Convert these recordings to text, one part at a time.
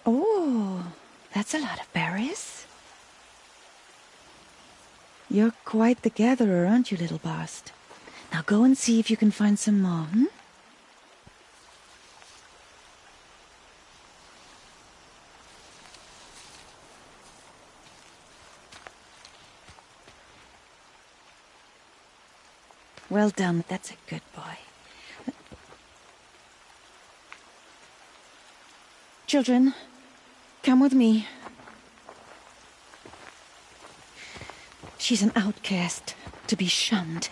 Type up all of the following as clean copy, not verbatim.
Oh, that's a lot of berries. You're quite the gatherer, aren't you, little Bast? Now go and see if you can find some more, hmm? Well done, that's a good boy. Children, come with me. She's an outcast, to be shunned.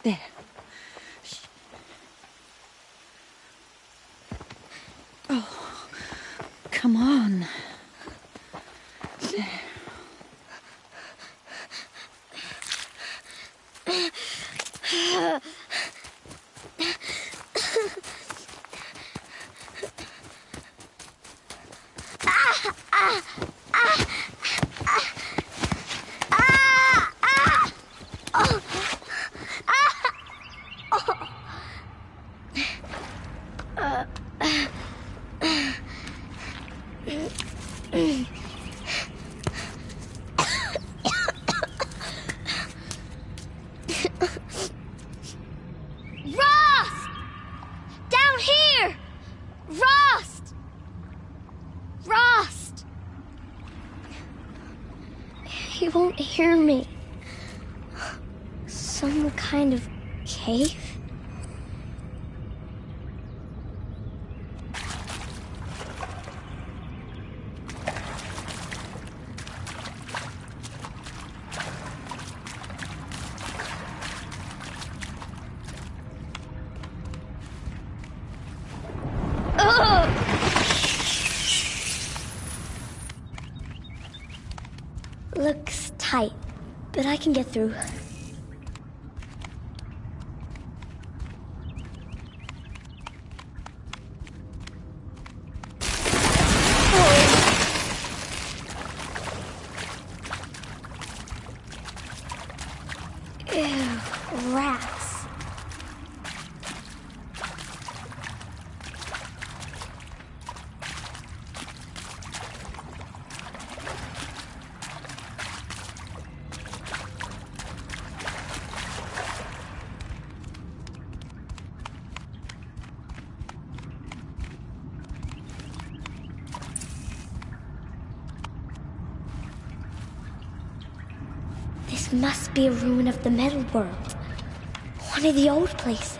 There. Oh, come on. There. He won't hear me. Some kind of cave? Looks tight, but I can get through. Ew, rats. This must be a ruin of the metal world. One of the old places.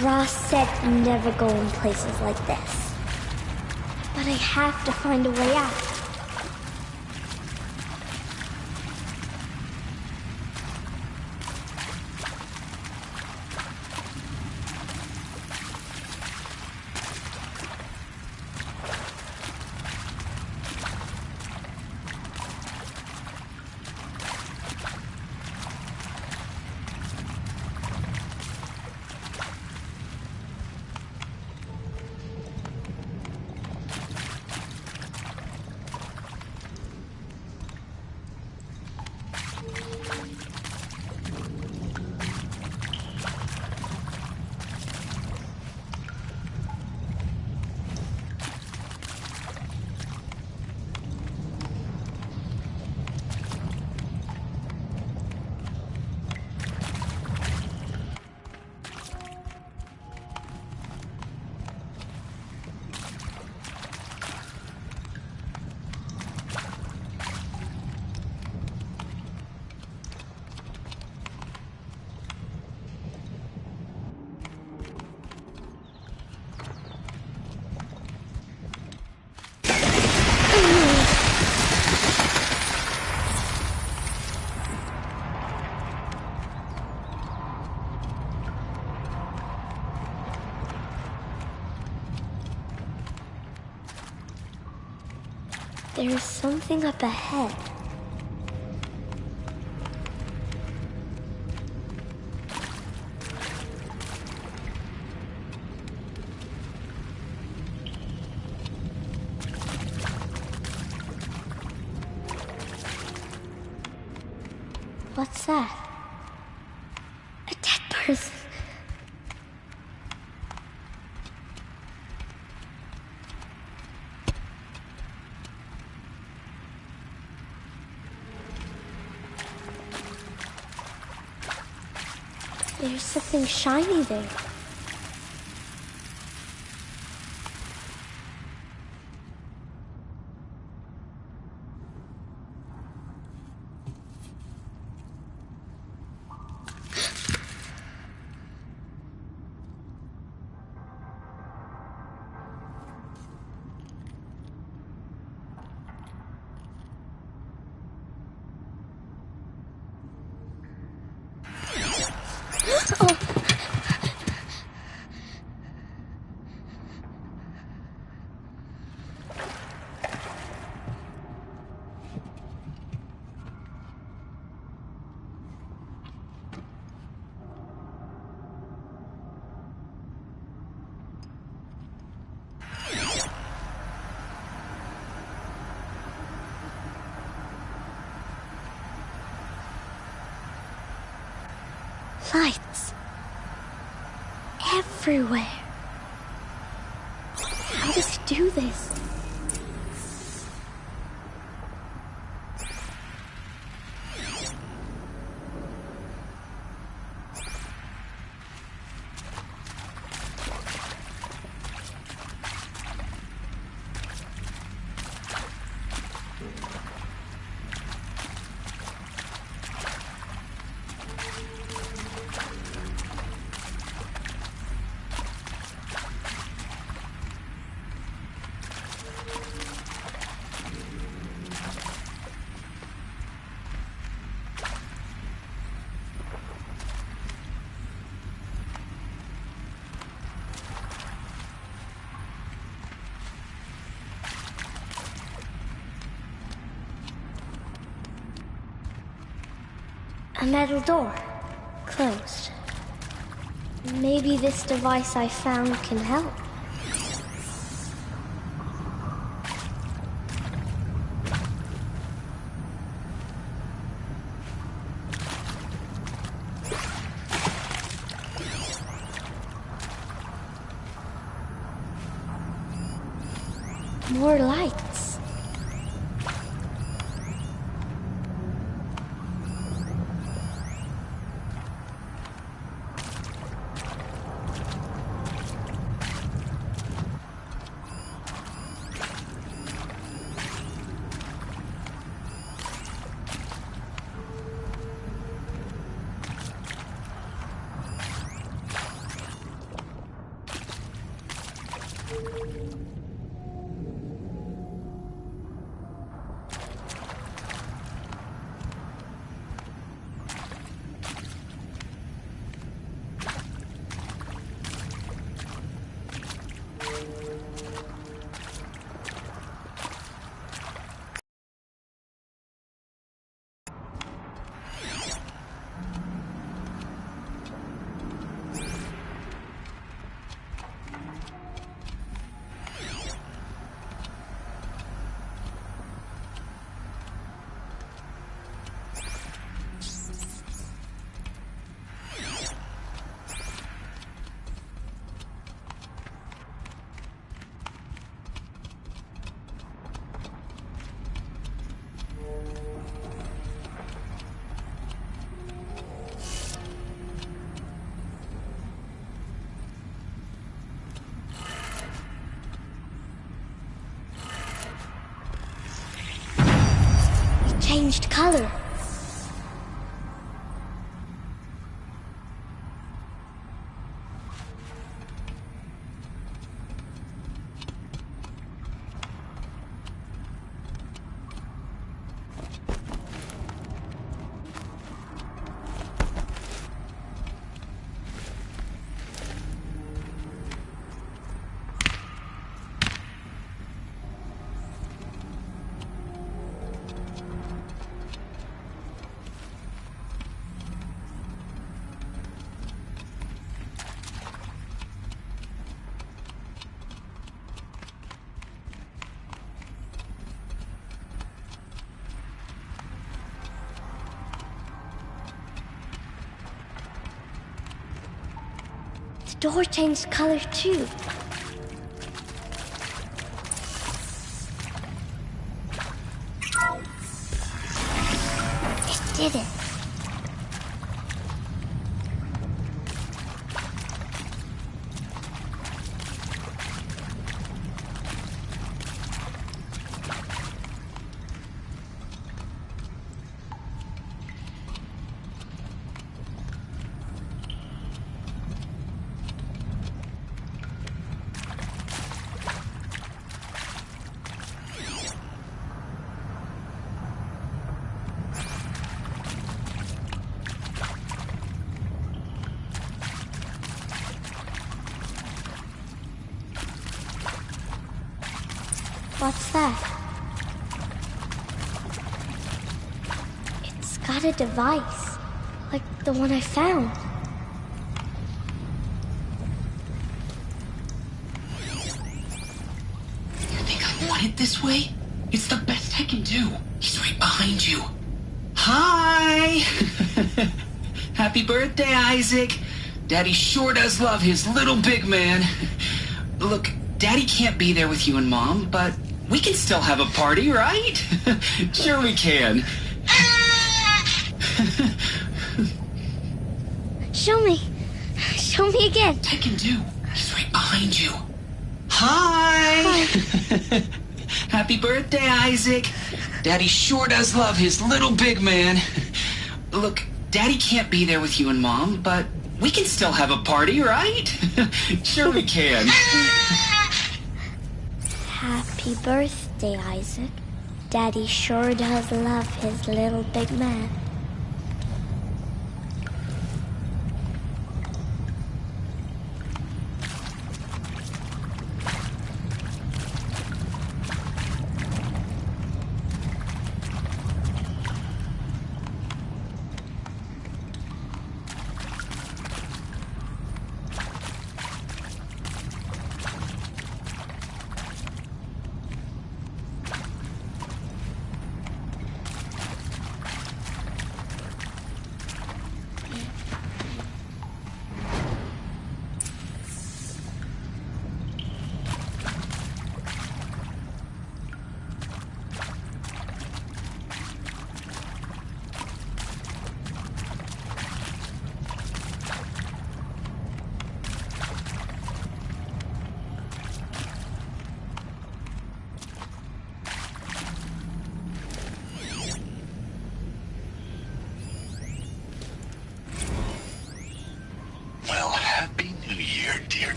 Ross said never go in places like this. But I have to find a way out. There's something up ahead. What's that? A dead person. There's something shiny there. Lights. Everywhere. How does he do this? A metal door. Closed. Maybe this device I found can help. More lights. door changed color too. It did it. What's that? It's got a device, like the one I found. You think I want it this way? It's the best I can do. He's right behind you. Hi! Happy birthday, Isaac. Daddy sure does love his little big man. Look, Daddy can't be there with you and Mom, but we can still have a party, right? Sure we can. Show me. Show me again. I can do. He's right behind you. Hi! Happy birthday, Isaac. Daddy sure does love his little big man. Look, Daddy can't be there with you and Mom, but we can still have a party, right? Sure we can. Happy birthday, Isaac. Daddy sure does love his little big man.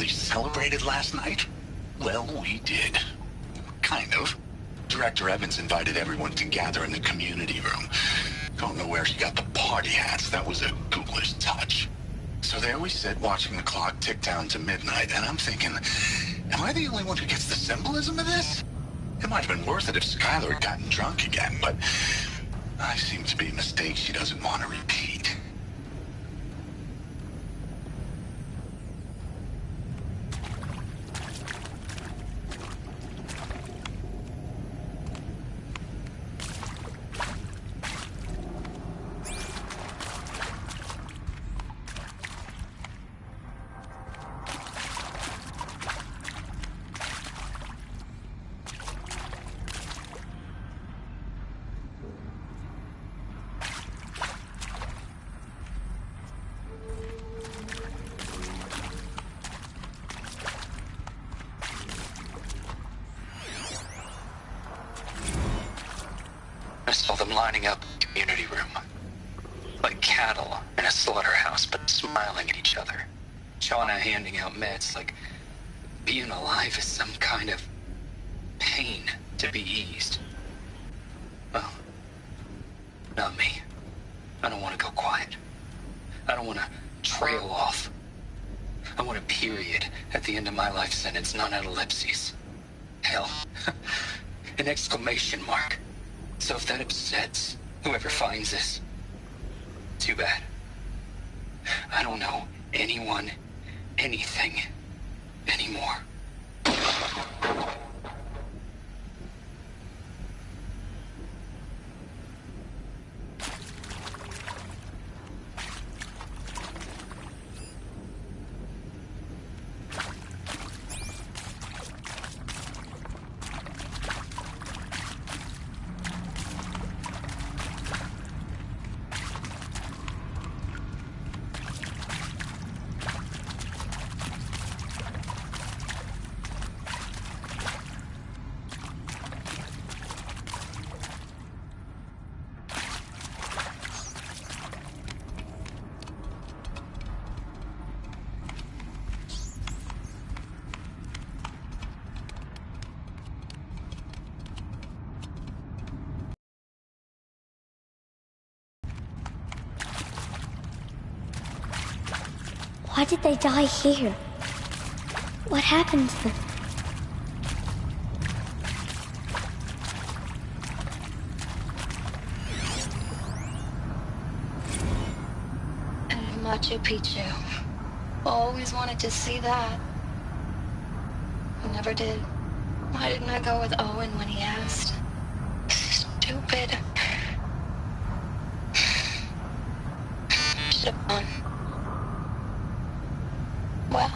Celebrated last night? Well, we did. Kind of. Director Evans invited everyone to gather in the community room. Don't know where she got the party hats. That was a ghoulish touch. So there we sit, watching the clock tick down to midnight, and I'm thinking, am I the only one who gets the symbolism of this? It might have been worth it if Skylar had gotten drunk again, but I seem to be a mistake she doesn't want to repeat. I saw them lining up in the community room. Like cattle in a slaughterhouse, but smiling at each other. Shauna handing out meds like being alive is some kind of pain to be eased. Well, not me. I don't want to go quiet. I don't want to trail off. I want a period at the end of my life sentence, not an ellipses. Hell, an exclamation mark. So if that upsets whoever finds this, too bad. I don't know anyone, anything, anymore. Why did they die here? What happened to them? And Machu Picchu. Always wanted to see that. I never did. Why didn't I go with Owen when he asked? Stupid. Should have gone. Well.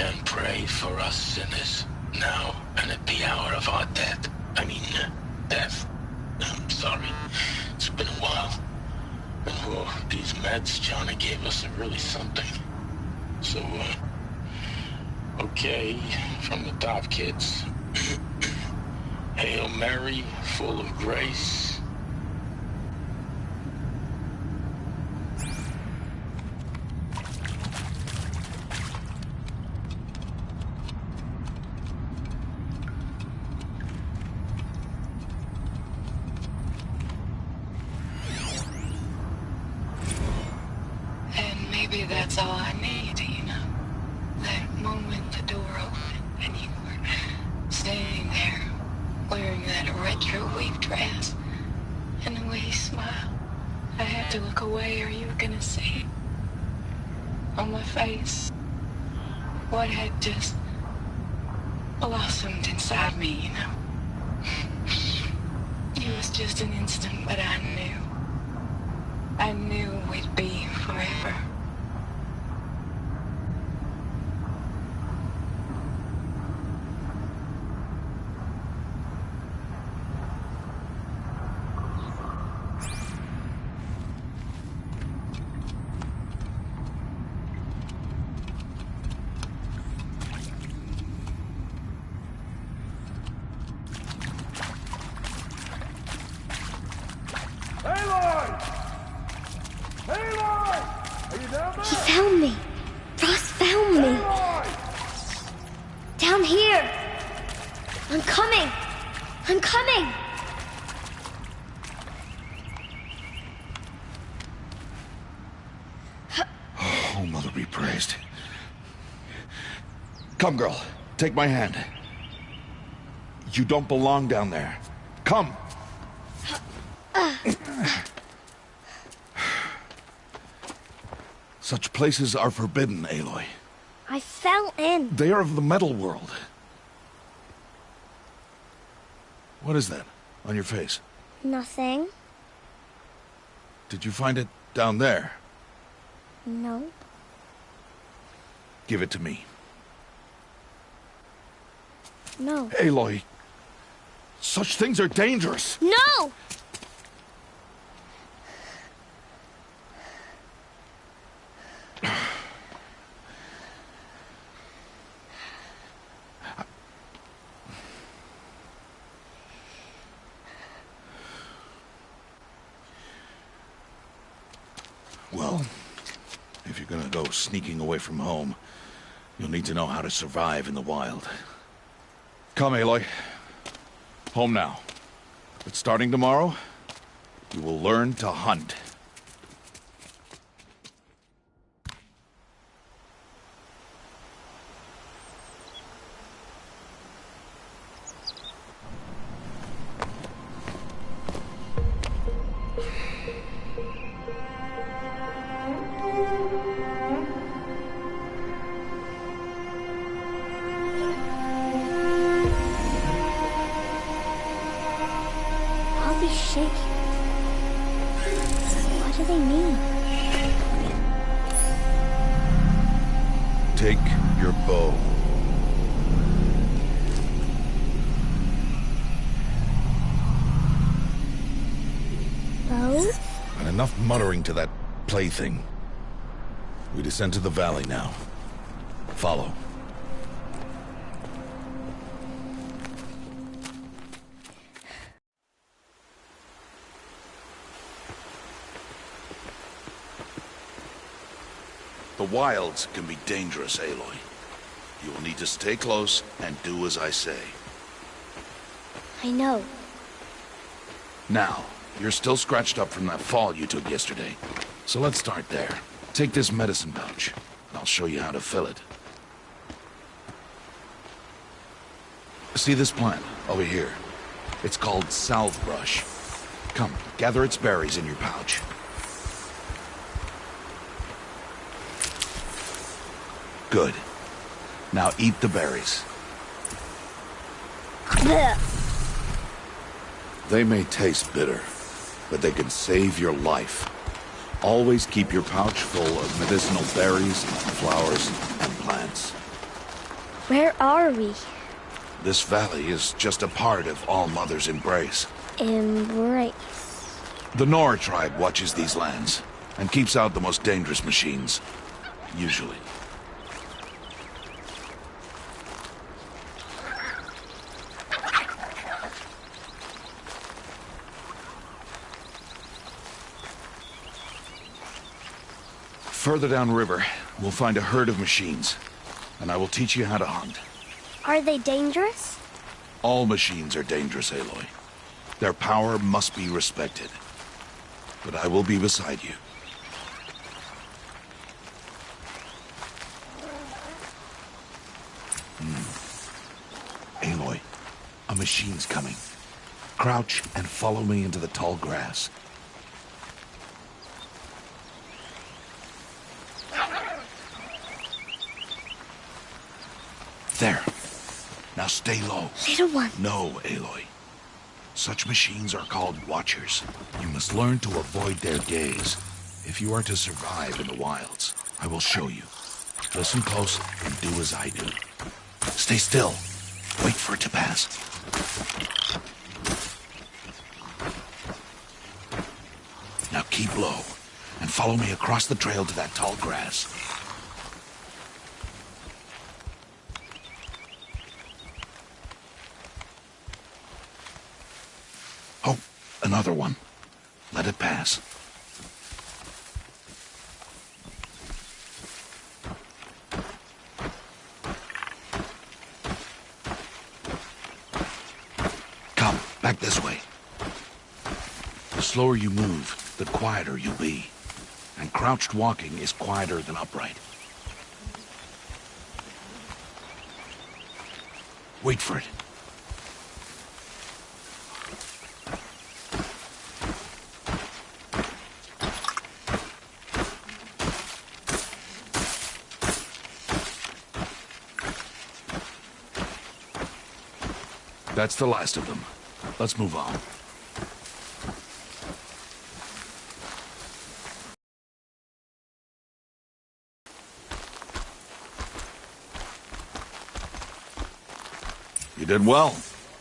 And pray for us sinners, now and at the hour of our death. Death. I'm sorry. It's been a while. And well, these meds Johnny gave us are really something. So, okay, from the top, kids. Hail Mary, full of grace. Maybe that's all I need, you know? That moment the door opened and you were standing there wearing that retro weave dress and the way you smiled. I had to look away or you were gonna see on my face what had just blossomed inside me, you know? It was just an instant, but I knew we'd be forever. He found me. Ross found me. Down here. I'm coming. I'm coming. Oh, Mother be praised. Come, girl. Take my hand. You don't belong down there. Come. Such places are forbidden, Aloy. I fell in. They are of the metal world. What is that on your face? Nothing. Did you find it down there? No. Give it to me. No. Aloy, such things are dangerous. No! Well, if you're gonna go sneaking away from home, you'll need to know how to survive in the wild. Come, Aloy. Home now. But starting tomorrow, you will learn to hunt. All these shapes. What do they mean? Take your bow. Enough muttering to that plaything. We descend to the valley now. Follow. The wilds can be dangerous, Aloy. You will need to stay close and do as I say. I know. Now, you're still scratched up from that fall you took yesterday. So let's start there. Take this medicine pouch, and I'll show you how to fill it. See this plant over here? It's called salvebrush. Come, gather its berries in your pouch. Good. Now eat the berries. They may taste bitter, but they can save your life. Always keep your pouch full of medicinal berries, flowers, and plants. Where are we? This valley is just a part of All Mother's embrace. Embrace. The Nora tribe watches these lands and keeps out the most dangerous machines. Usually. Further downriver, we'll find a herd of machines, and I will teach you how to hunt. Are they dangerous? All machines are dangerous, Aloy. Their power must be respected. But I will be beside you. Aloy, a machine's coming. Crouch and follow me into the tall grass. There. Now stay low. Little one. No, Aloy. Such machines are called watchers. You must learn to avoid their gaze. If you are to survive in the wilds, I will show you. Listen close and do as I do. Stay still. Wait for it to pass. Now keep low and follow me across the trail to that tall grass. Oh, another one. Let it pass. Come, back this way. The slower you move, the quieter you'll be. And crouched walking is quieter than upright. Wait for it. That's the last of them. Let's move on. You did well.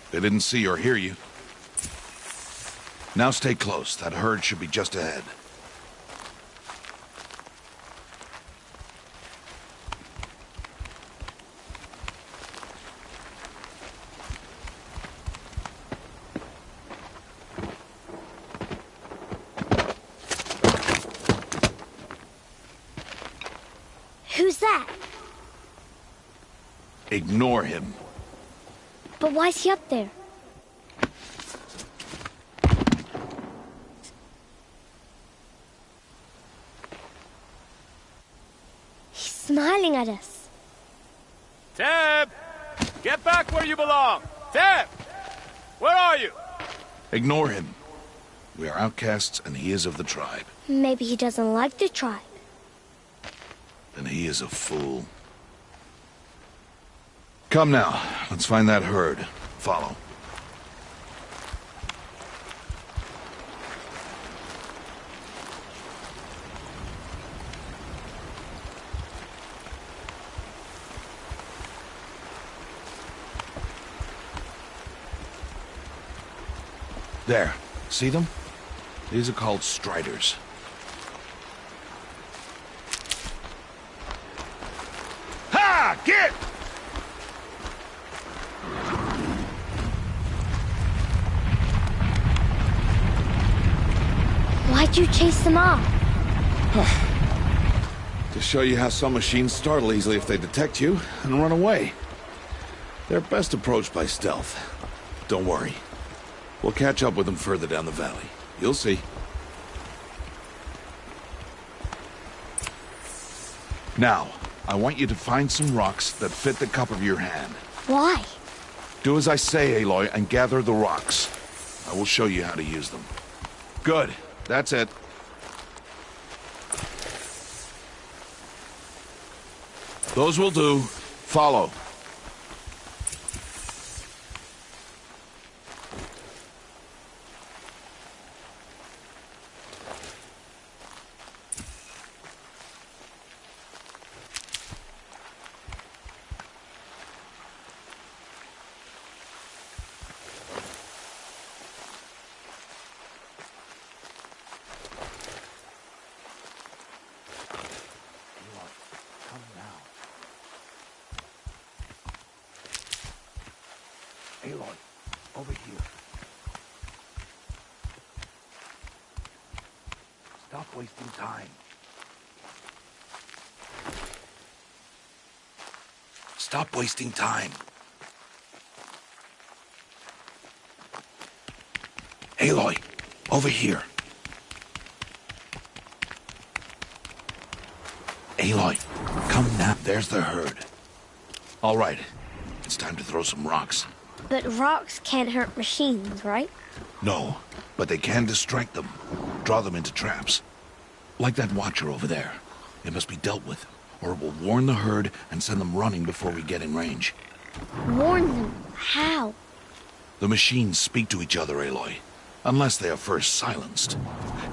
They didn't see or hear you. Now stay close. That herd should be just ahead. Who's that? Ignore him. But why's he up there? He's smiling at us. Teb! Get back where you belong! Teb! Where are you? Ignore him. We are outcasts and he is of the tribe. Maybe he doesn't like the tribe. Then he is a fool. Come now, let's find that herd. Follow. There. See them? These are called striders. Get! Why'd you chase them off? To show you how some machines startle easily if they detect you and run away. They're best approached by stealth. Don't worry. We'll catch up with them further down the valley. You'll see. Now, I want you to find some rocks that fit the cup of your hand. Why? Do as I say, Aloy, and gather the rocks. I will show you how to use them. Good. That's it. Those will do. Follow. Aloy, over here. Stop wasting time. Stop wasting time. Aloy, over here. Aloy, come now. There's the herd. All right, it's time to throw some rocks. But rocks can't hurt machines, right? No, but they can distract them. Draw them into traps. Like that watcher over there. It must be dealt with, or it will warn the herd and send them running before we get in range. Warn them? How? The machines speak to each other, Aloy. Unless they are first silenced.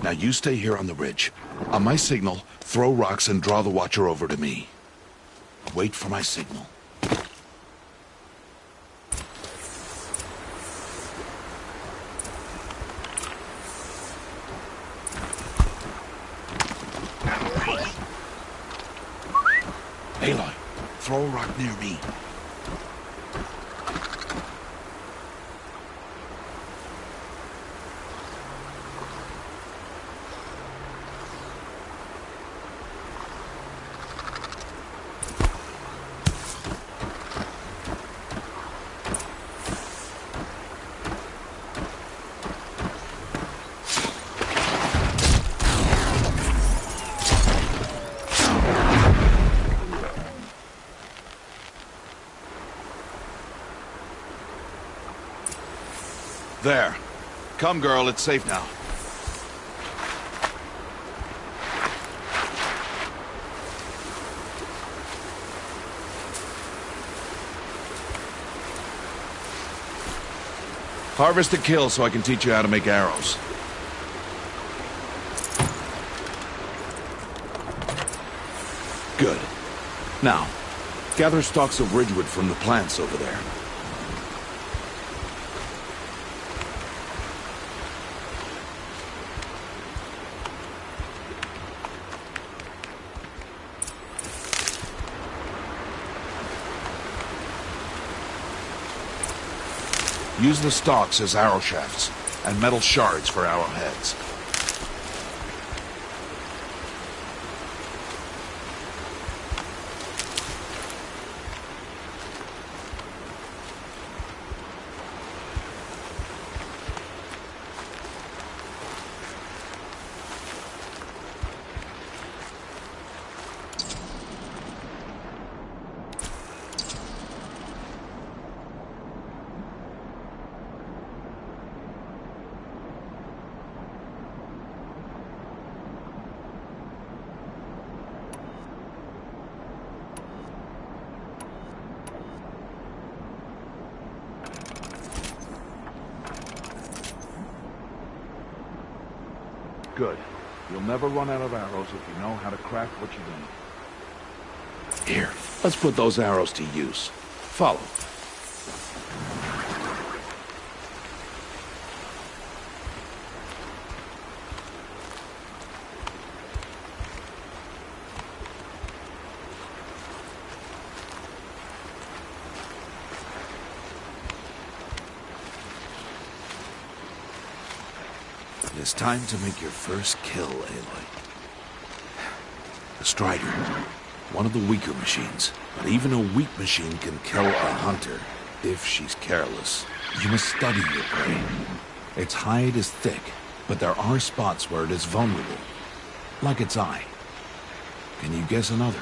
Now you stay here on the ridge. On my signal, throw rocks and draw the watcher over to me. Wait for my signal. Aloy, throw a rock near me. There. Come, girl, it's safe now. Harvest a kill so I can teach you how to make arrows. Good. Now, gather stalks of ridgewood from the plants over there. Use the stalks as arrow shafts, and metal shards for arrowheads. Good. You'll never run out of arrows if you know how to craft what you need. Here, let's put those arrows to use. Follow. It's time to make your first kill, Aloy. The Strider. One of the weaker machines. But even a weak machine can kill a hunter if she's careless. You must study your prey. Its hide is thick, but there are spots where it is vulnerable. Like its eye. Can you guess another?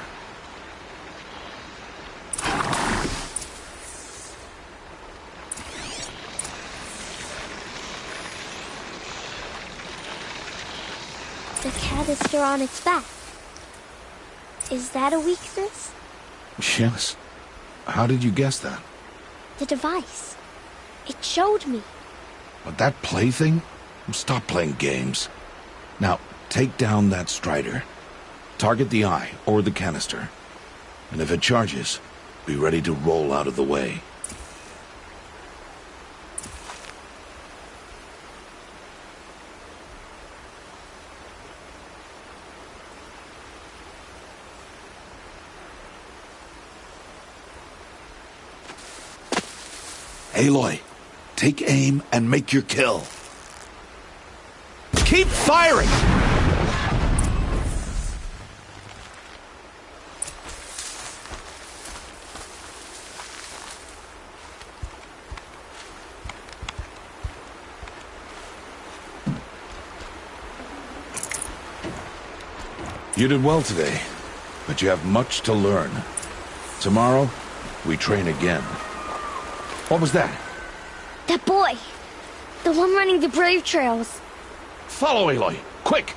The canister on its back. Is that a weakness? Yes. How did you guess that? The device. It showed me. But that plaything? Stop playing games. Now, take down that Strider. Target the eye or the canister. And if it charges, be ready to roll out of the way. Aloy, take aim and make your kill. Keep firing! You did well today, but you have much to learn. Tomorrow, we train again. What was that? That boy. The one running the brave trails. Follow Aloy, quick!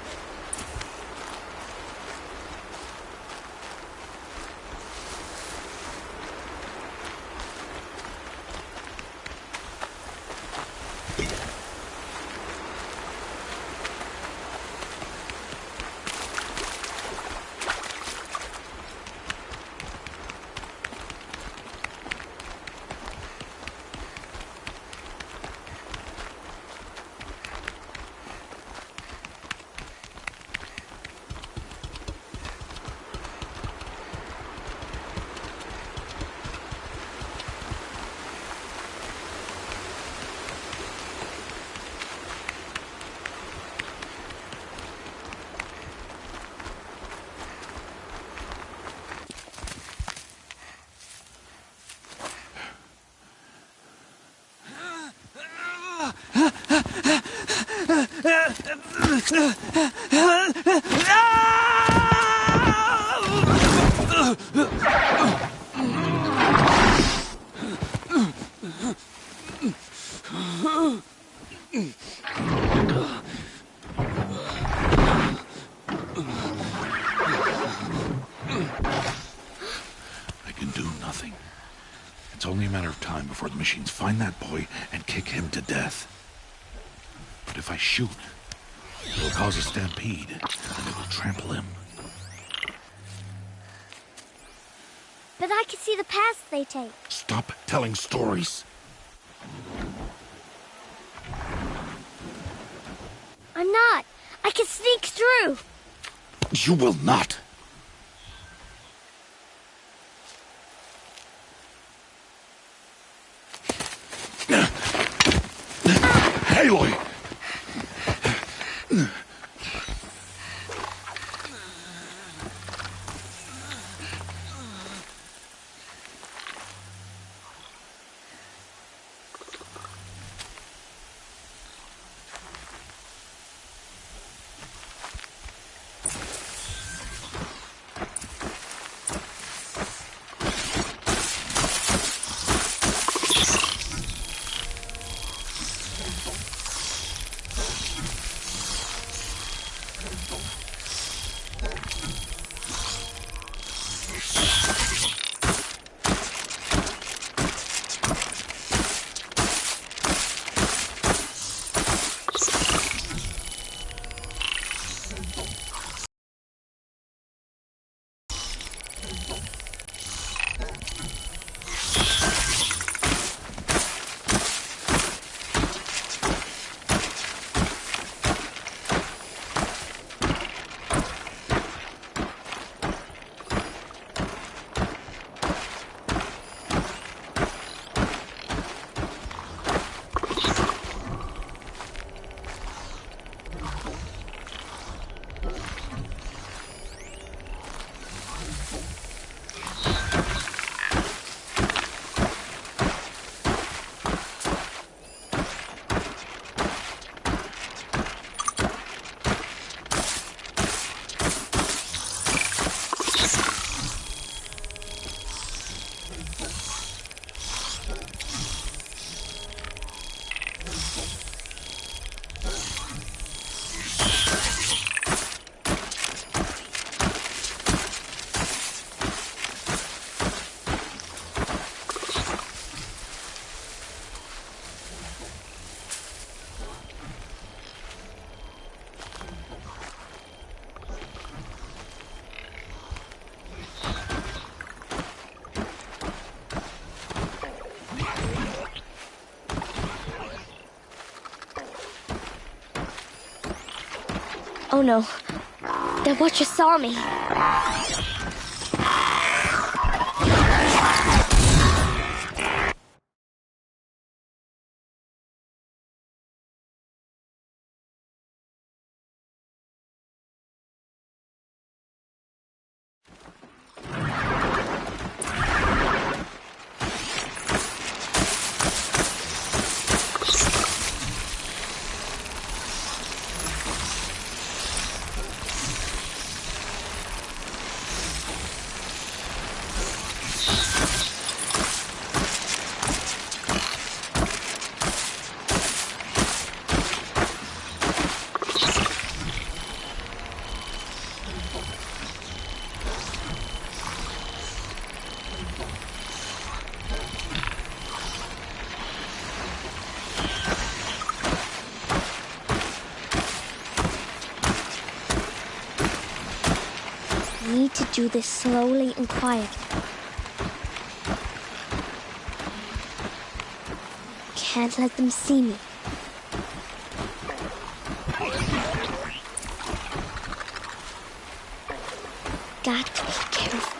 Before the machines find that boy and kick him to death. But if I shoot, it'll cause a stampede, and it'll trample him. But I can see the paths they take. Stop telling stories. I'm not. I can sneak through. You will not. Aloy! Oh no. That Watcher saw me. Need to do this slowly and quietly. Can't let them see me. Got to be careful.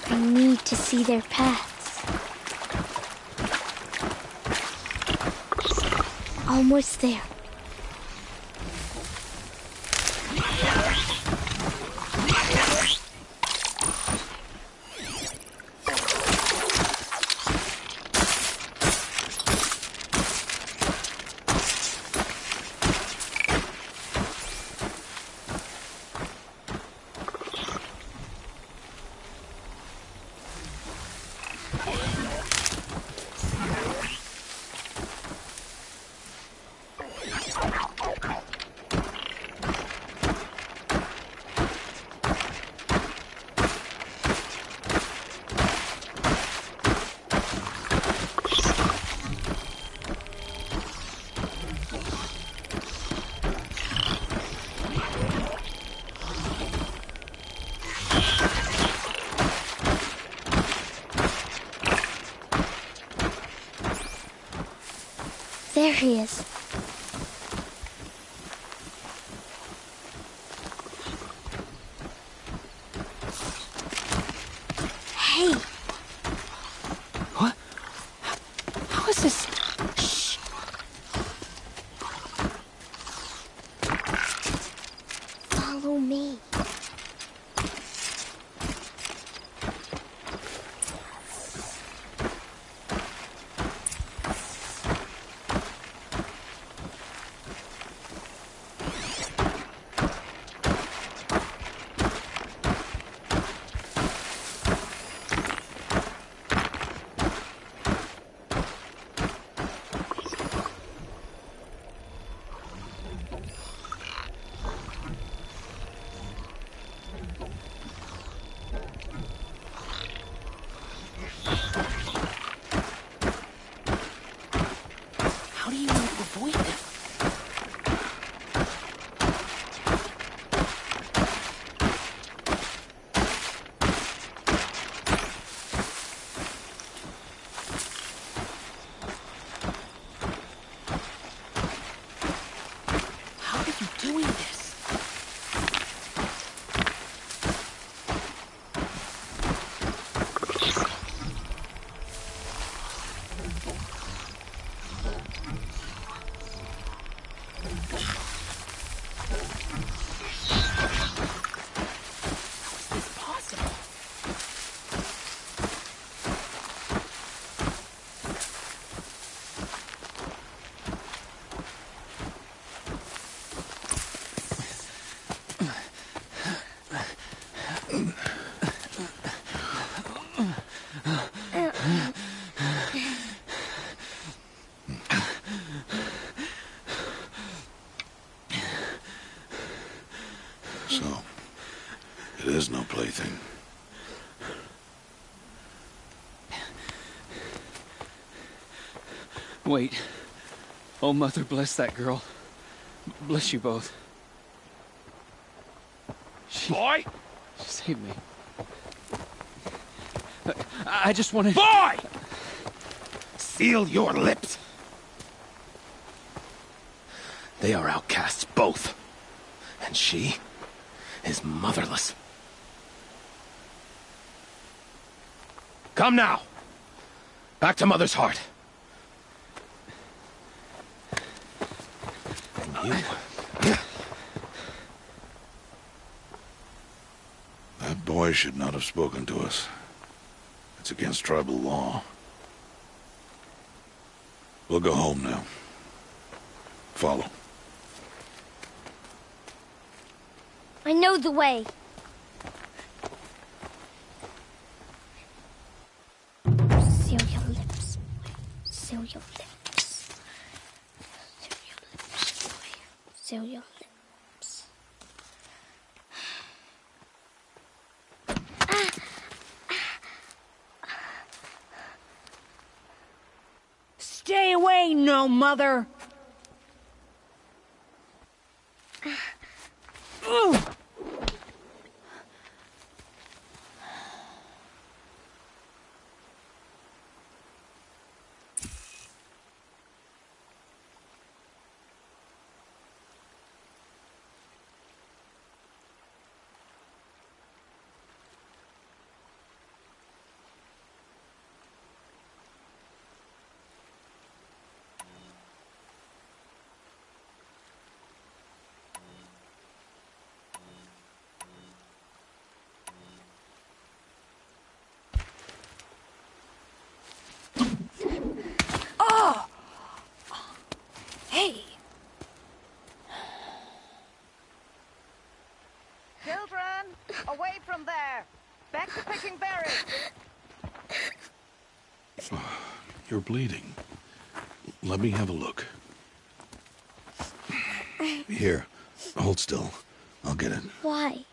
I need to see their paths. Almost there. There he is. Hey! What? How is this? Shh! Follow me. Wait. Oh, Mother, bless that girl. Bless you both. Boy! She saved me. I just wanted... Boy! Seal your lips. They are outcasts, both. And she is motherless. Come now. Back to Mother's heart. And you... That boy should not have spoken to us. It's against tribal law. We'll go home now. Follow. I know the way. Seal your lips, boy. Seal your lips. Seal your lips, boy. Seal your lips. Stay away, no mother! Hey! Children, away from there! Back to picking berries! You're bleeding. Let me have a look. Here, hold still. I'll get it. Why?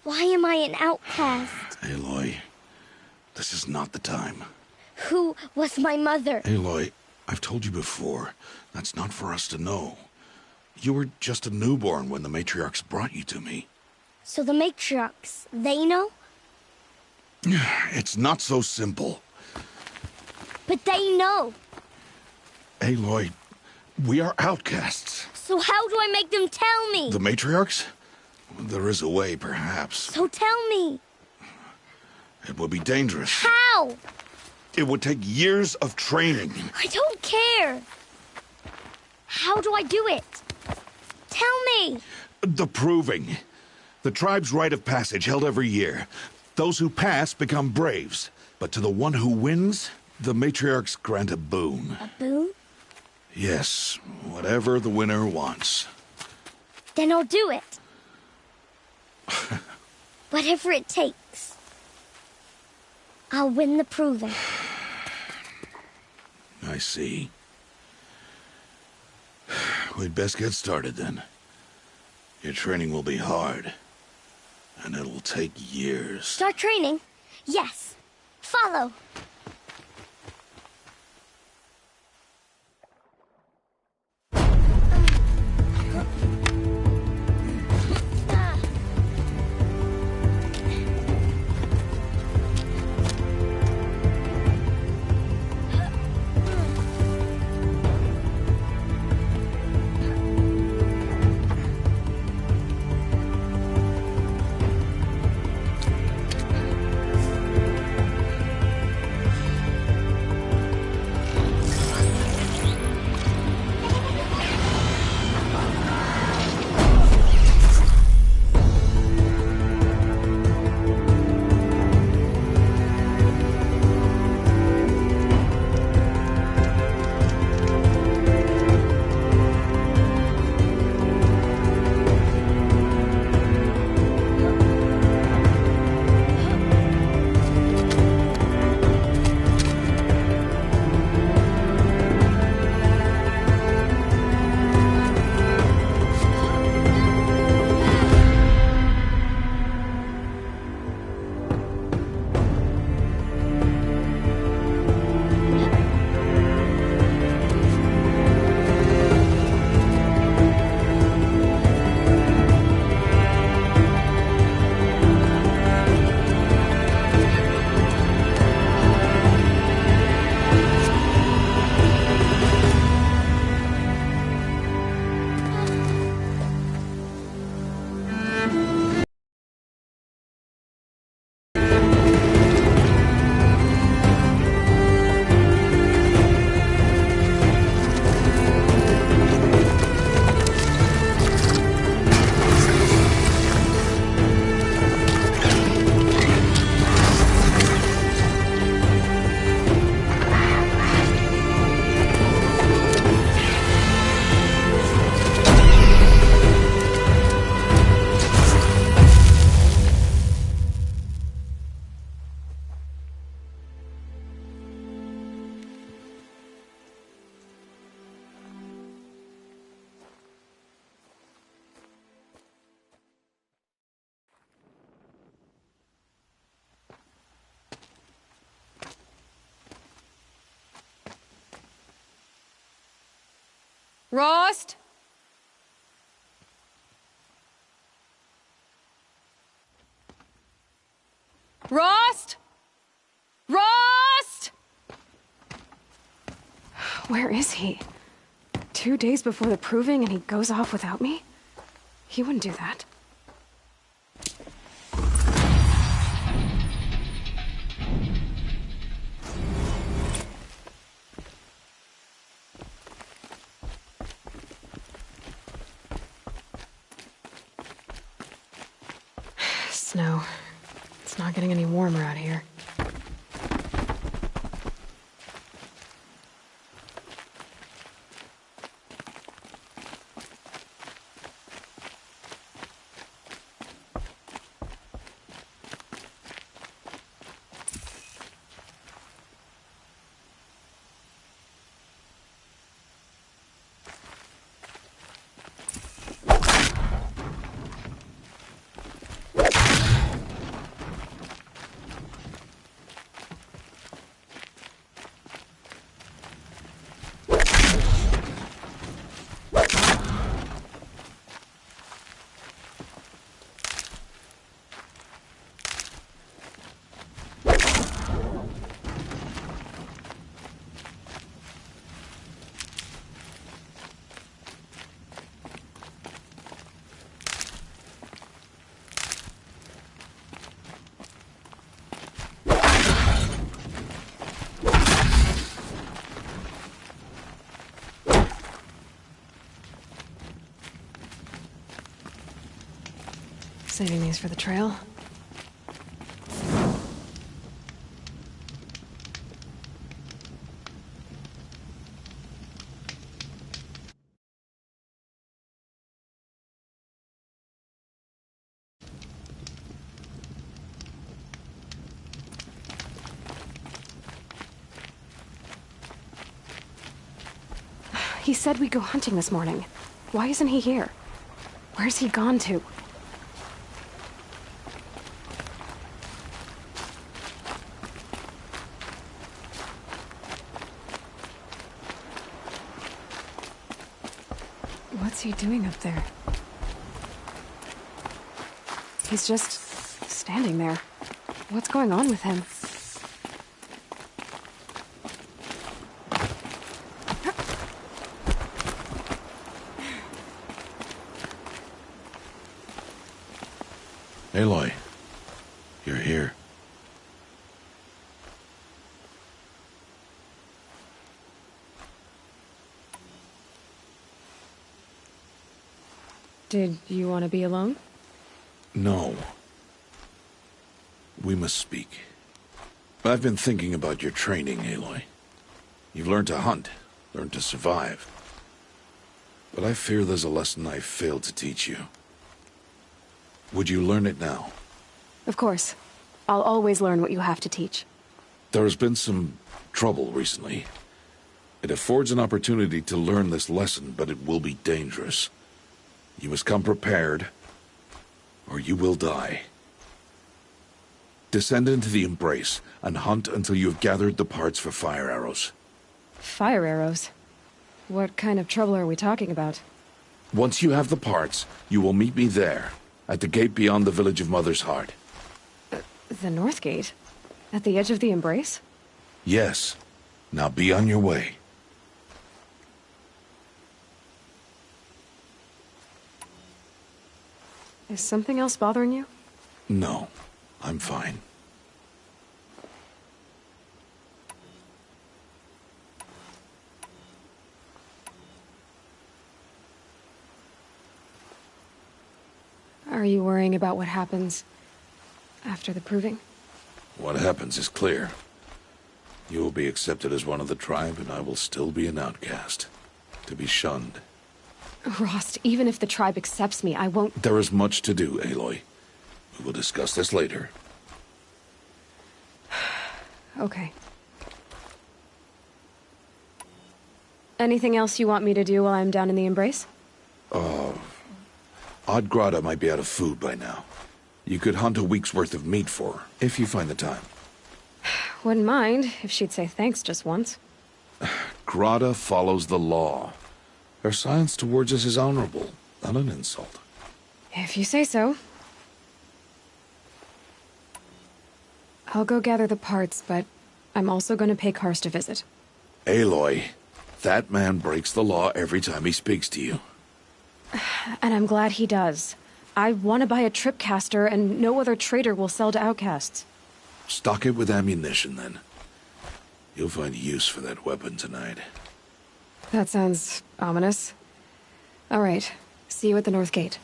Why am I an outcast? Aloy, this is not the time. Who was my mother? Aloy, I've told you before, that's not for us to know. You were just a newborn when the matriarchs brought you to me. So the matriarchs, they know? It's not so simple. But they know. Aloy, we are outcasts. So how do I make them tell me? The matriarchs? There is a way, perhaps. So tell me. It would be dangerous. How? It would take years of training. I don't care. How do I do it? Tell me. The proving. The tribe's rite of passage held every year. Those who pass become braves. But to the one who wins, the matriarchs grant a boon. A boon? Yes, whatever the winner wants. Then I'll do it. Whatever it takes. I'll win the proving. I see. We'd best get started then. Your training will be hard. And it'll take years. Start training? Yes. Follow. Rost? Rost? Rost? Where is he? 2 days before the proving and he goes off without me? He wouldn't do that. Snow. It's not getting any warmer out here. Saving these for the trail. He said we'd go hunting this morning. Why isn't he here? Where's he gone to? What's he doing up there? He's just standing there. What's going on with him? Aloy, you're here. Did you want to be alone? No. We must speak. I've been thinking about your training, Aloy. You've learned to hunt, learned to survive. But I fear there's a lesson I've failed to teach you. Would you learn it now? Of course. I'll always learn what you have to teach. There has been some trouble recently. It affords an opportunity to learn this lesson, but it will be dangerous. You must come prepared, or you will die. Descend into the Embrace, and hunt until you have gathered the parts for fire arrows. Fire arrows? What kind of trouble are we talking about? Once you have the parts, you will meet me there, at the gate beyond the village of Mother's Heart. The North Gate? At the edge of the Embrace? Yes. Now be on your way. Is something else bothering you? No, I'm fine. Are you worrying about what happens after the proving? What happens is clear. You will be accepted as one of the tribe, and I will still be an outcast, to be shunned. Rost, even if the tribe accepts me, I won't— There is much to do, Aloy. We will discuss this later. Okay. Anything else you want me to do while I'm down in the Embrace? Odd Grata might be out of food by now. You could hunt a week's worth of meat for her, if you find the time. Wouldn't mind if she'd say thanks just once. Grata follows the law. Her silence towards us is honorable, not an insult. If you say so. I'll go gather the parts, but I'm also going to pay Karst a visit. Aloy, that man breaks the law every time he speaks to you. And I'm glad he does. I want to buy a tripcaster, and no other trader will sell to outcasts. Stock it with ammunition, then. You'll find use for that weapon tonight. That sounds ominous. All right. See you at the North Gate.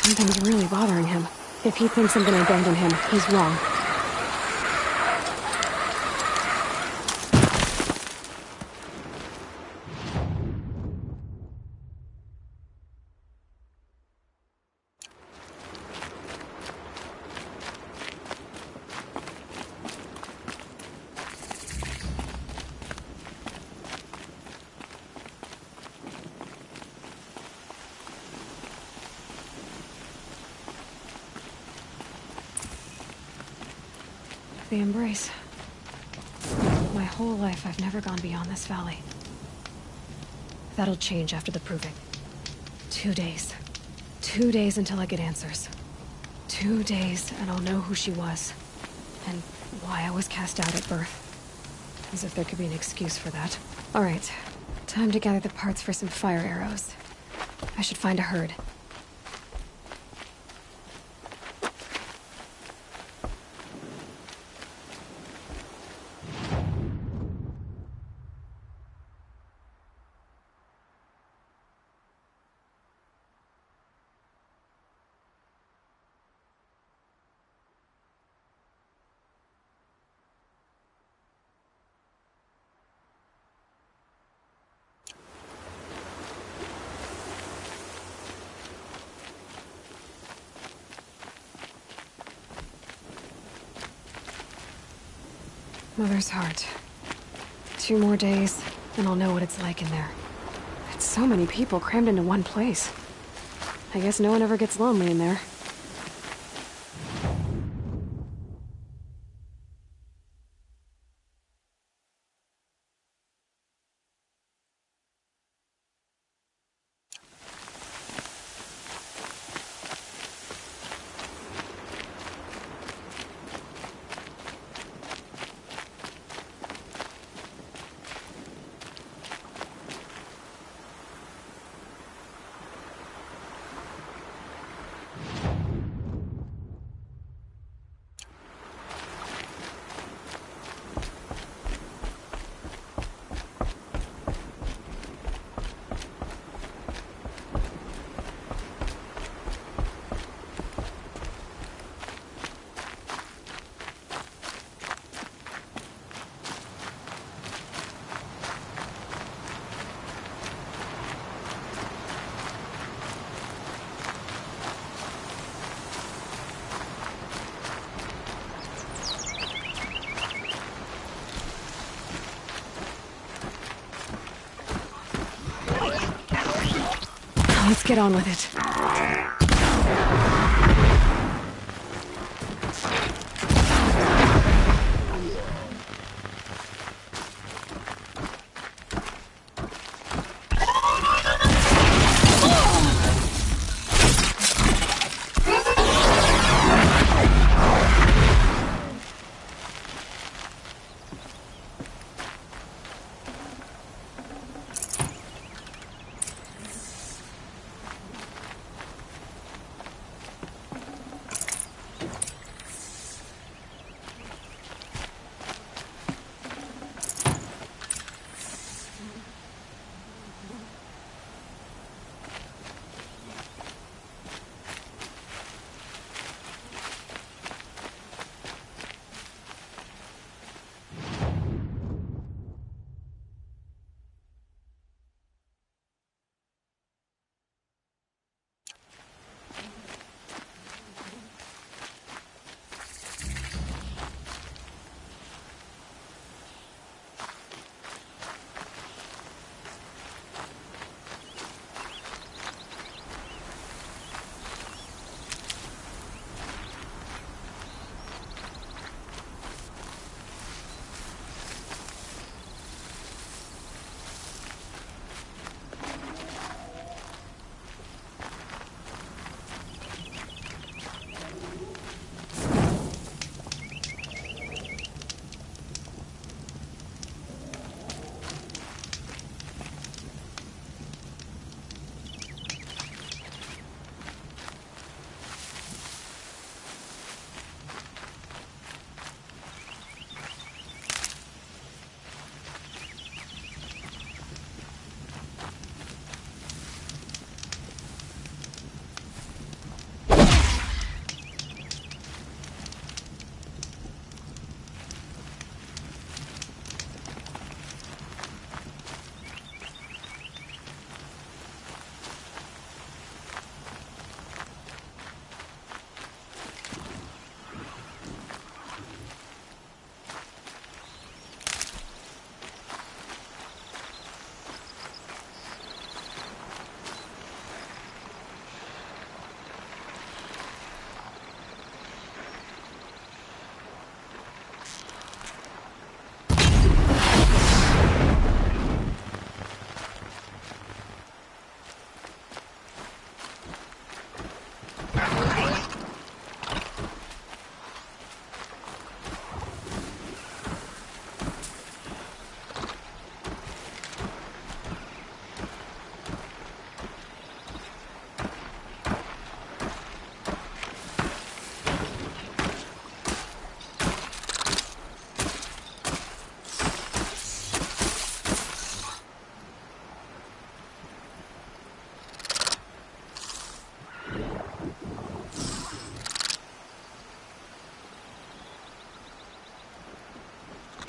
Something's really bothering him. If he thinks I'm gonna abandon him, he's wrong. The embrace. My whole life, I've never gone beyond this valley. That'll change after the proving. 2 days. 2 days until I get answers. 2 days, and I'll know who she was. And why I was cast out at birth. As if there could be an excuse for that. Alright. Time to gather the parts for some fire arrows. I should find a herd. Mother's heart. 2 more days, and I'll know what it's like in there. It's so many people crammed into one place. I guess no one ever gets lonely in there. Let's get on with it.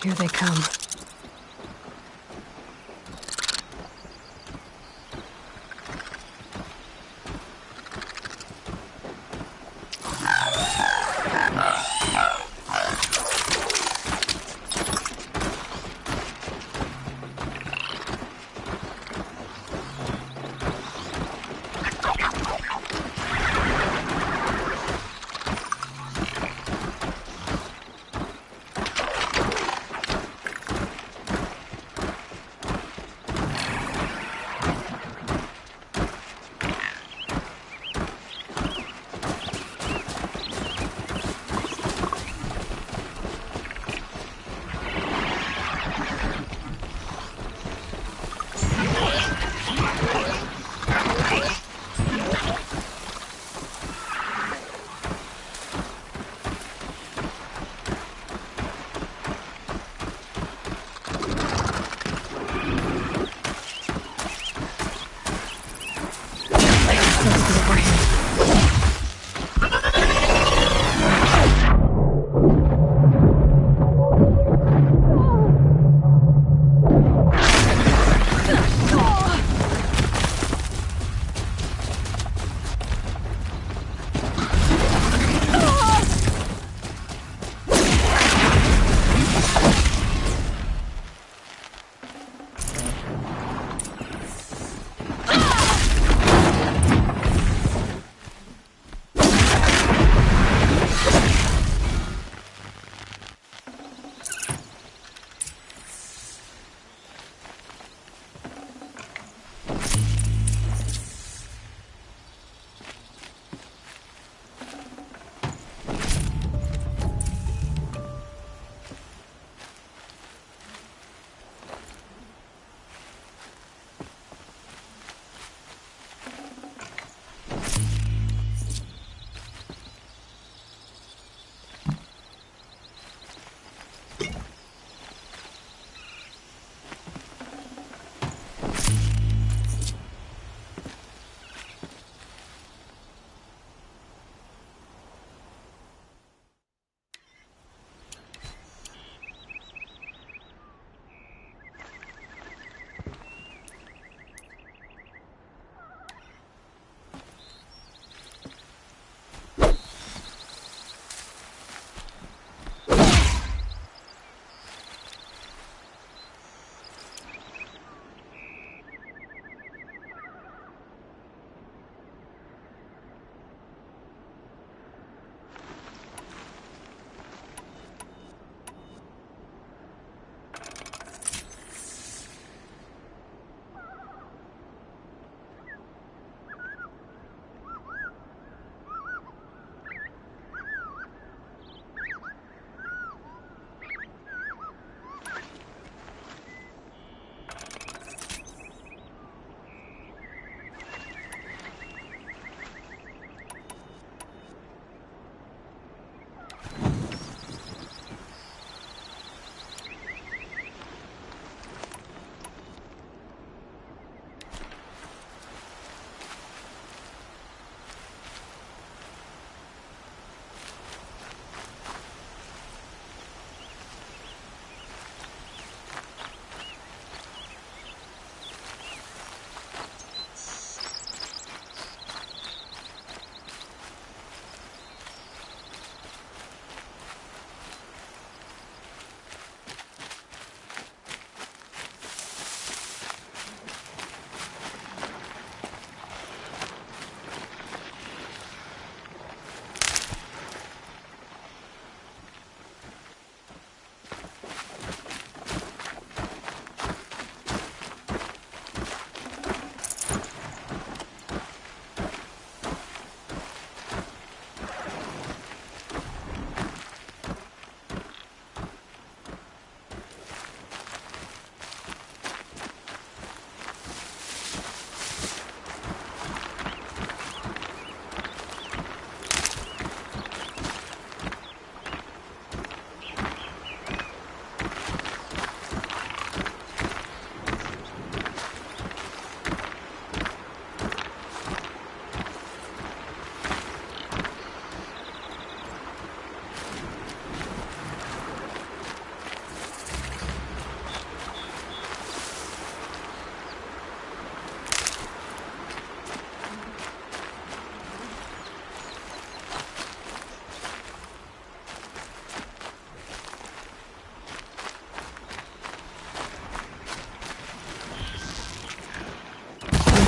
Here they come.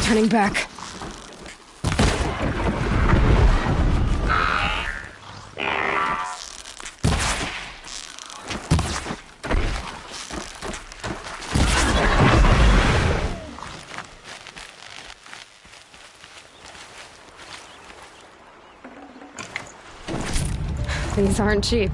turning back. These aren't cheap.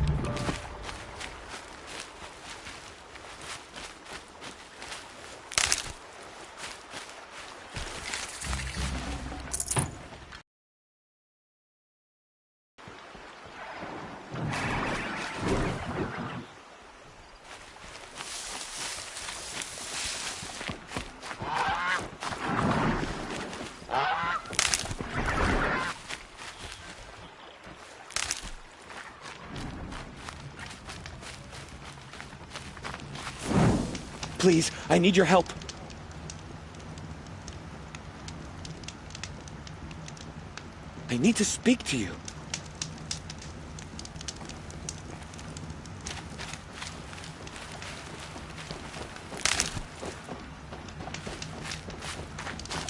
Please, I need your help. I need to speak to you.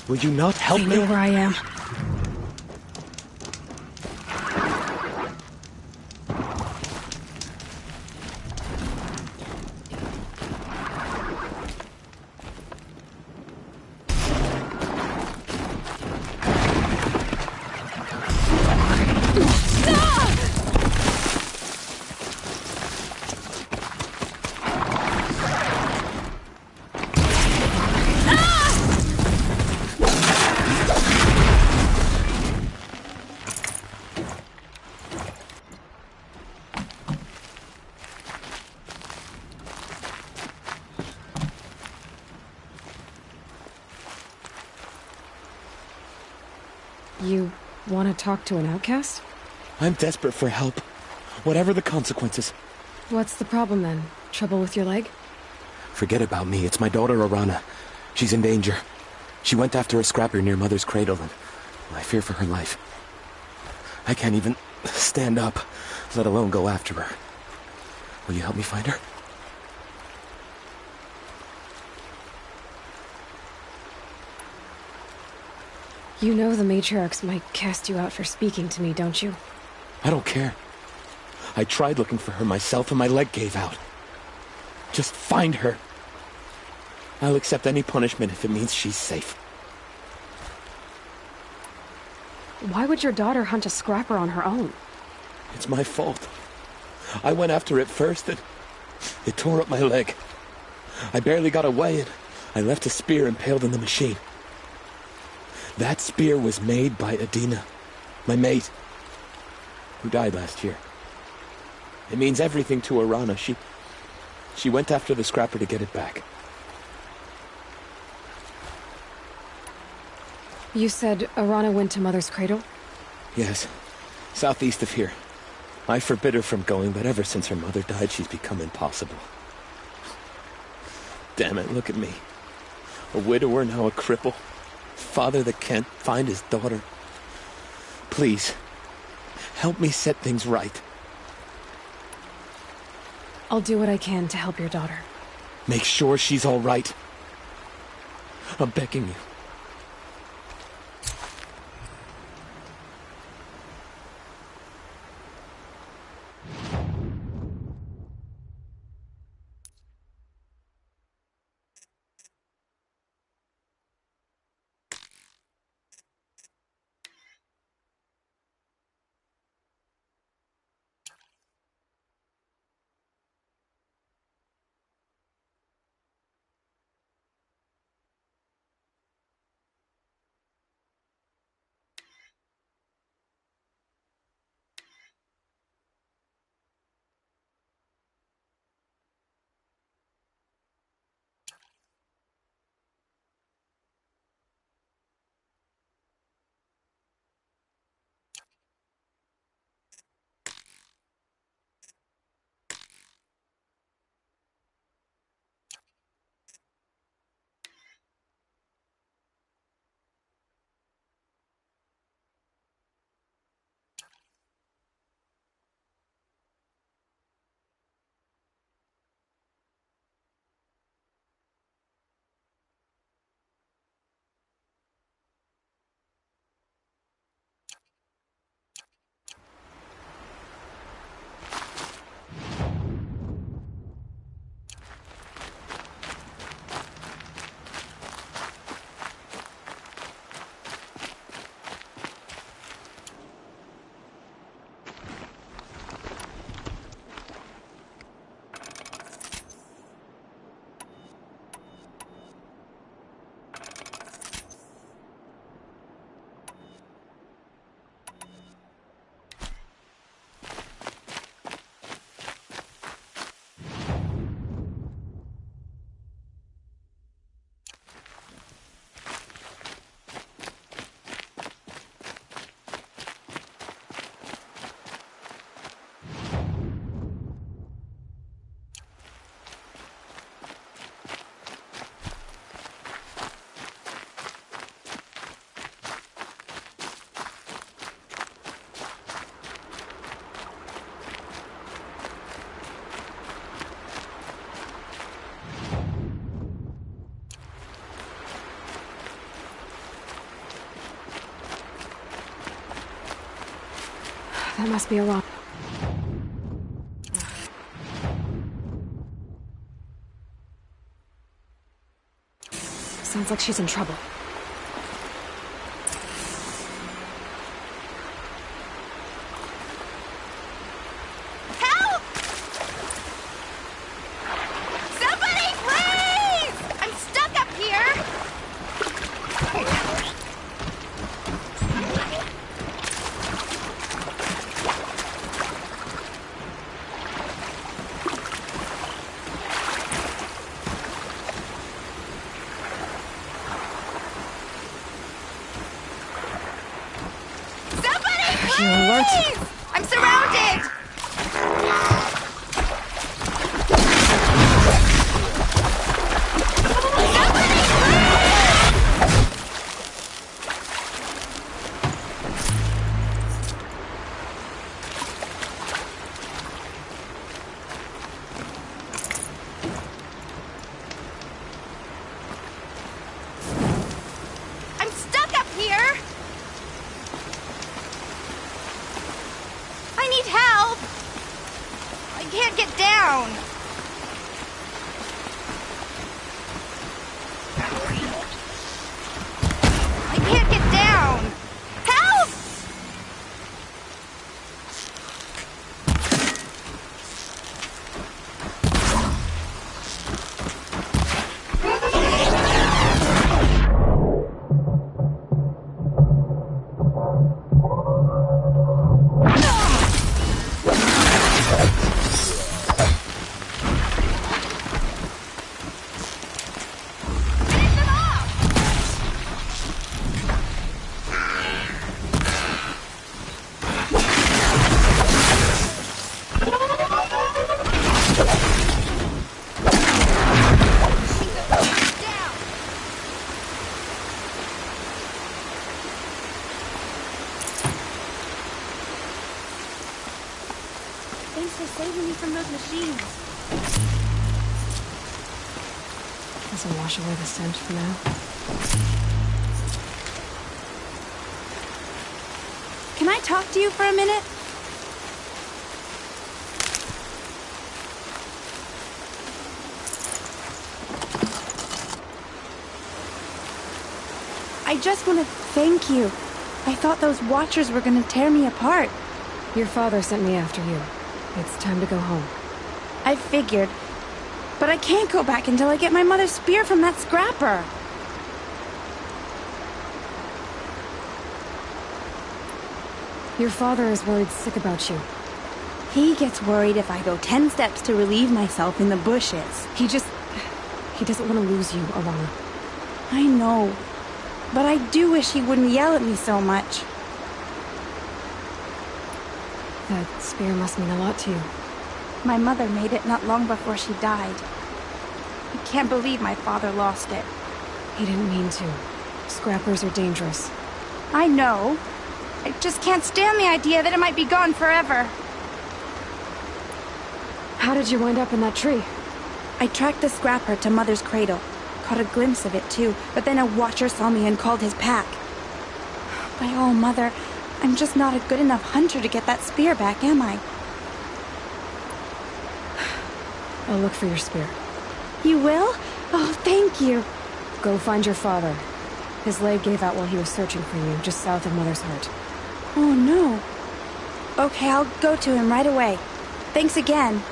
Will you not help me? They know where I am. You want to talk to an outcast? I'm desperate for help. Whatever the consequences. What's the problem then? Trouble with your leg? Forget about me. It's my daughter, Arana. She's in danger. She went after a scrapper near Mother's cradle, and I fear for her life. I can't even stand up, let alone go after her. Will you help me find her? You know the matriarchs might cast you out for speaking to me, don't you? I don't care. I tried looking for her myself and my leg gave out. Just find her. I'll accept any punishment if it means she's safe. Why would your daughter hunt a scrapper on her own? It's my fault. I went after it first and it tore up my leg. I barely got away and I left a spear impaled in the machine. That spear was made by Adina, my mate, who died last year. It means everything to Arana. She went after the scrapper to get it back. You said Arana went to Mother's cradle? Yes, southeast of here. I forbid her from going, but ever since her mother died, she's become impossible. Damn it, look at me. A widower, now a cripple. Father that can't find his daughter. Please, help me set things right. I'll do what I can to help your daughter. Make sure she's all right. I'm begging you. That must be a wrong. Sounds like she's in trouble. Help! Somebody, please! I'm stuck up here! Please! I'm surrounded! I'm stuck up here! I need help! I can't get down! I can't get down! Help! Thanks for saving me from those machines. Doesn't wash away the scent for now. Can I talk to you for a minute? I just want to thank you. I thought those Watchers were going to tear me apart. Your father sent me after you. It's time to go home. I figured. But I can't go back until I get my mother's spear from that scrapper. Your father is worried sick about you. He gets worried if I go 10 steps to relieve myself in the bushes. He doesn't want to lose you, Alana. I know. But I do wish he wouldn't yell at me so much. That spear must mean a lot to you. My mother made it not long before she died. I can't believe my father lost it. He didn't mean to. Scrappers are dangerous. I know. I just can't stand the idea that it might be gone forever. How did you wind up in that tree? I tracked the scrapper to Mother's cradle. Caught a glimpse of it too, but then a Watcher saw me and called his pack. By all, Mother, I'm just not a good enough hunter to get that spear back, am I? I'll look for your spear. You will? Oh, thank you. Go find your father. His leg gave out while he was searching for you, just south of Mother's Heart. Oh, no. Okay, I'll go to him right away. Thanks again.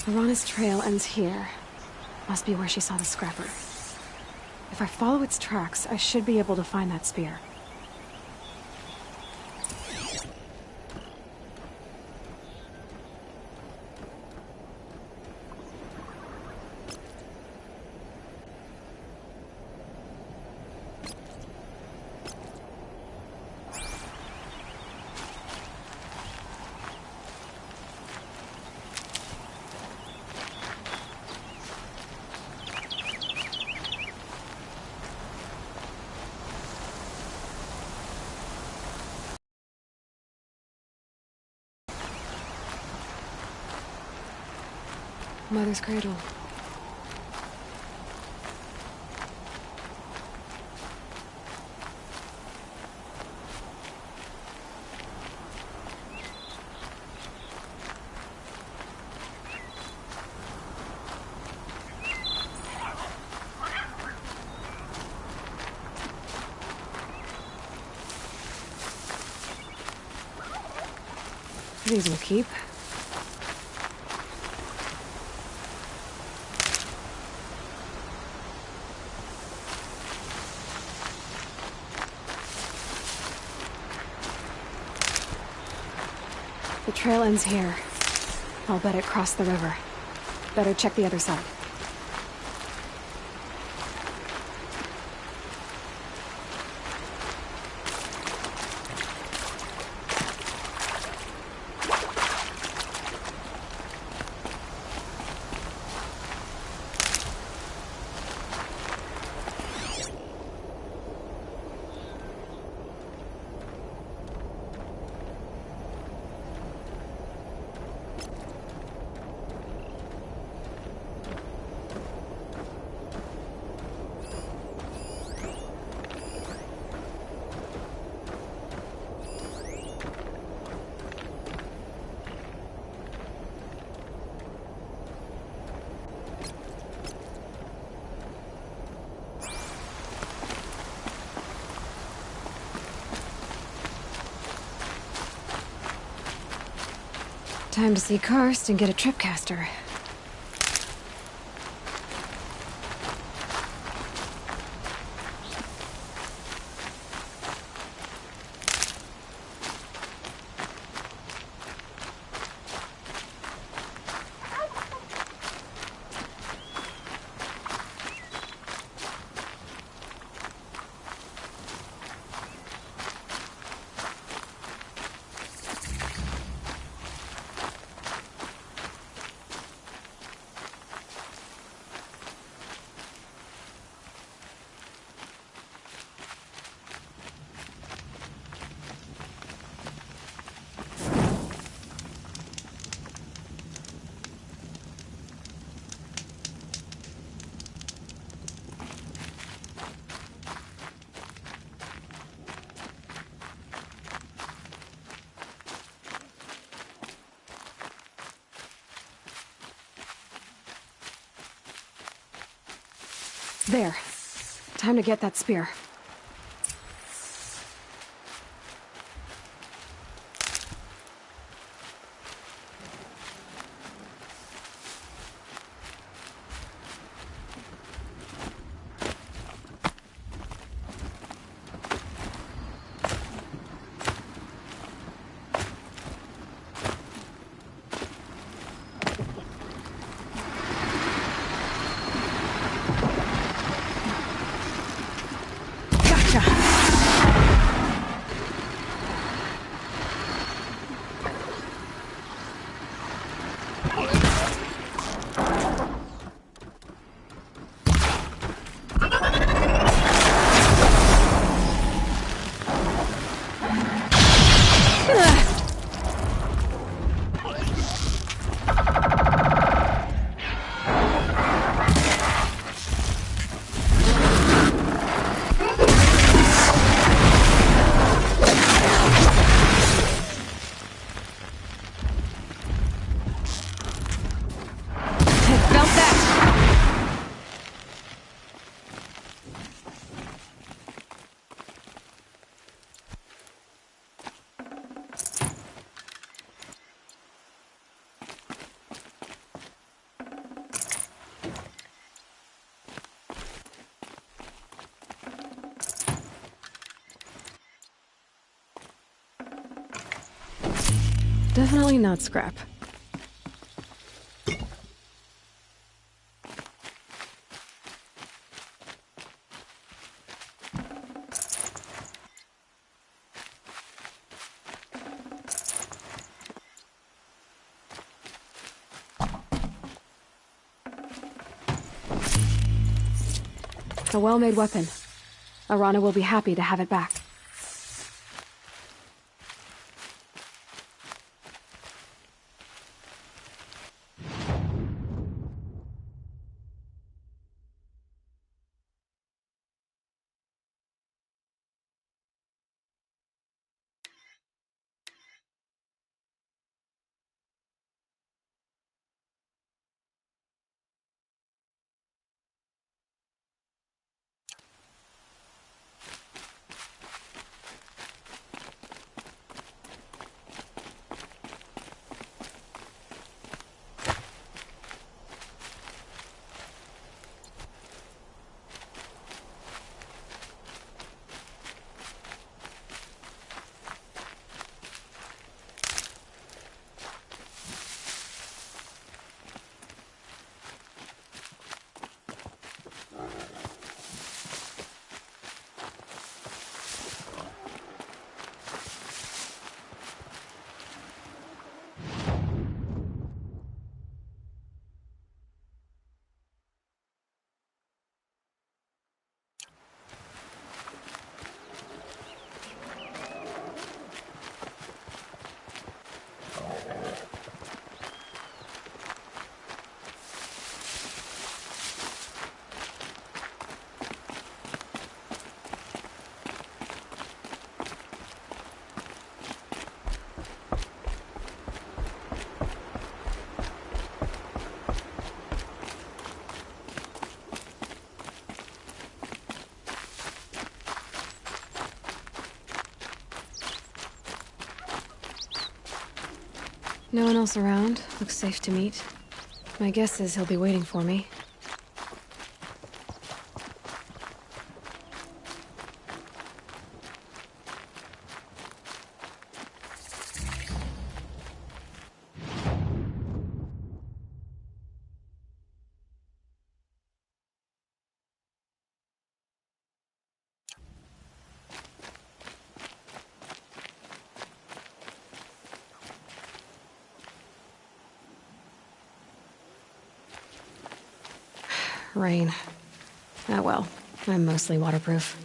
Piranha's trail ends here. Must be where she saw the scrapper. If I follow its tracks, I should be able to find that spear. Mother's cradle. These will keep. The trail ends here. I'll bet it crossed the river. Better check the other side. Time to see Karst and get a tripcaster. There. Time to get that spear. Definitely not scrap. A well-made weapon. Arana will be happy to have it back. No one else around. Looks safe to meet. My guess is he'll be waiting for me. Rain. Ah well, I'm mostly waterproof.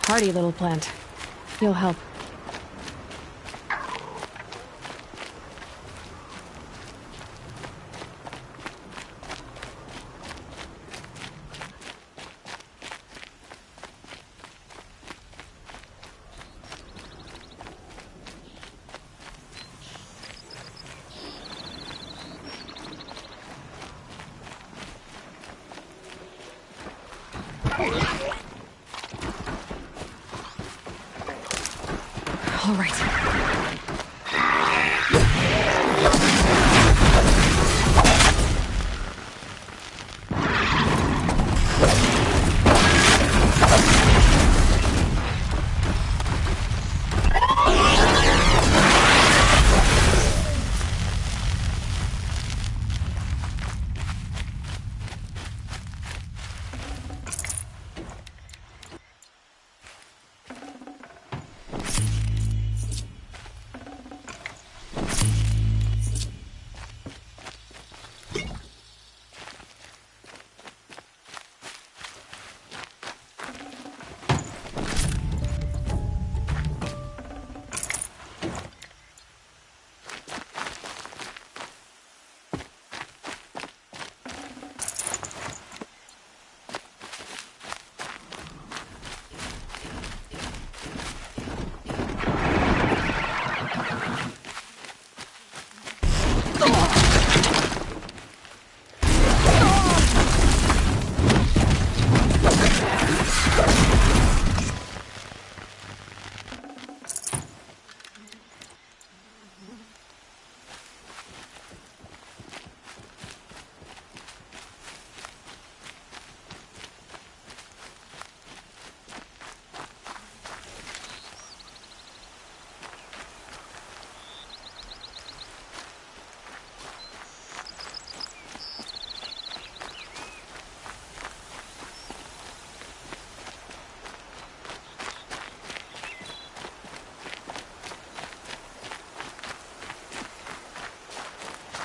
Hardy little plant. You'll help. All right.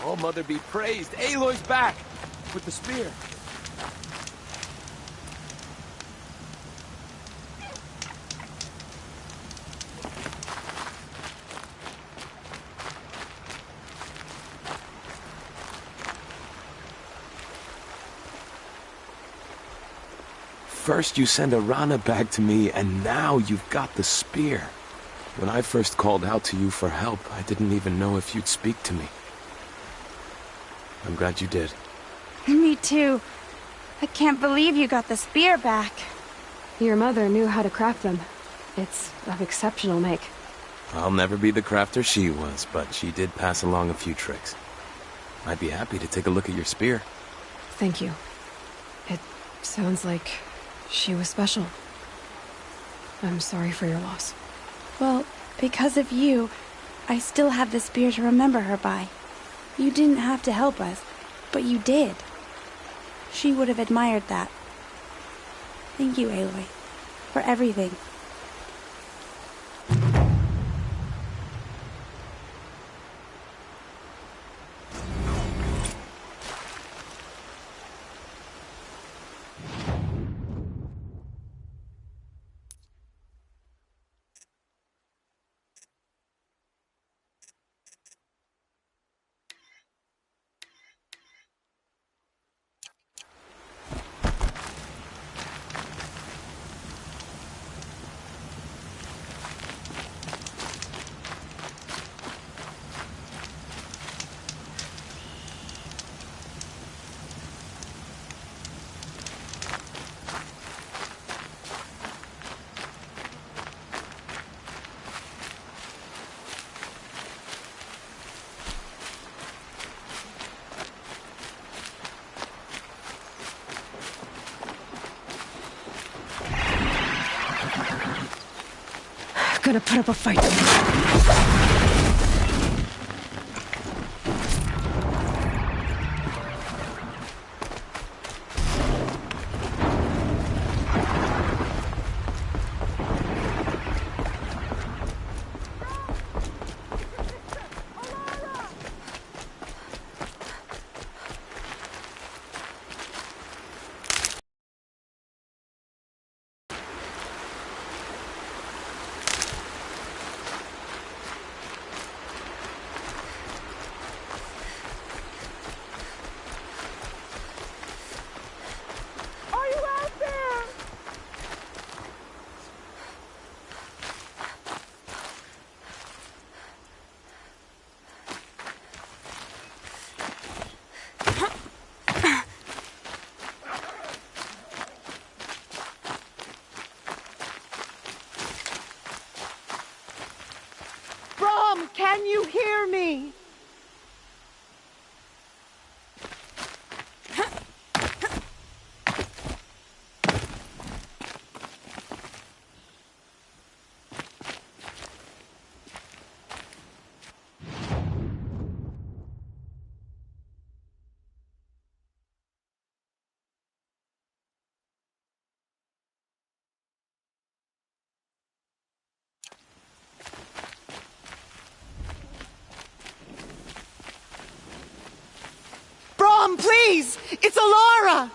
Oh, Mother be praised. Aloy's back with the spear. First you send a Rana back to me, and now you've got the spear. When I first called out to you for help, I didn't even know if you'd speak to me. I'm glad you did. Me too. I can't believe you got the spear back. Your mother knew how to craft them. It's of exceptional make. I'll never be the crafter she was, but she did pass along a few tricks. I'd be happy to take a look at your spear. Thank you. It sounds like she was special. I'm sorry for your loss. Well, because of you, I still have the spear to remember her by. You didn't have to help us, but you did. She would have admired that. Thank you, Aloy, for everything. Gonna put up a fight. Can you hear me? Please! It's Alara!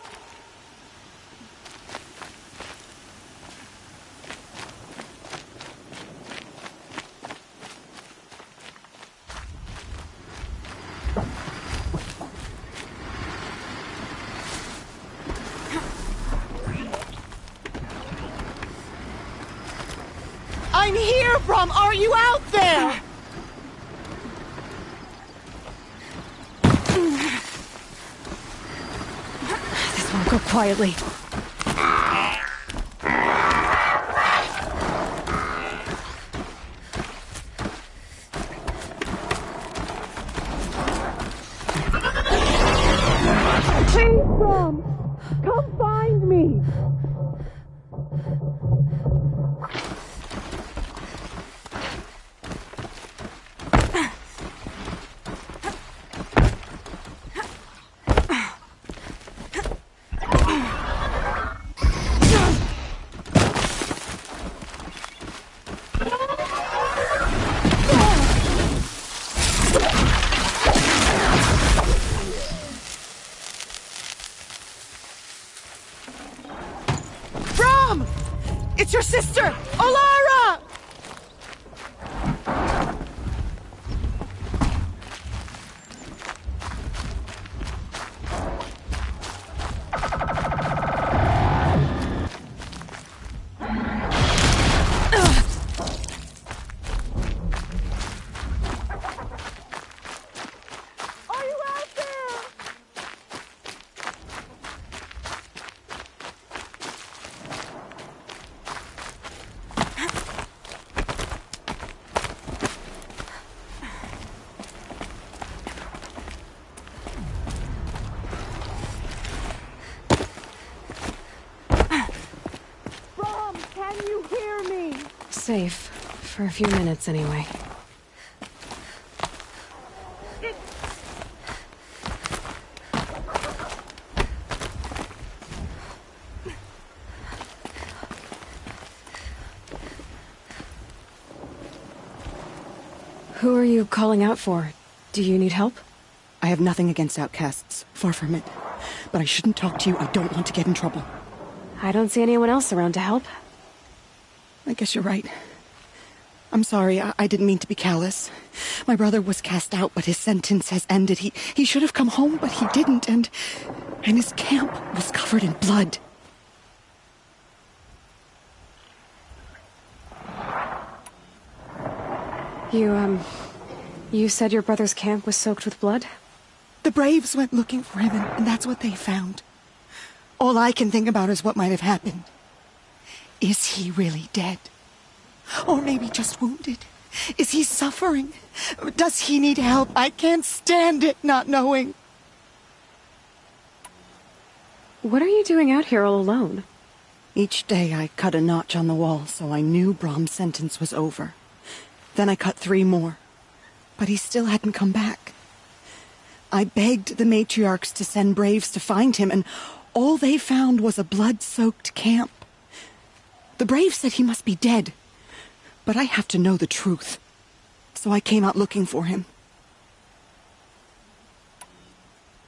I'm here, Brom! Are you out there? Go quietly. Please, Brom! Come find me! It's your sister! Olara! Safe. For a few minutes, anyway. Who are you calling out for? Do you need help? I have nothing against outcasts. Far from it. But I shouldn't talk to you. I don't want to get in trouble. I don't see anyone else around to help. I guess you're right. I'm sorry, I didn't mean to be callous. My brother was cast out, but his sentence has ended. He should have come home, but he didn't, and his camp was covered in blood. You said your brother's camp was soaked with blood? The Braves went looking for him, and that's what they found. All I can think about is what might have happened. Is he really dead? Or maybe just wounded? Is he suffering? Does he need help? I can't stand it not knowing. What are you doing out here all alone? Each day I cut a notch on the wall so I knew Brahm's sentence was over. Then I cut 3 more. But he still hadn't come back. I begged the matriarchs to send Braves to find him, and all they found was a blood-soaked camp. The Braves said he must be dead. But I have to know the truth. So I came out looking for him.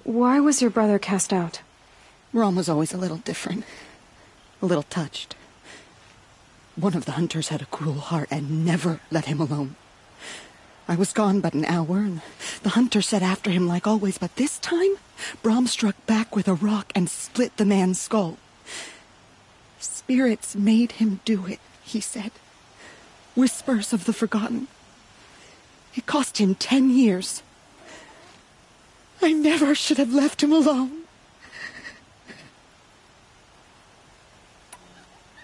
Why was your brother cast out? Rom was always a little different. A little touched. One of the hunters had a cruel heart and never let him alone. I was gone but an hour, and the hunter set after him like always, but this time, Brahm struck back with a rock and split the man's skull. Spirits made him do it, he said. Whispers of the forgotten. It cost him 10 years. I never should have left him alone.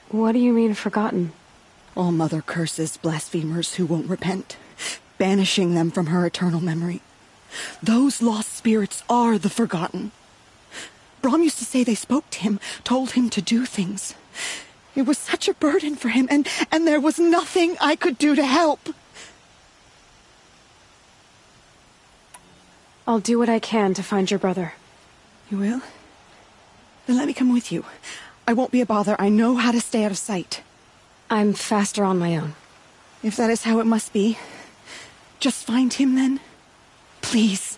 What do you mean, forgotten? All Mother curses blasphemers who won't repent, banishing them from her eternal memory. Those lost spirits are the forgotten. Brahm used to say they spoke to him, told him to do things. It was such a burden for him, and there was nothing I could do to help. I'll do what I can to find your brother. You will? Then let me come with you. I won't be a bother. I know how to stay out of sight. I'm faster on my own. If that is how it must be, just find him then. Please.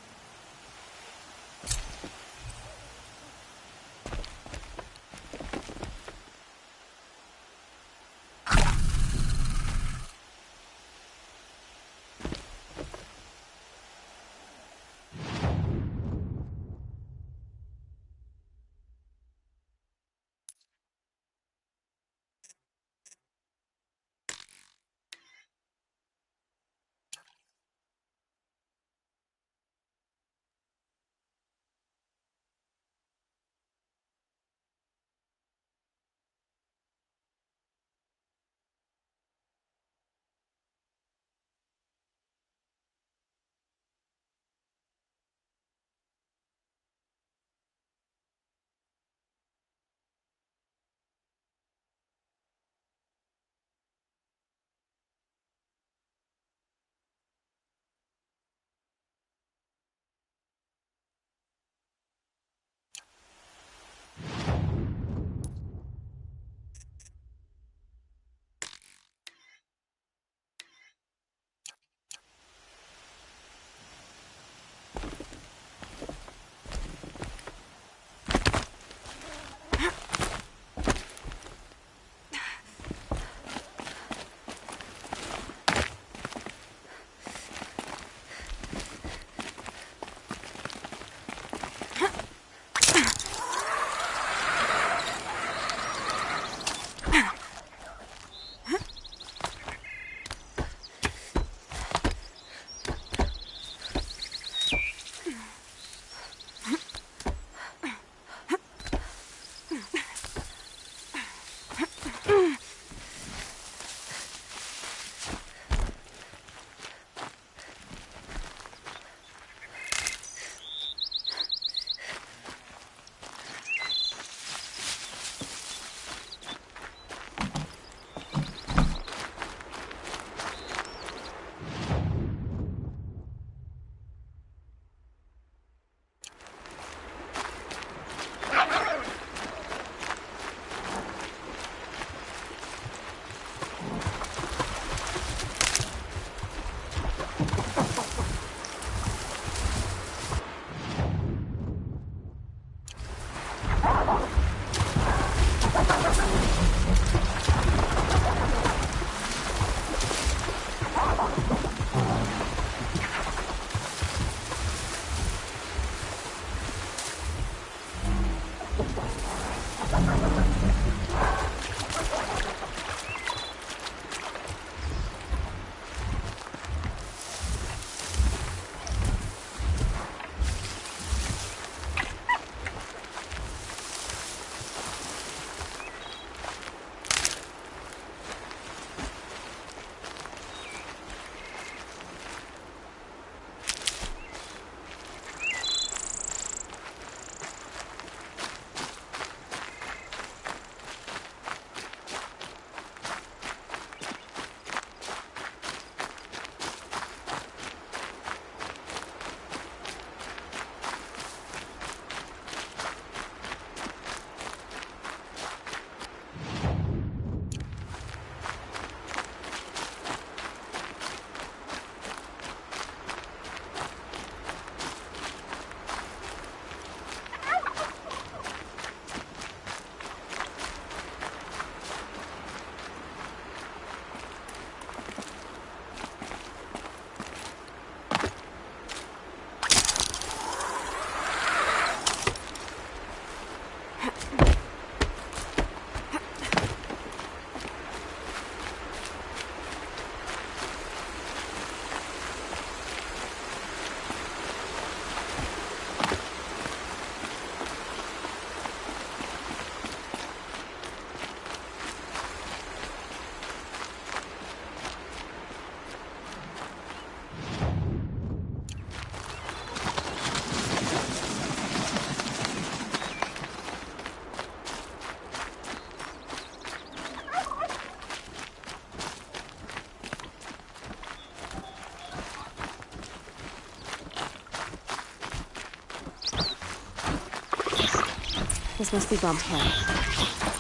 This must be Brom's plan.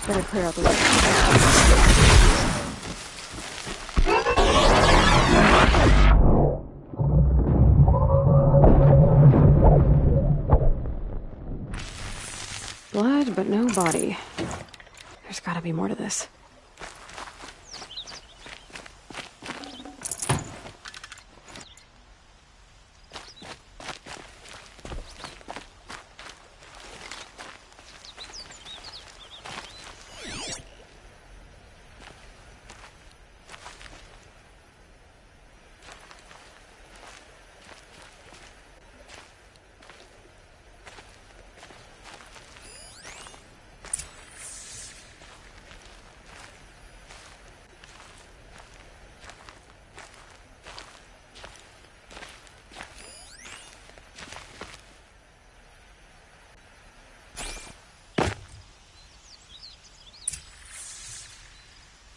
Better clear out the way. Blood, but no body. There's gotta be more to this.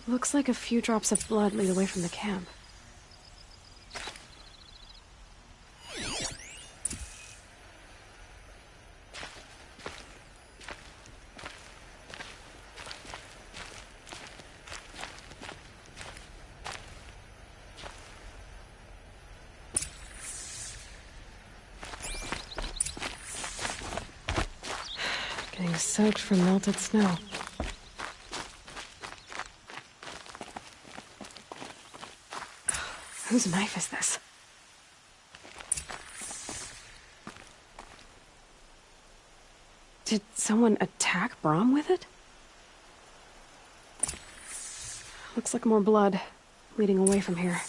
Looks like a few drops of blood lead away from the camp. Getting soaked from melted snow. Whose knife is this? Did someone attack Brom with it? Looks like more blood leading away from here.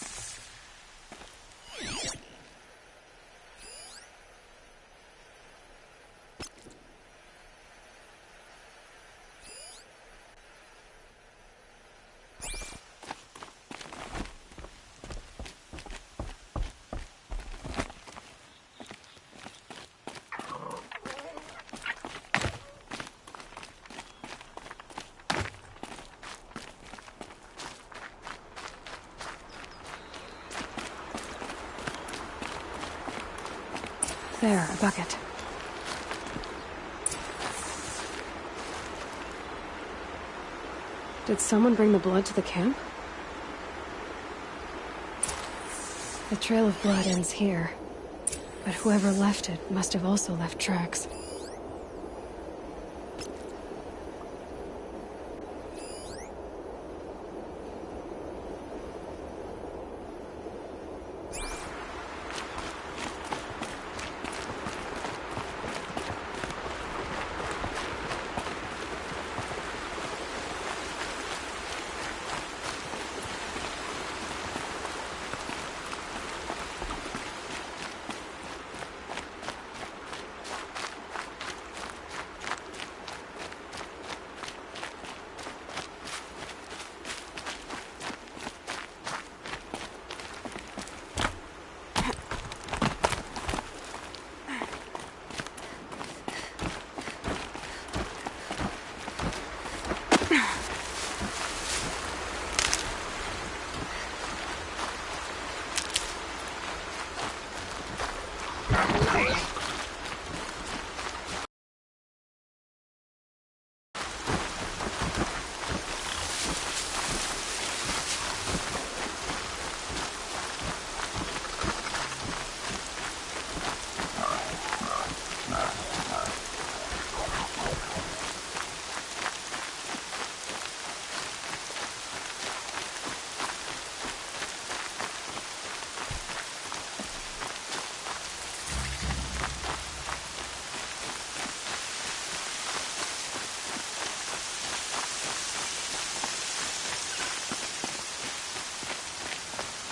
There, a bucket. Did someone bring the blood to the camp? The trail of blood ends here, but whoever left it must have also left tracks.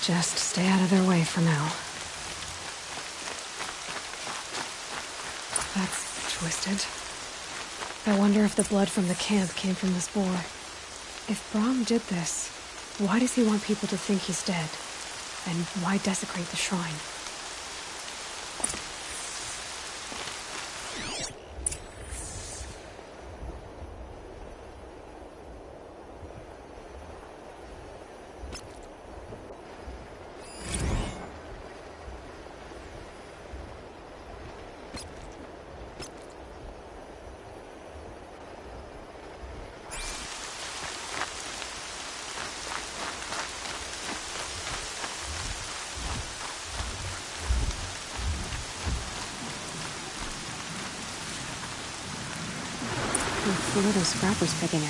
Just stay out of their way for now. That's twisted. I wonder if the blood from the camp came from this boar. If Brom did this, why does he want people to think he's dead? And why desecrate the shrine? What are those scrappers picking at?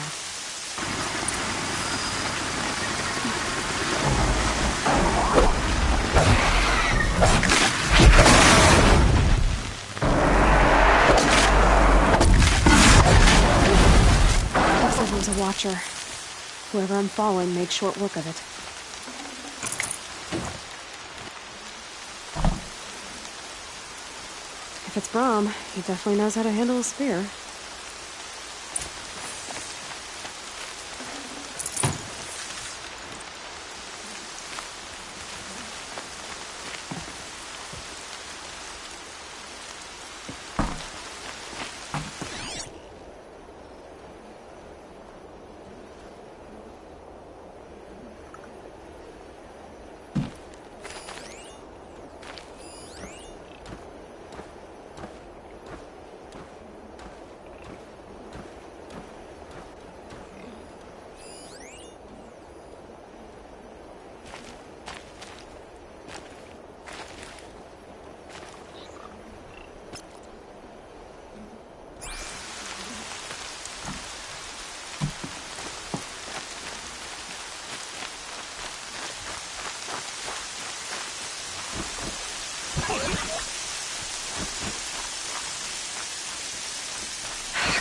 Looks like there's a watcher. Whoever I'm following made short work of it. If it's Brom, he definitely knows how to handle a spear.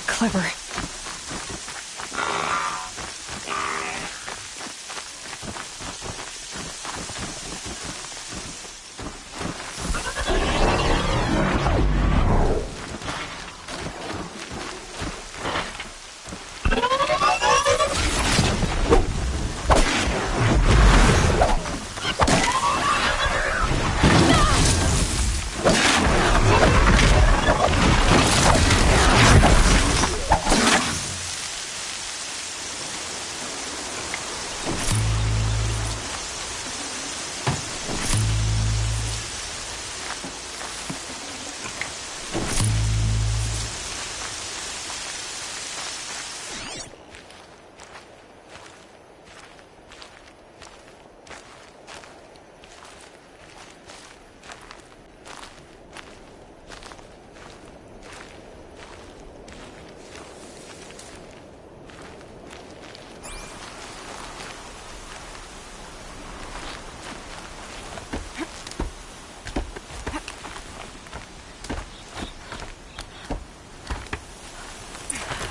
Clever.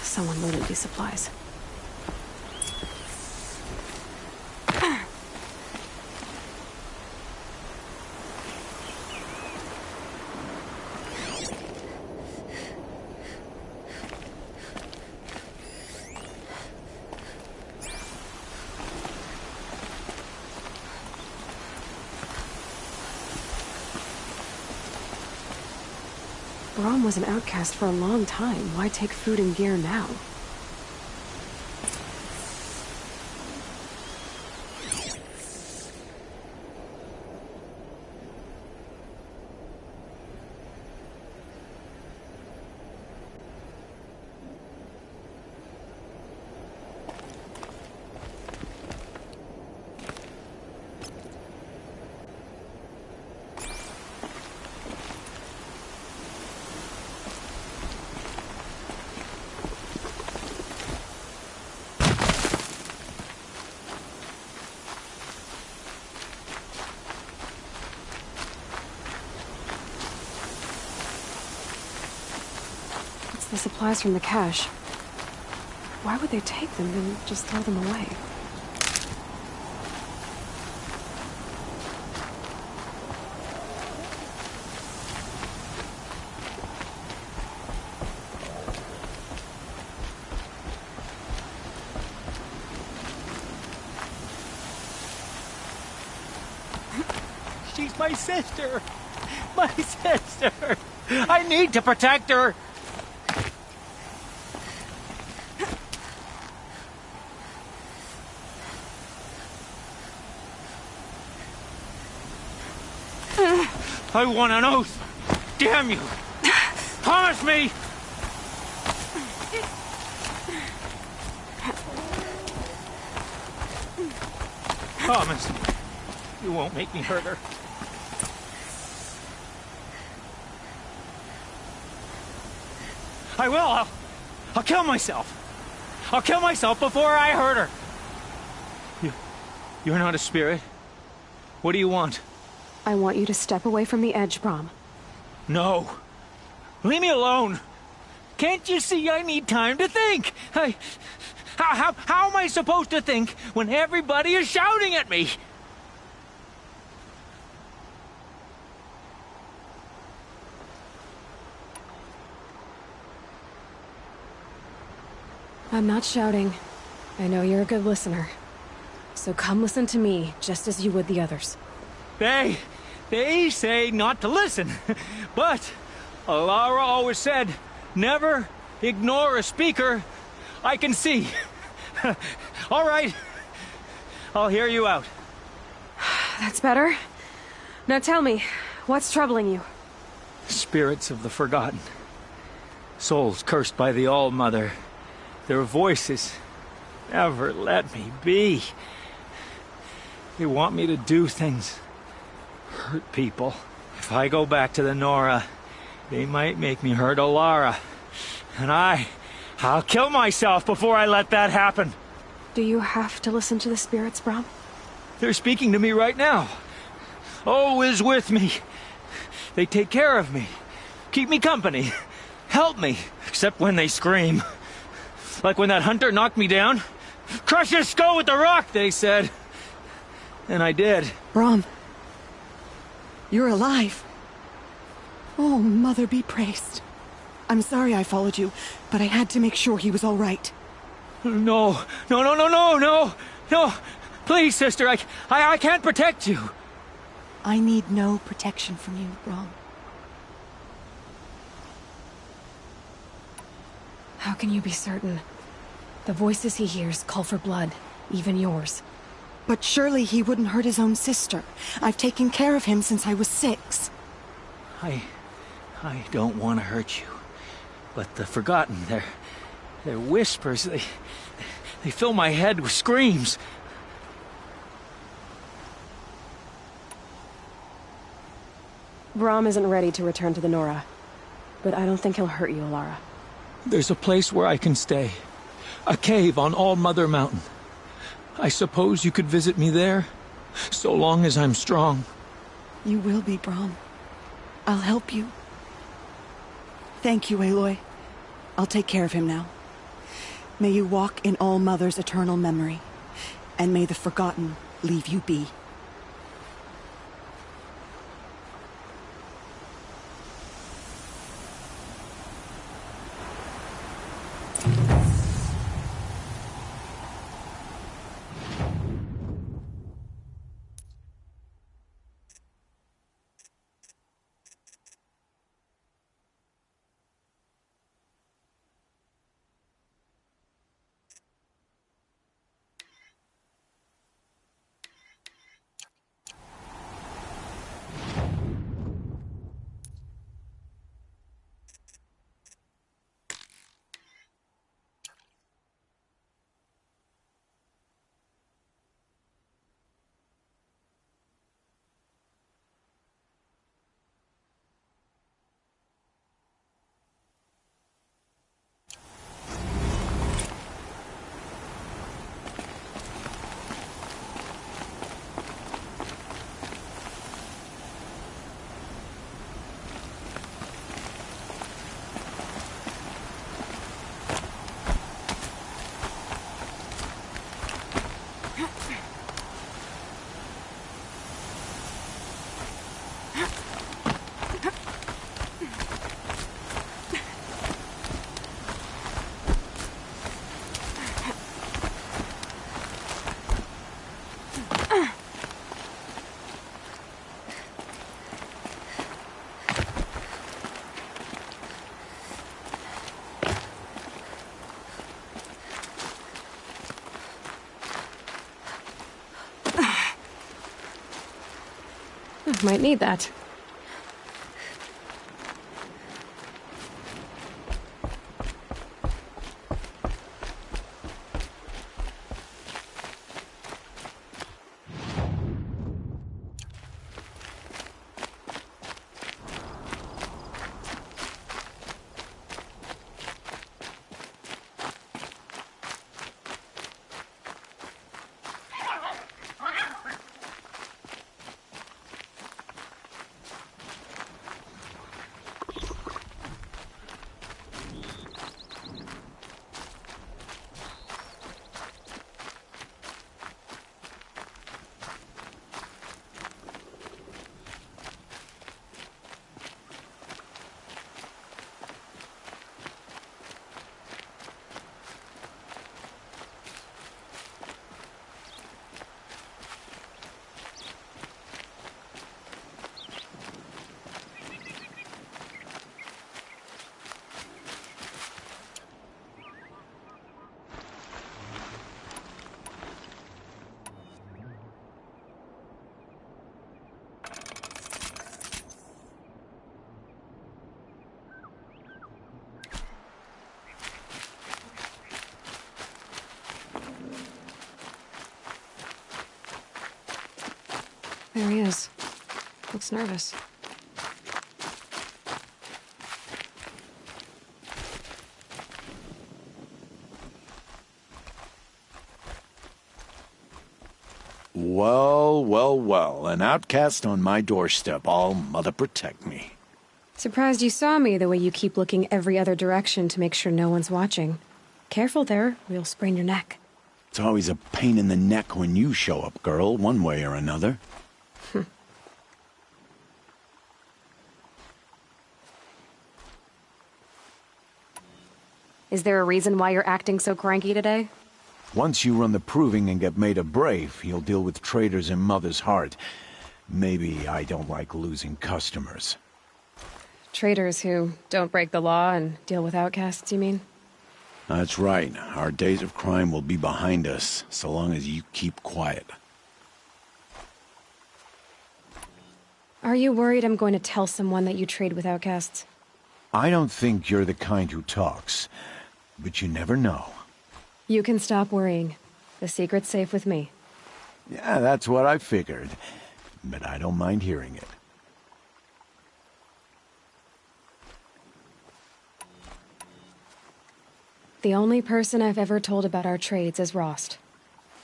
Someone loaded these supplies. Brom was an outcast for a long time. Why take food and gear now? The supplies from the cache. Why would they take them and just throw them away? She's my sister! My sister! I need to protect her! I want an oath! Damn you! Promise me! Promise me you won't make me hurt her. I will! I'll kill myself. I'll kill myself before I hurt her. You're not a spirit. What do you want? I want you to step away from the edge, Brom. No. Leave me alone. Can't you see I need time to think? How am I supposed to think when everybody is shouting at me? I'm not shouting. I know you're a good listener. So come listen to me, just as you would the others. They say not to listen. But Alara always said, never ignore a speaker I can see. All right. I'll hear you out. That's better. Now tell me, what's troubling you? Spirits of the forgotten. Souls cursed by the All-Mother. Their voices never let me be. They want me to do things, hurt people. If I go back to the Nora, they might make me hurt Alara. And I'll kill myself before I let that happen. Do you have to listen to the spirits, Brom? They're speaking to me right now. Oh is with me. They take care of me, keep me company, help me, except when they scream. Like when that hunter knocked me down. Crush his skull with the rock, they said. And I did. Brom, you're alive. Oh, Mother be praised. I'm sorry I followed you, but I had to make sure he was all right. No. Please, sister, I can't protect you. I need no protection from you, Brom. How can you be certain? The voices he hears call for blood, even yours. But surely he wouldn't hurt his own sister. I've taken care of him since I was 6. I don't want to hurt you. But the Forgotten, their whispers, they fill my head with screams. Brom isn't ready to return to the Nora. But I don't think he'll hurt you, Alara. There's a place where I can stay. A cave on All-Mother Mountain. I suppose you could visit me there, so long as I'm strong. You will be, Brom. I'll help you. Thank you, Aloy. I'll take care of him now. May you walk in All-Mother's eternal memory, and may the Forgotten leave you be. Might need that. There he is. Looks nervous. Well, well, well. An outcast on my doorstep. All mother protect me. Surprised you saw me the way you keep looking every other direction to make sure no one's watching. Careful there, or you'll sprain your neck. It's always a pain in the neck when you show up, girl, one way or another. Is there a reason why you're acting so cranky today? Once you run the proving and get made a brave, you'll deal with traitors in Mother's Heart. Maybe I don't like losing customers. Traitors who don't break the law and deal with outcasts, you mean? That's right. Our days of crime will be behind us, so long as you keep quiet. Are you worried I'm going to tell someone that you trade with outcasts? I don't think you're the kind who talks, but you never know. You can stop worrying. The secret's safe with me. Yeah, that's what I figured, but I don't mind hearing it. The only person I've ever told about our trades is Rost.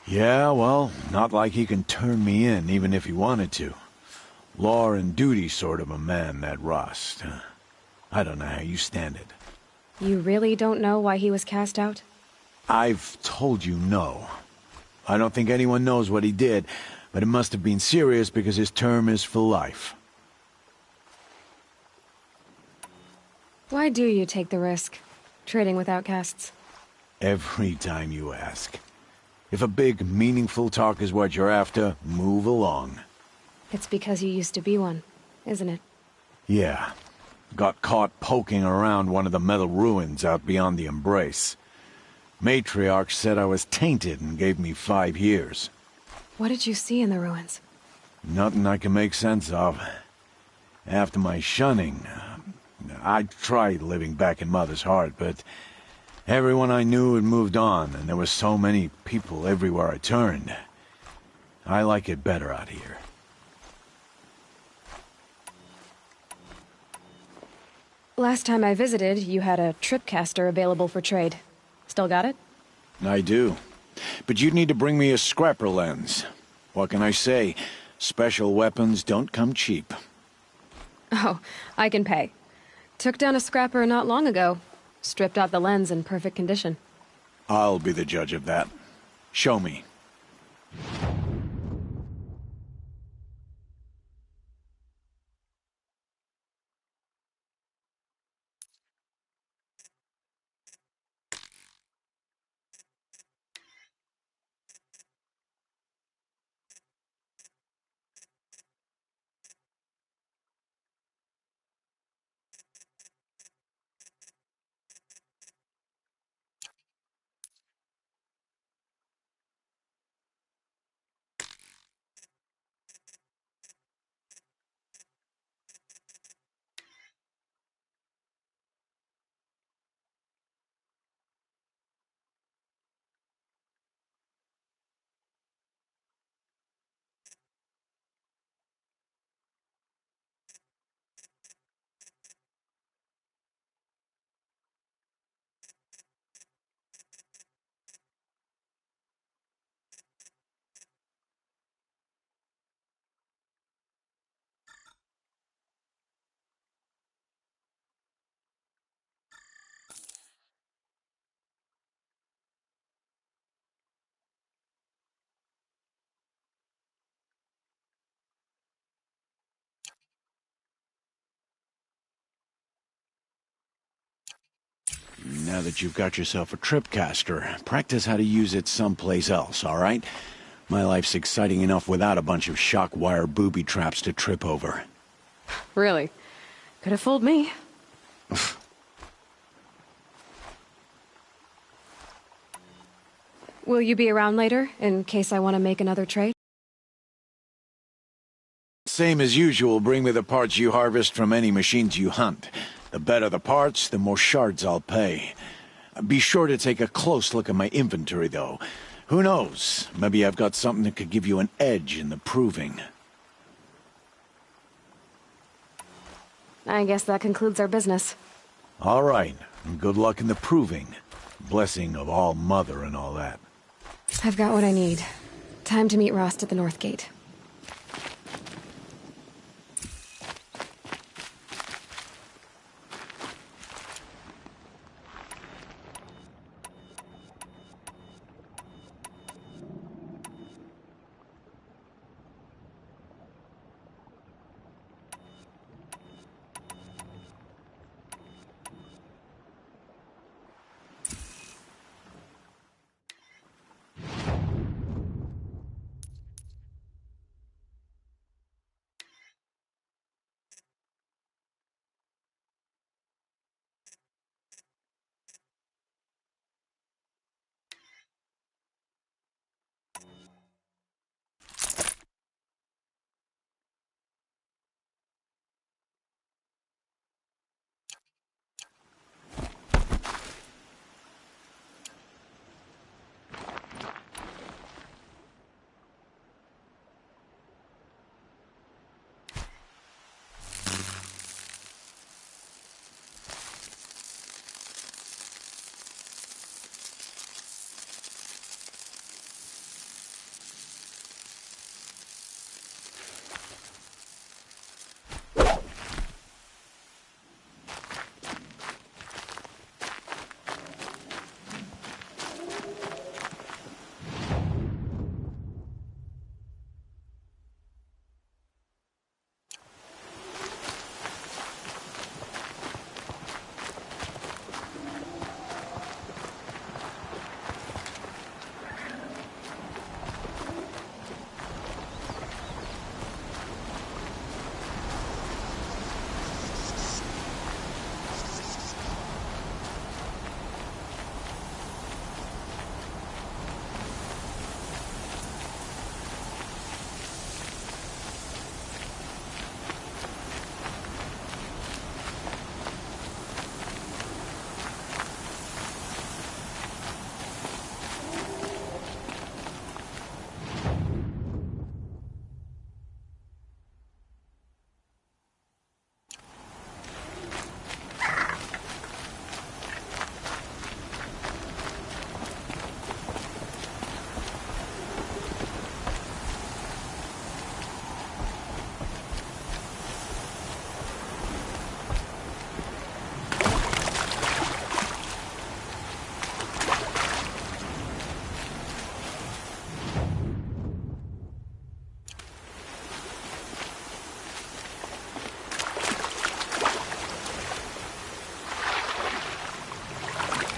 Yeah, well, not like he can turn me in, even if he wanted to. Law and duty sort of a man, that Rost. I don't know how you stand it. You really don't know why he was cast out? I've told you no. I don't think anyone knows what he did, but it must have been serious because his term is for life. Why do you take the risk, trading with outcasts? Every time you ask. If a big, meaningful talk is what you're after, move along. It's because you used to be one, isn't it? Yeah. Got caught poking around one of the metal ruins out beyond the Embrace. Matriarch said I was tainted and gave me 5 years. What did you see in the ruins? Nothing I can make sense of. After my shunning, I tried living back in Mother's Heart, but everyone I knew had moved on, and there were so many people everywhere I turned. I like it better out here. Last time I visited, you had a tripcaster available for trade. Still got it? I do. But you'd need to bring me a scrapper lens. What can I say? Special weapons don't come cheap. Oh, I can pay. Took down a scrapper not long ago. Stripped out the lens in perfect condition. I'll be the judge of that. Show me. Now that you've got yourself a tripcaster, practice how to use it someplace else, all right? My life's exciting enough without a bunch of shock wire booby traps to trip over. Really? Could have fooled me. Will you be around later, in case I want to make another trade? Same as usual, bring me the parts you harvest from any machines you hunt. The better the parts, the more shards I'll pay. Be sure to take a close look at my inventory, though. Who knows? Maybe I've got something that could give you an edge in the proving. I guess that concludes our business. All right, and good luck in the proving. Blessing of All Mother and all that. I've got what I need. Time to meet Rost at the North Gate.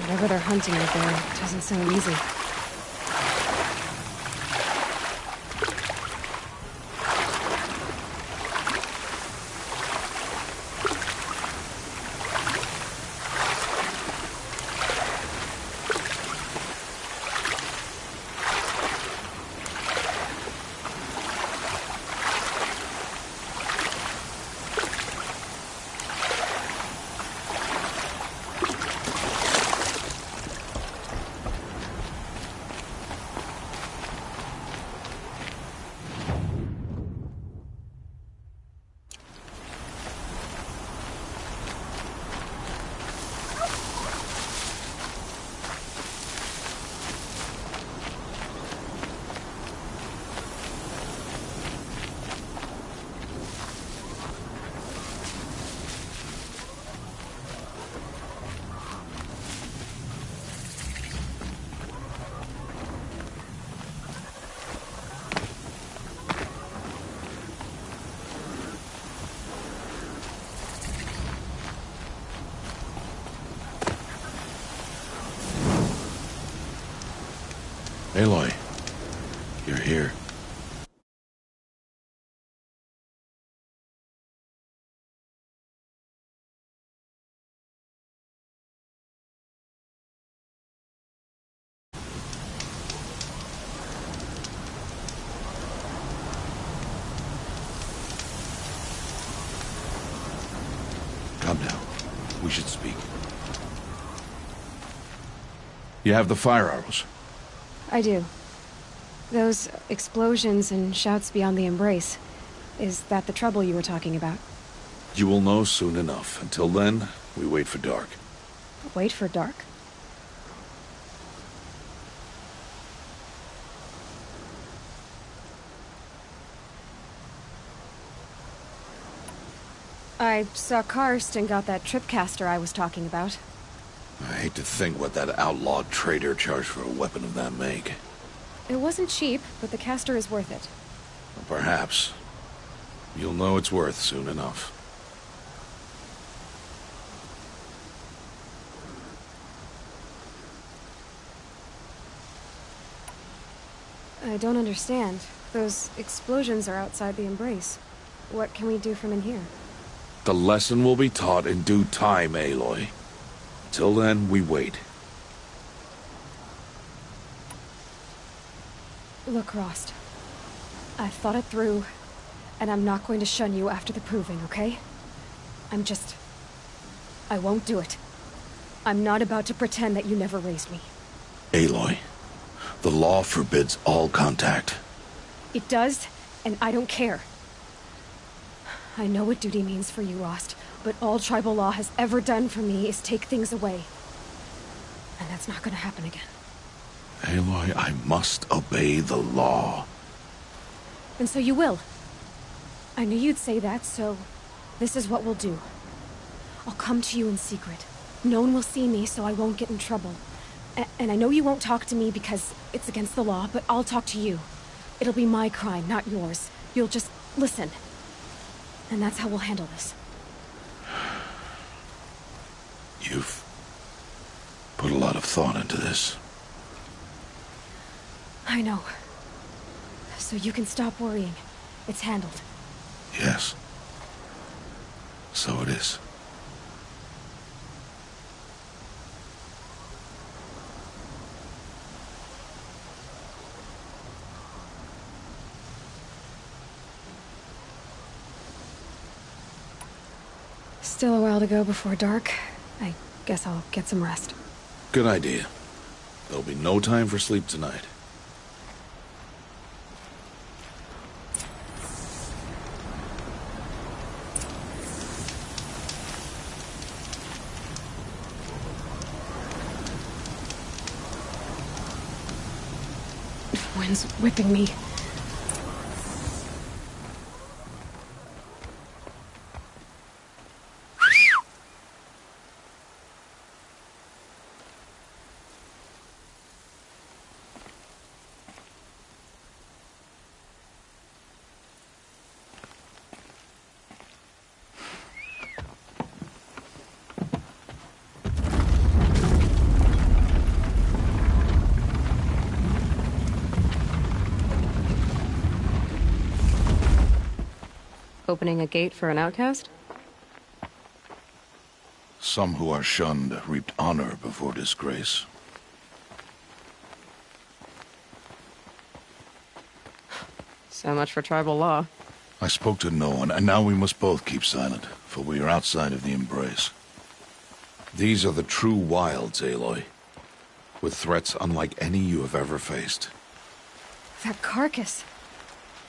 Whatever they're hunting out there doesn't sound easy. Aloy, you're here. Come now. We should speak. You have the fire arrows. I do. Those explosions and shouts beyond the embrace. Is that the trouble you were talking about? You will know soon enough. Until then, we wait for dark. Wait for dark? I saw Karst got that tripcaster I was talking about. I hate to think what that outlawed trader charged for a weapon of that make. It wasn't cheap, but the caster is worth it. Perhaps. You'll know it's worth soon enough. I don't understand. Those explosions are outside the Embrace. What can we do from in here? The lesson will be taught in due time, Aloy. Till then, we wait. Look, Rost. I've thought it through, and I'm not going to shun you after the proving, okay? I won't do it. I'm not about to pretend that you never raised me. Aloy, the law forbids all contact. It does, and I don't care. I know what duty means for you, Rost, but all tribal law has ever done for me is take things away. And that's not gonna happen again. Aloy, I must obey the law. And so you will. I knew you'd say that, so this is what we'll do. I'll come to you in secret. No one will see me, so I won't get in trouble. And I know you won't talk to me because it's against the law, but I'll talk to you. It'll be my crime, not yours. You'll just listen. And that's how we'll handle this. You've put a lot of thought into this. I know. So you can stop worrying. It's handled. Yes. So it is. Still a while to go before dark. I guess I'll get some rest. Good idea. There'll be no time for sleep tonight. Wind's whipping me. Opening a gate for an outcast? Some who are shunned reaped honor before disgrace. So much for tribal law. I spoke to no one, and now we must both keep silent, for we are outside of the Embrace. These are the true wilds, Aloy, with threats unlike any you have ever faced. That carcass.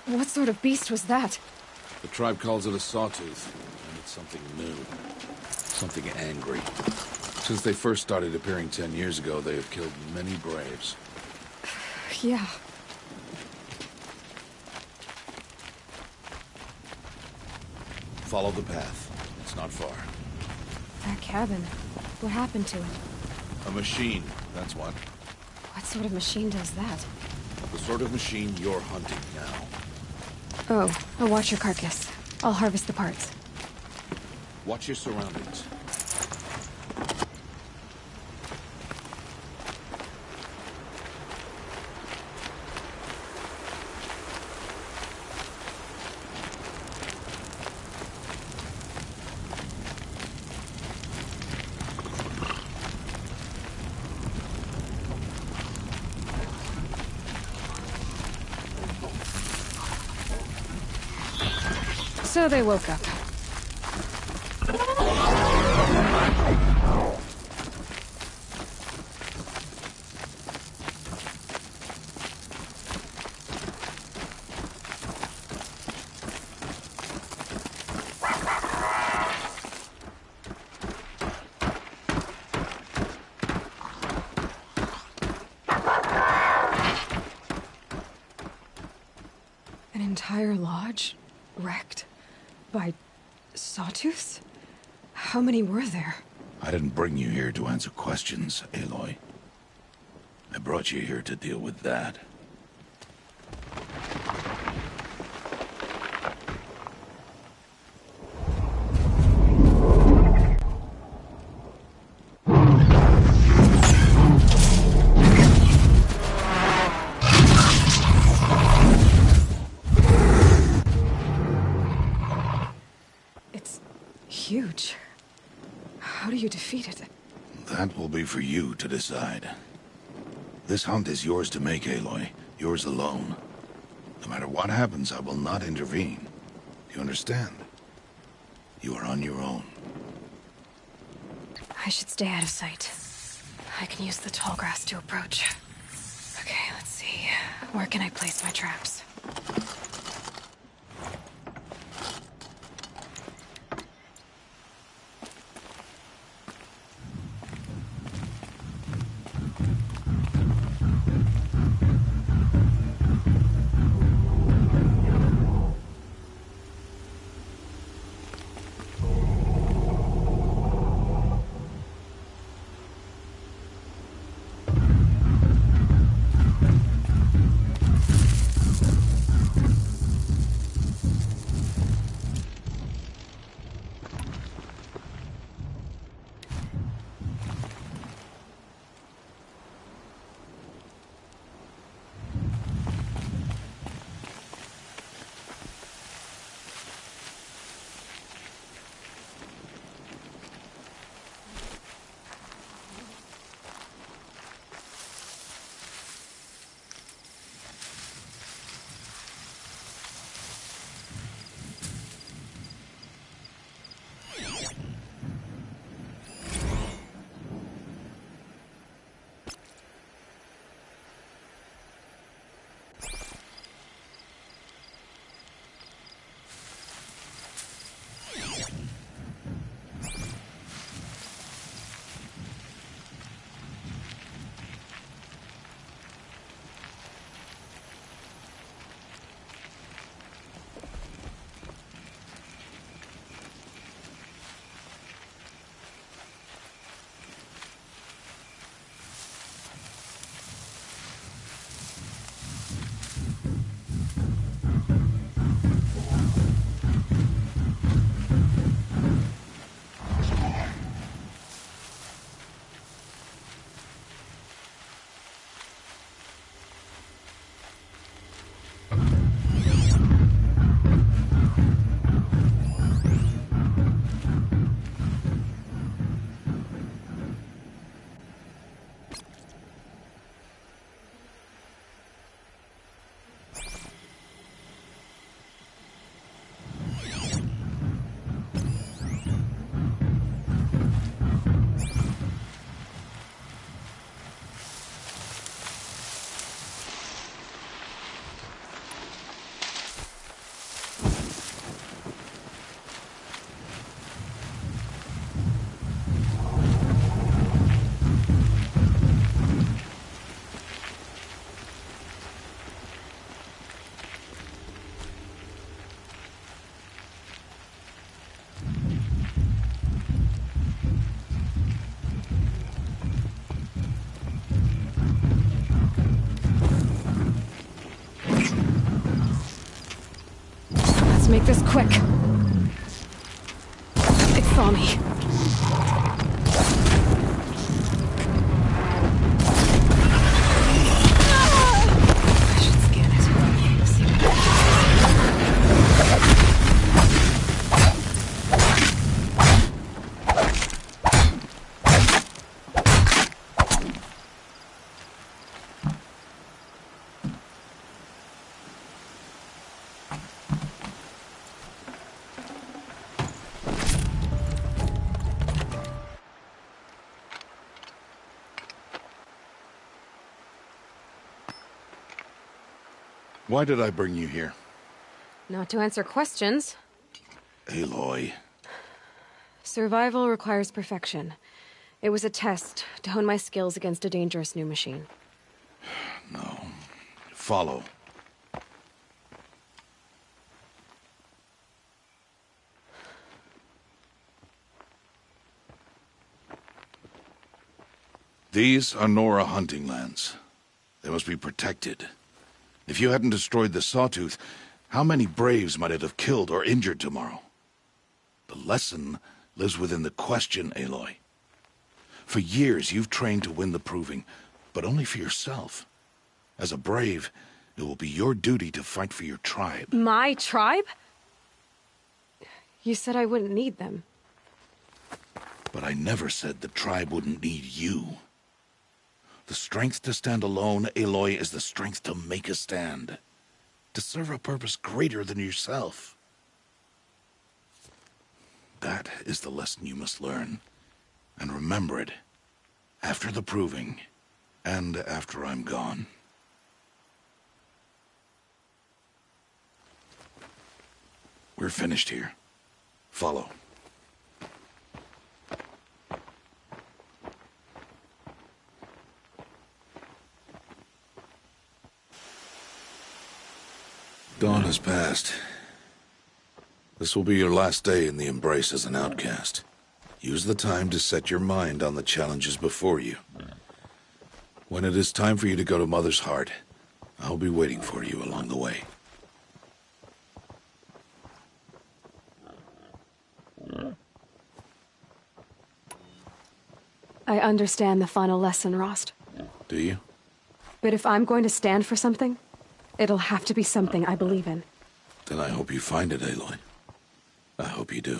What sort of beast was that? The tribe calls it a sawtooth, and it's something new. Something angry. Since they first started appearing 10 years ago, they have killed many braves. Yeah. Follow the path. It's not far. That cabin. What happened to it? A machine, that's what. What sort of machine does that? The sort of machine you're hunting now. Oh, I'll watch your carcass. I'll harvest the parts. Watch your surroundings. So they woke up. entire lodge wrecked by sawtooths? How many were there? I didn't bring you here to answer questions, Aloy. I brought you here to deal with that. It's huge. How do you defeat it? That will be for you to decide. This hunt is yours to make, Aloy. Yours alone. No matter what happens, I will not intervene. Do you understand? You are on your own. I should stay out of sight. I can use the tall grass to approach. Okay, let's see. Where can I place my traps? Let's make this quick. It saw me. I should scan it. See what Why did I bring you here? Not to answer questions. Aloy. Survival requires perfection. It was a test to hone my skills against a dangerous new machine. No. Follow. These are Nora hunting lands. They must be protected. If you hadn't destroyed the Sawtooth, how many Braves might it have killed or injured tomorrow? The lesson lives within the question, Aloy. For years, you've trained to win the Proving, but only for yourself. As a Brave, it will be your duty to fight for your tribe. My tribe? You said I wouldn't need them. But I never said the tribe wouldn't need you. The strength to stand alone, Aloy, is the strength to make a stand. To serve a purpose greater than yourself. That is the lesson you must learn. And remember it. After the Proving. And after I'm gone. We're finished here. Follow. Dawn has passed. This will be your last day in the Embrace as an outcast. Use the time to set your mind on the challenges before you. When it is time for you to go to Mother's Heart, I'll be waiting for you along the way. I understand the final lesson, Rost. Do you? But if I'm going to stand for something, it'll have to be something I believe in. Then I hope you find it, Aloy. I hope you do.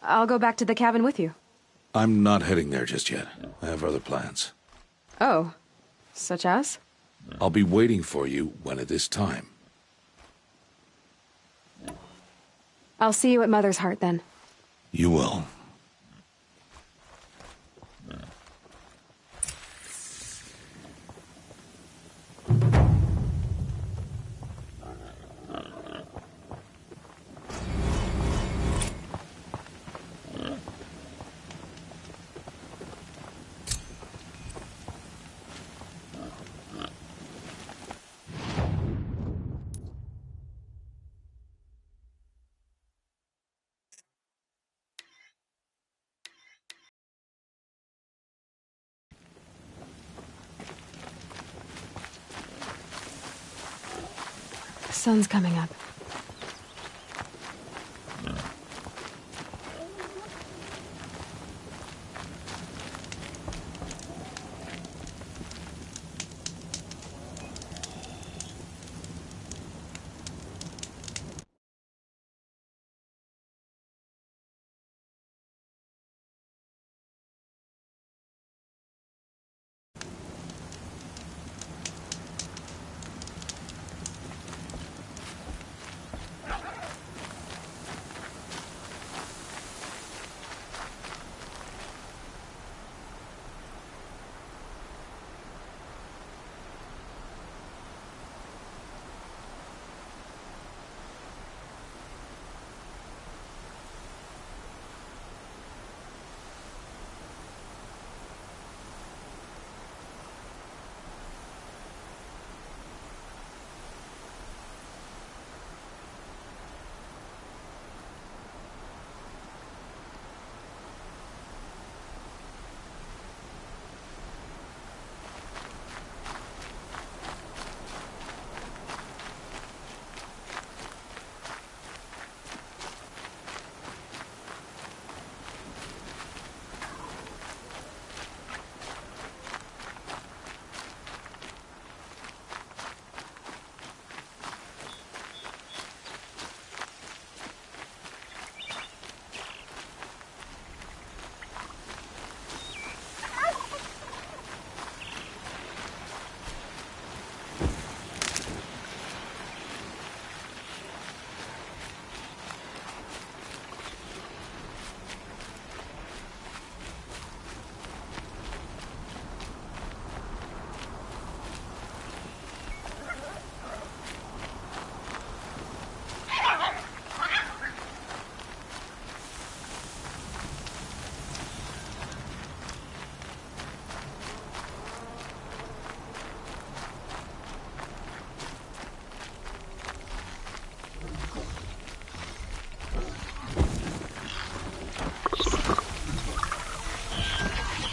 I'll go back to the cabin with you. I'm not heading there just yet. I have other plans. Oh, such as? I'll be waiting for you when it is time. I'll see you at Mother's Heart then. You will. The sun's coming up.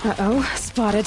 Uh-oh, spotted.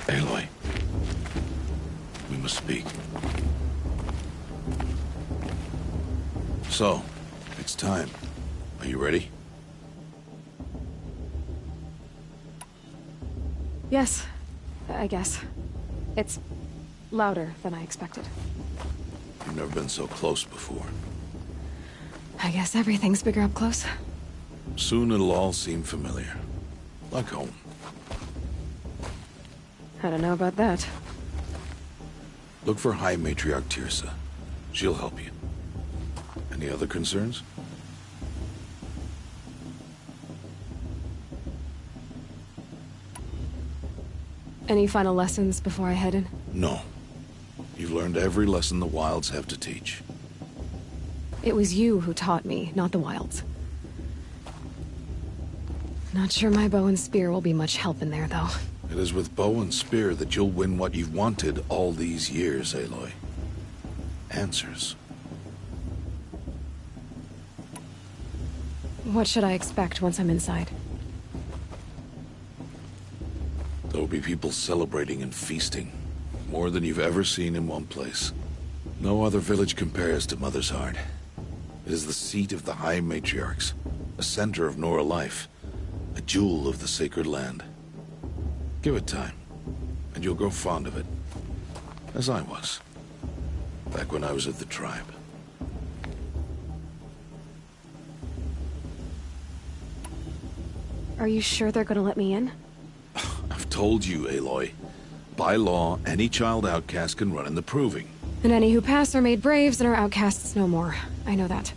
Aloy, we must speak. So, it's time. Are you ready? Yes, I guess. It's louder than I expected. You've never been so close before. I guess everything's bigger up close. Soon it'll all seem familiar. Like home. I don't know about that. Look for High Matriarch Tirsa. She'll help you. Any other concerns? Any final lessons before I head in? No. You've learned every lesson the Wilds have to teach. It was you who taught me, not the Wilds. Not sure my bow and spear will be much help in there, though. It is with bow and spear that you'll win what you've wanted all these years, Aloy. Answers. What should I expect once I'm inside? There will be people celebrating and feasting. More than you've ever seen in one place. No other village compares to Mother's Heart. It is the seat of the High Matriarchs, a center of Nora life, a jewel of the sacred land. Give it time, and you'll grow fond of it. As I was, back when I was at the tribe. Are you sure they're gonna let me in? I've told you, Aloy. By law, any child outcast can run in the proving. And any who pass are made braves and are outcasts no more. I know that.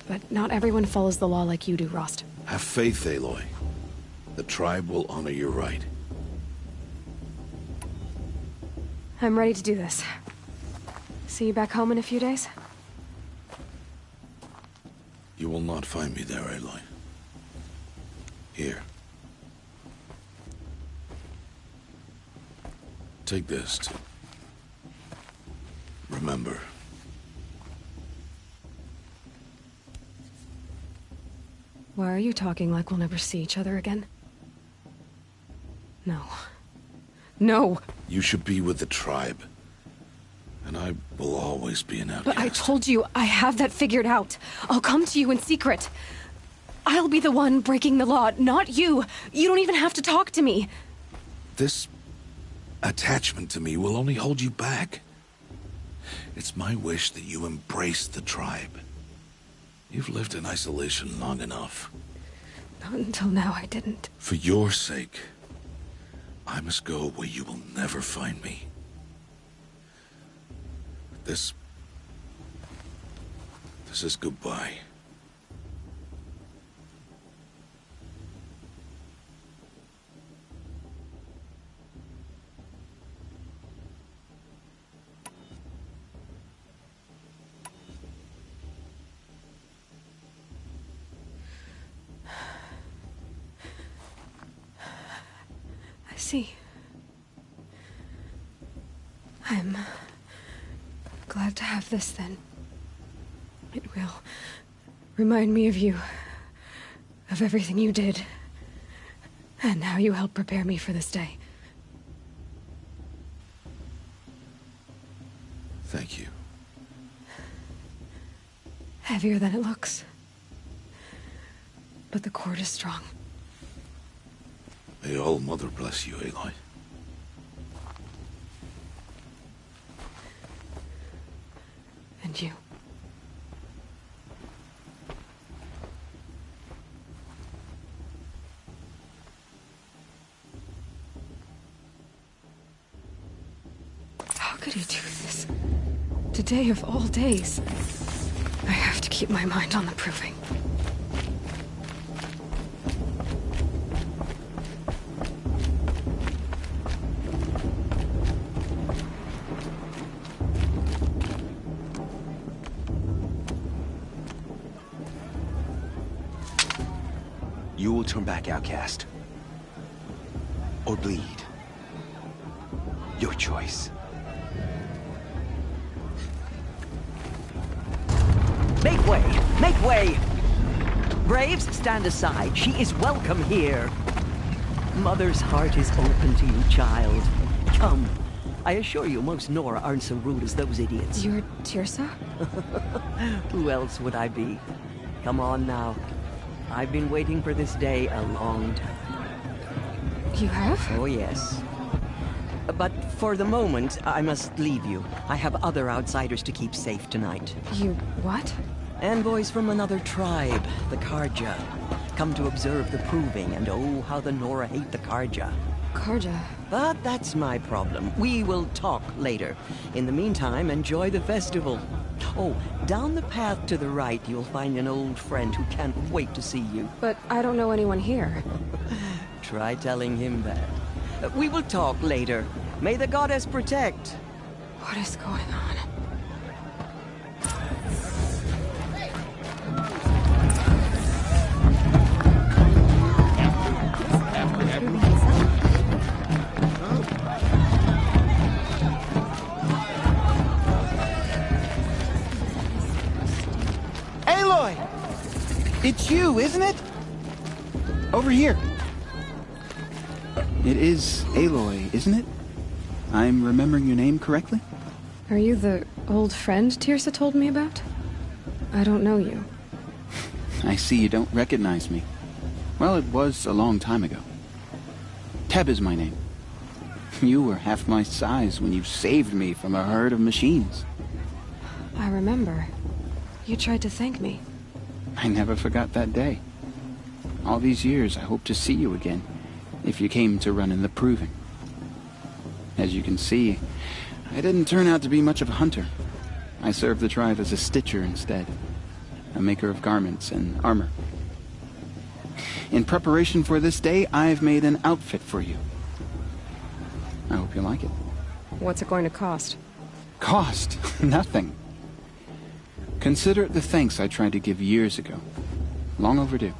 But not everyone follows the law like you do, Rost. Have faith, Aloy. The tribe will honor your right. I'm ready to do this. See you back home in a few days? You will not find me there, Aloy. Here. Take this to remember. Why are you talking like we'll never see each other again? No. No! You should be with the tribe. And I will always be an outcast. But I told you, I have that figured out. I'll come to you in secret. I'll be the one breaking the law, not you. You don't even have to talk to me. This attachment to me will only hold you back. It's my wish that you embrace the tribe. You've lived in isolation long enough. Not until now, I didn't. For your sake, I must go where you will never find me. This is goodbye. see. I'm glad to have this, then. It will remind me of you, of everything you did, and how you helped prepare me for this day. Thank you. Heavier than it looks. But the cord is strong. May All Mother bless you, Aloy. And you. How could he do this? Today of all days. I have to keep my mind on the proving. You will turn back, outcast. Or bleed. Your choice. Make way! Make way! Braves, stand aside. She is welcome here. Mother's heart is open to you, child. Come. I assure you, most Nora aren't so rude as those idiots. You're Tirsa? Who else would I be? Come on now. I've been waiting for this day a long time. You have? Oh, yes. But for the moment, I must leave you. I have other outsiders to keep safe tonight. You what? Envoys from another tribe, the Karja. Come to observe the proving, and oh, how the Nora hate the Karja. Karja? But that's my problem. We will talk later. In the meantime, enjoy the festival. Oh, down the path to the right, you'll find an old friend who can't wait to see you. But I don't know anyone here. Try telling him that. We will talk later. May the goddess protect. What is going on? Aloy! It's you, isn't it? Over here. It is Aloy, isn't it? I'm remembering your name correctly? Are you the old friend Tirsa told me about? I don't know you. I see you don't recognize me. Well, it was a long time ago. Teb is my name. You were half my size when you saved me from a herd of machines. I remember. You tried to thank me. I never forgot that day. All these years, I hope to see you again, if you came to run in the proving. As you can see, I didn't turn out to be much of a hunter. I served the tribe as a stitcher instead, a maker of garments and armor. In preparation for this day, I've made an outfit for you. I hope you like it. What's it going to cost? Cost? Nothing. Consider it the thanks I tried to give years ago. Long overdue.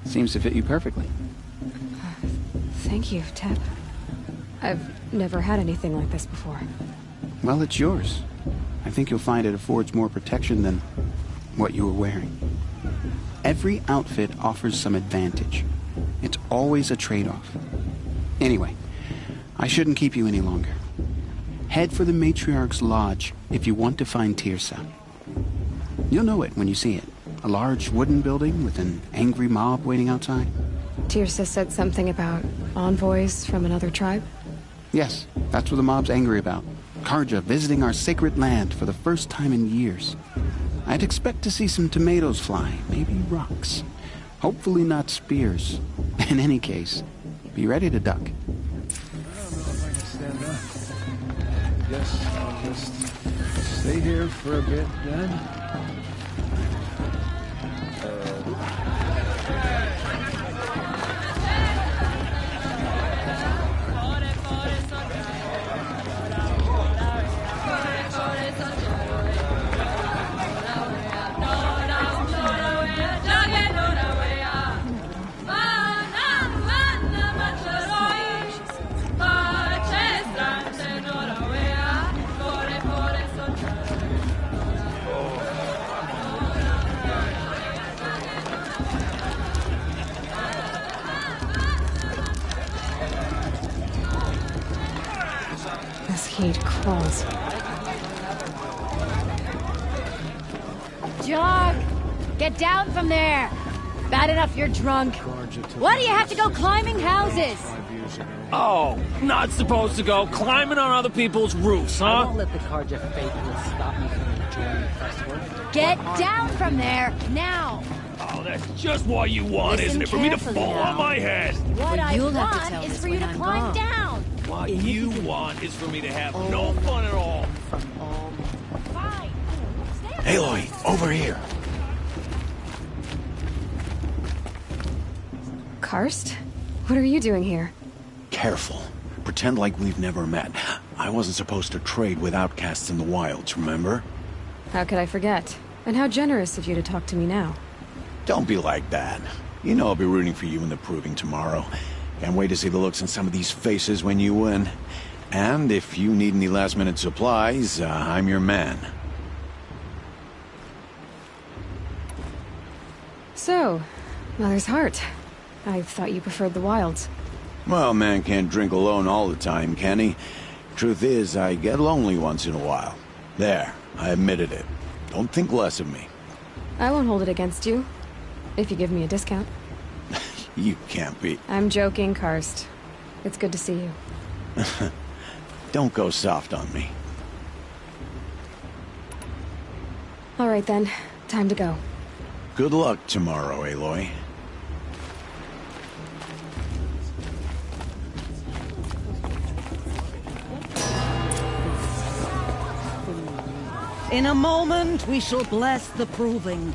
Seems to fit you perfectly. Thank you, Teb. I've never had anything like this before. Well, it's yours. I think you'll find it affords more protection than what you were wearing. Every outfit offers some advantage. It's always a trade-off. Anyway, I shouldn't keep you any longer. Head for the Matriarch's Lodge if you want to find Tirsa. You'll know it when you see it. A large wooden building with an angry mob waiting outside. Tirsa said something about envoys from another tribe? Yes, that's what the mob's angry about. Karja visiting our sacred land for the first time in years. I'd expect to see some tomatoes fly, maybe rocks. Hopefully not spears. In any case, be ready to duck. I don't know if I can stand up. Guess I'll just stay here for a bit then. This heat crawls. Jog! Get down from there! Bad enough you're drunk. Why do you have to go climbing houses? Oh, not supposed to go climbing on other people's roofs, I huh? won't let the Karja faithless stop me from enjoying the festival. Get down from there, now! Oh, that's just what you want, Listen isn't it? For me to carefully fall now. on my head. What I you'll have to tell want is us for you when to I'm climb gone. down! What you want is for me to have no fun at all. Fine! Aloy, over here. Karst? What are you doing here? Careful. Pretend like we've never met. I wasn't supposed to trade with outcasts in the wilds, remember? How could I forget? And how generous of you to talk to me now. Don't be like that. You know I'll be rooting for you in the proving tomorrow. Can't wait to see the looks on some of these faces when you win. And if you need any last-minute supplies, I'm your man. So, Mother's Heart. I thought you preferred the wilds. Well, man can't drink alone all the time, can he? Truth is, I get lonely once in a while. There, I admitted it. Don't think less of me. I won't hold it against you. If you give me a discount. You can't be. I'm joking, Karst. It's good to see you. Don't go soft on me. All right then, time to go. Good luck tomorrow, Aloy. In a moment, we shall bless the proving.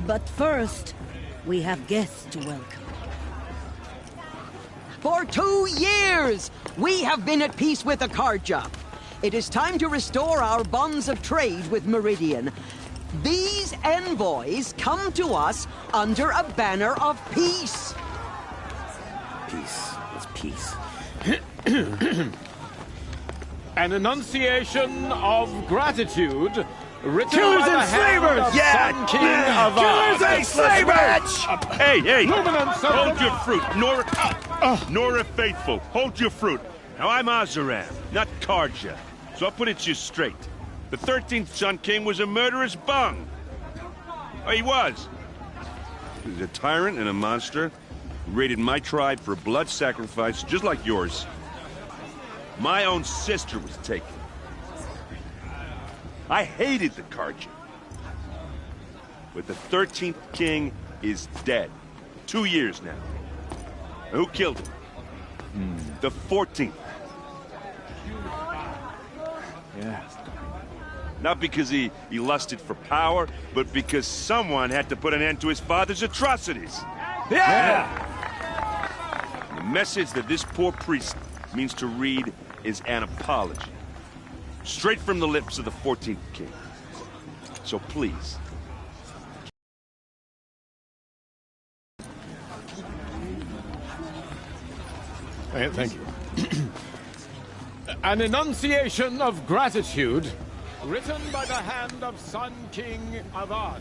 But first, we have guests to welcome. For 2 years, we have been at peace with the Karja. It is time to restore our bonds of trade with Meridian. These envoys come to us under a banner of peace. Peace. It's peace. An enunciation of gratitude written Killers by the and hand slavers! of Yeah! Sun King of Killers and slavers! Hey, hey! Luminance of Hold the- your fruit, Nora Faithful. Hold your fruit. Now, I'm Azaram, not Karja, so I'll put it to you straight. The 13th Sun King was a murderous bung. Oh, he was. He was a tyrant and a monster who raided my tribe for a blood sacrifice just like yours. My own sister was taken. I hated the Karja. But the 13th king is dead. 2 years now. Who killed him? The 14th. Yeah. Not because he lusted for power, but because someone had to put an end to his father's atrocities. Yeah! The message that this poor priest means to read is an apology. Straight from the lips of the 14th king. So please, Thank you. An enunciation of gratitude, written by the hand of Sun King Avad,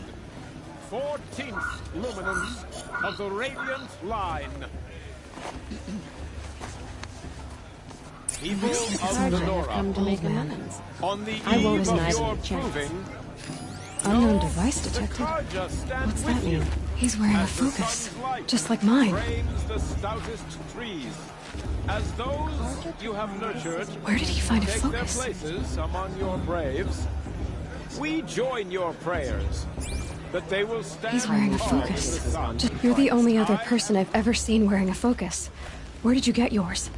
14th luminance of the Radiant Line. People of the Nora, on the eve of your proving, Unknown device detected? What's that mean? He's wearing a focus, just like mine. The stoutest trees, as those you have nurtured. Where did he find a take focus? Their places among your braves. We join your prayers that they will stand. He's wearing a focus. You're the only other person I've ever seen wearing a focus. Where did you get yours?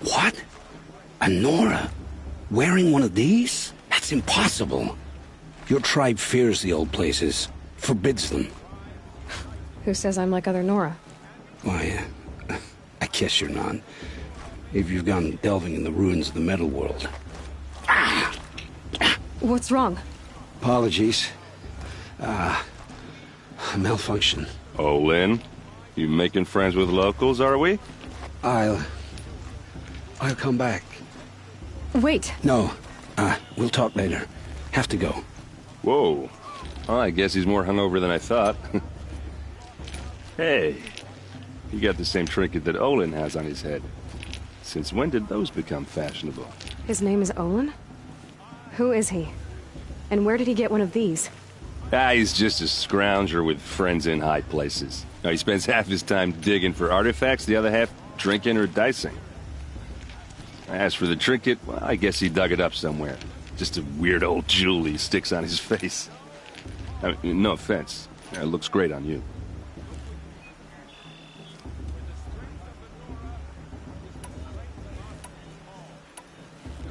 What? A Nora? Wearing one of these? That's impossible. Your tribe fears the old places, forbids them. Who says I'm like other Nora? Why, I guess you're not. If you've gone delving in the ruins of the metal world. What's wrong? Apologies. Malfunction. Oh, Lynn? You making friends with locals, are we? I'll come back. Wait. No. We'll talk later. Have to go. Whoa. Well, I guess he's more hungover than I thought. Hey, you got the same trinket that Olin has on his head. Since when did those become fashionable? His name is Olin? Who is he? And where did he get one of these? He's just a scrounger with friends in high places. Now, he spends half his time digging for artifacts, the other half drinking or dicing. As for the trinket, well, I guess he dug it up somewhere. Just a weird old jewel he sticks on his face. I mean, no offense. It looks great on you.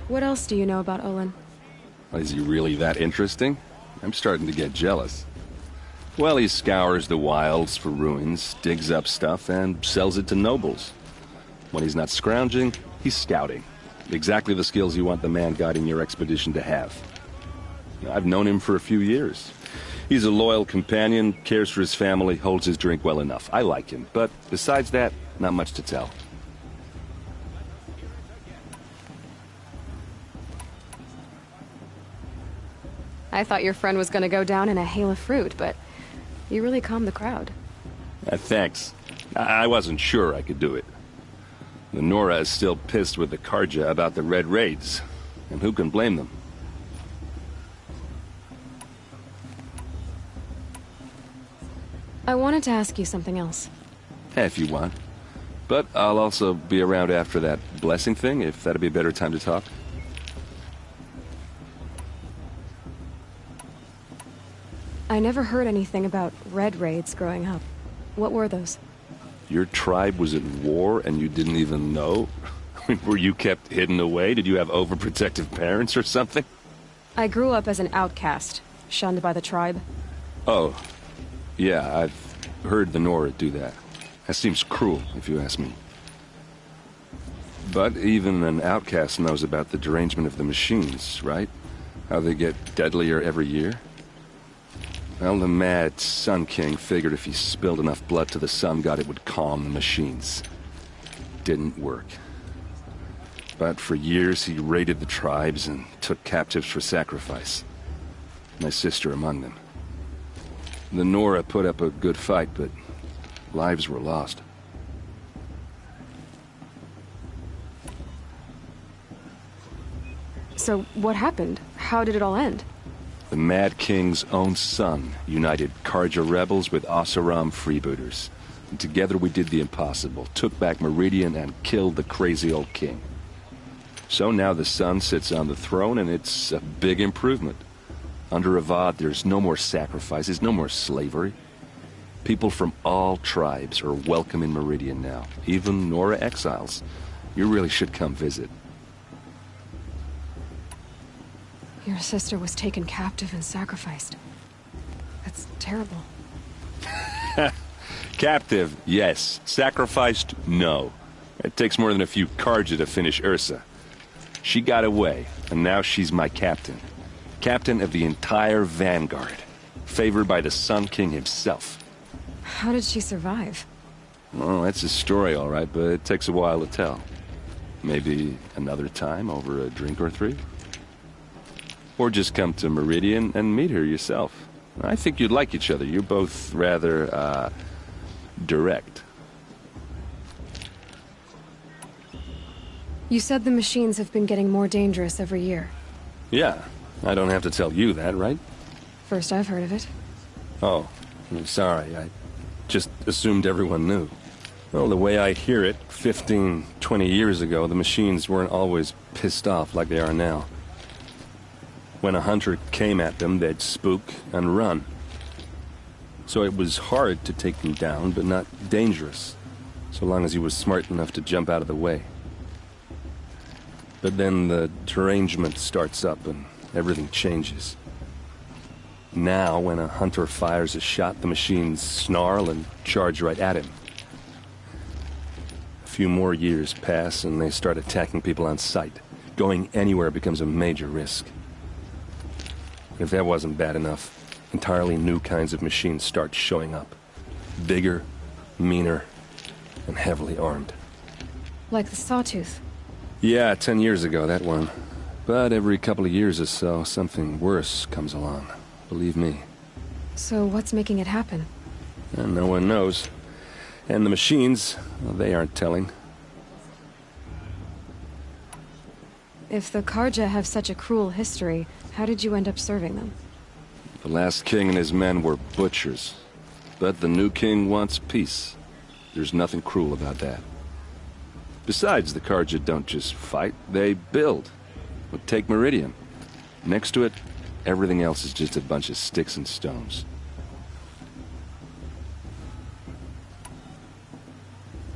What else do you know about Olin? Is he really that interesting? I'm starting to get jealous. Well, he scours the wilds for ruins, digs up stuff, and sells it to nobles. When he's not scrounging, he's scouting. Exactly the skills you want the man guiding your expedition to have. I've known him for a few years. He's a loyal companion, cares for his family, holds his drink well enough. I like him, but besides that, not much to tell. I thought your friend was gonna go down in a hail of fruit, but you really calmed the crowd. Thanks. I wasn't sure I could do it. The Nora is still pissed with the Karja about the Red Raids, and who can blame them? I wanted to ask you something else. If you want. But I'll also be around after that blessing thing, if that'd be a better time to talk. I never heard anything about Red Raids growing up. What were those? Your tribe was at war and you didn't even know? Were you kept hidden away? Did you have overprotective parents or something? I grew up as an outcast, shunned by the tribe. Oh, yeah, I've heard the Nora do that. That seems cruel, if you ask me. But even an outcast knows about the derangement of the machines, right? How they get deadlier every year? Well, the mad Sun King figured if he spilled enough blood to the Sun God, it would calm the machines. Didn't work. But for years, he raided the tribes and took captives for sacrifice. My sister among them. The Nora put up a good fight, but lives were lost. So, what happened? How did it all end? The Mad King's own son united Karja rebels with Oseram freebooters. And together we did the impossible, took back Meridian and killed the crazy old king. So now the son sits on the throne and it's a big improvement. Under Avad, there's no more sacrifices, no more slavery. People from all tribes are welcome in Meridian now, even Nora exiles. You really should come visit. Your sister was taken captive and sacrificed. That's terrible. Captive, yes. Sacrificed, no. It takes more than a few Karja to finish Ursa. She got away, and now she's my captain. Captain of the entire Vanguard. Favored by the Sun King himself. How did she survive? Well, that's a story, all right, but it takes a while to tell. Maybe another time over a drink or three? Or just come to Meridian and meet her yourself. I think you'd like each other. You're both rather, direct. You said the machines have been getting more dangerous every year. Yeah, I don't have to tell you that, right? First I've heard of it. Oh, I'm sorry. I just assumed everyone knew. Well, the way I hear it, 15, 20 years ago, the machines weren't always pissed off like they are now. When a hunter came at them, they'd spook and run. So it was hard to take them down, but not dangerous, so long as he was smart enough to jump out of the way. But then the derangement starts up and everything changes. Now, when a hunter fires a shot, the machines snarl and charge right at him. A few more years pass and they start attacking people on sight. Going anywhere becomes a major risk. If that wasn't bad enough, entirely new kinds of machines start showing up. Bigger, meaner, and heavily armed. Like the Sawtooth. Yeah, 10 years ago, that one. But every couple of years or so, something worse comes along. Believe me. So what's making it happen? And no one knows. And the machines, well, they aren't telling. If the Karja have such a cruel history, how did you end up serving them? The last king and his men were butchers. But the new king wants peace. There's nothing cruel about that. Besides, the Karja don't just fight, they build. But take Meridian. Next to it, everything else is just a bunch of sticks and stones.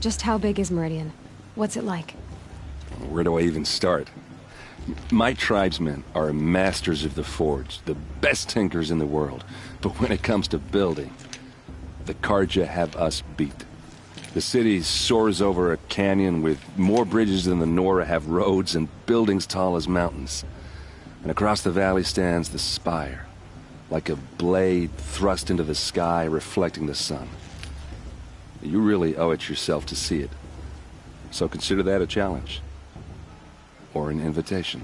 Just how big is Meridian? What's it like? Where do I even start? My tribesmen are masters of the forge, the best tinkers in the world. But when it comes to building, the Karja have us beat. The city soars over a canyon with more bridges than the Nora have roads and buildings tall as mountains. And across the valley stands the spire, like a blade thrust into the sky reflecting the sun. You really owe it yourself to see it. So consider that a challenge. Or an invitation.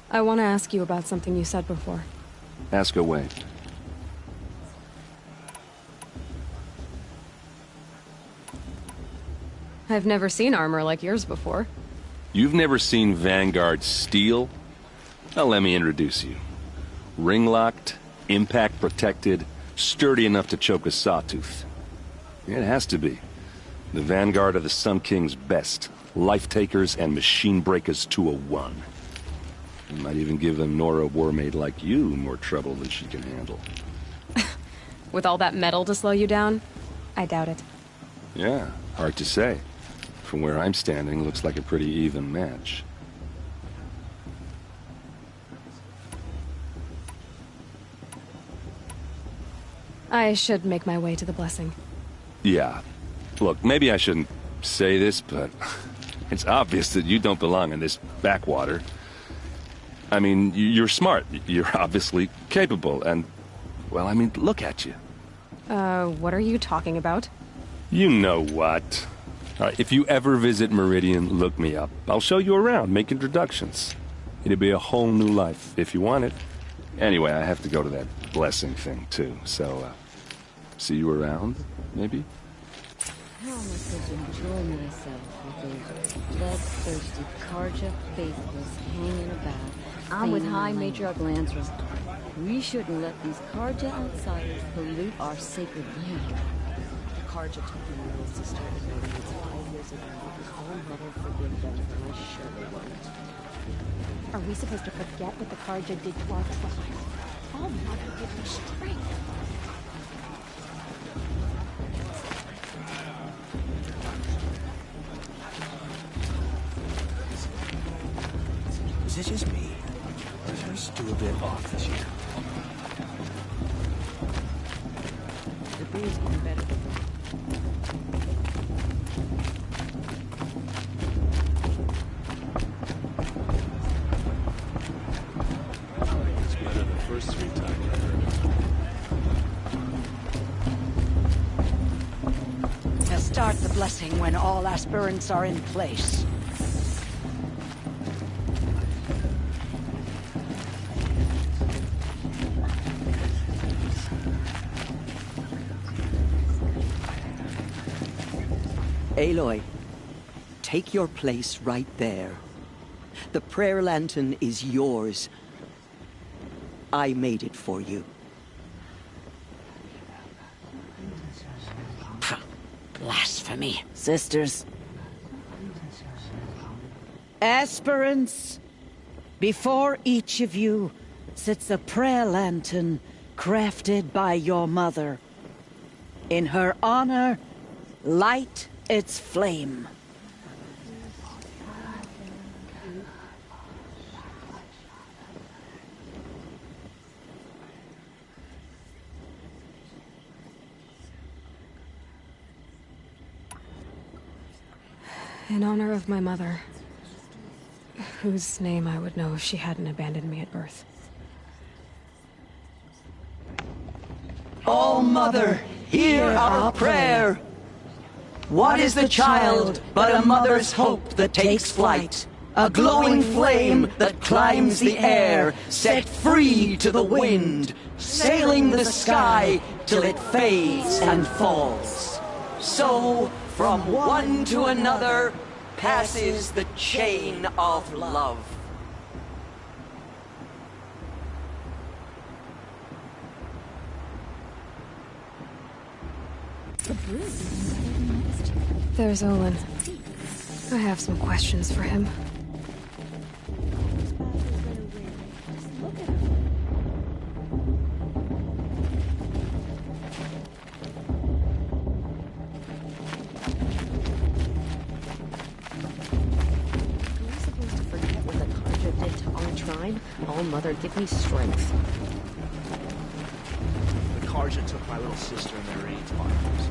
I want to ask you about something you said before. Ask away. I've never seen armor like yours before. You've never seen Vanguard steel? Well, let me introduce you. Ring-locked, impact-protected, sturdy enough to choke a sawtooth. It has to be. The Vanguard of the Sun King's best. Life-takers and machine-breakers to a one. You might even give a Nora warmaid like you more trouble than she can handle. With all that metal to slow you down? I doubt it. Yeah, hard to say. From where I'm standing, looks like a pretty even match. I should make my way to the blessing. Yeah. Look, maybe I shouldn't say this, but it's obvious that you don't belong in this backwater. I mean, you're smart. You're obviously capable, and, well, I mean, look at you. What are you talking about? You know what. If you ever visit Meridian, look me up. I'll show you around, make introductions. It'll be a whole new life, if you want it. Anyway, I have to go to that blessing thing, too, so, see you around, maybe? How am I supposed to enjoy myself with those bloodthirsty Karja faithless hanging about? I'm with High Matriarch Lansra. We shouldn't let these Karja outsiders pollute our sacred land. The Karja took the rules to start the Meridians 5 years ago. All Mother forbid them, and I surely won't. Are we supposed to forget what the Karja did to our tribe? All Mother give me strength. Is it just me? Or is her stew a bit off this year? The beer's been better than that. It's better the first 3 times I heard it. Test start the blessing when all aspirants are in place. Aloy, take your place right there. The prayer lantern is yours. I made it for you. Blasphemy. Sisters. Aspirants, before each of you sits a prayer lantern crafted by your mother. In her honor, light its flame. In honor of my mother, whose name I would know if she hadn't abandoned me at birth. All Mother, hear our prayer. What is the child but a mother's hope that takes flight? A glowing flame that climbs the air, set free to the wind, sailing the sky till it fades and falls. So, from one to another, passes the chain of love. There's Olin. I have some questions for him. All Mother, give me strength. The Karja took my little sister and their raids fighters.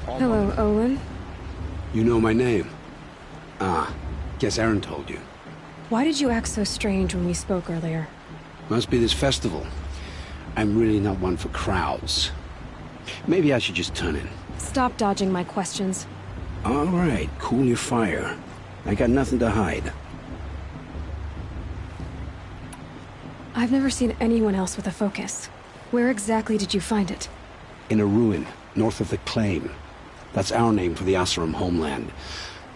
Hello, Olin. You know my name? Ah, guess Aaron told you. Why did you act so strange when we spoke earlier? Must be this festival. I'm really not one for crowds. Maybe I should just turn in. Stop dodging my questions. All right, cool your fire. I got nothing to hide. I've never seen anyone else with a focus. Where exactly did you find it? In a ruin, north of the Claim. That's our name for the Asuram homeland.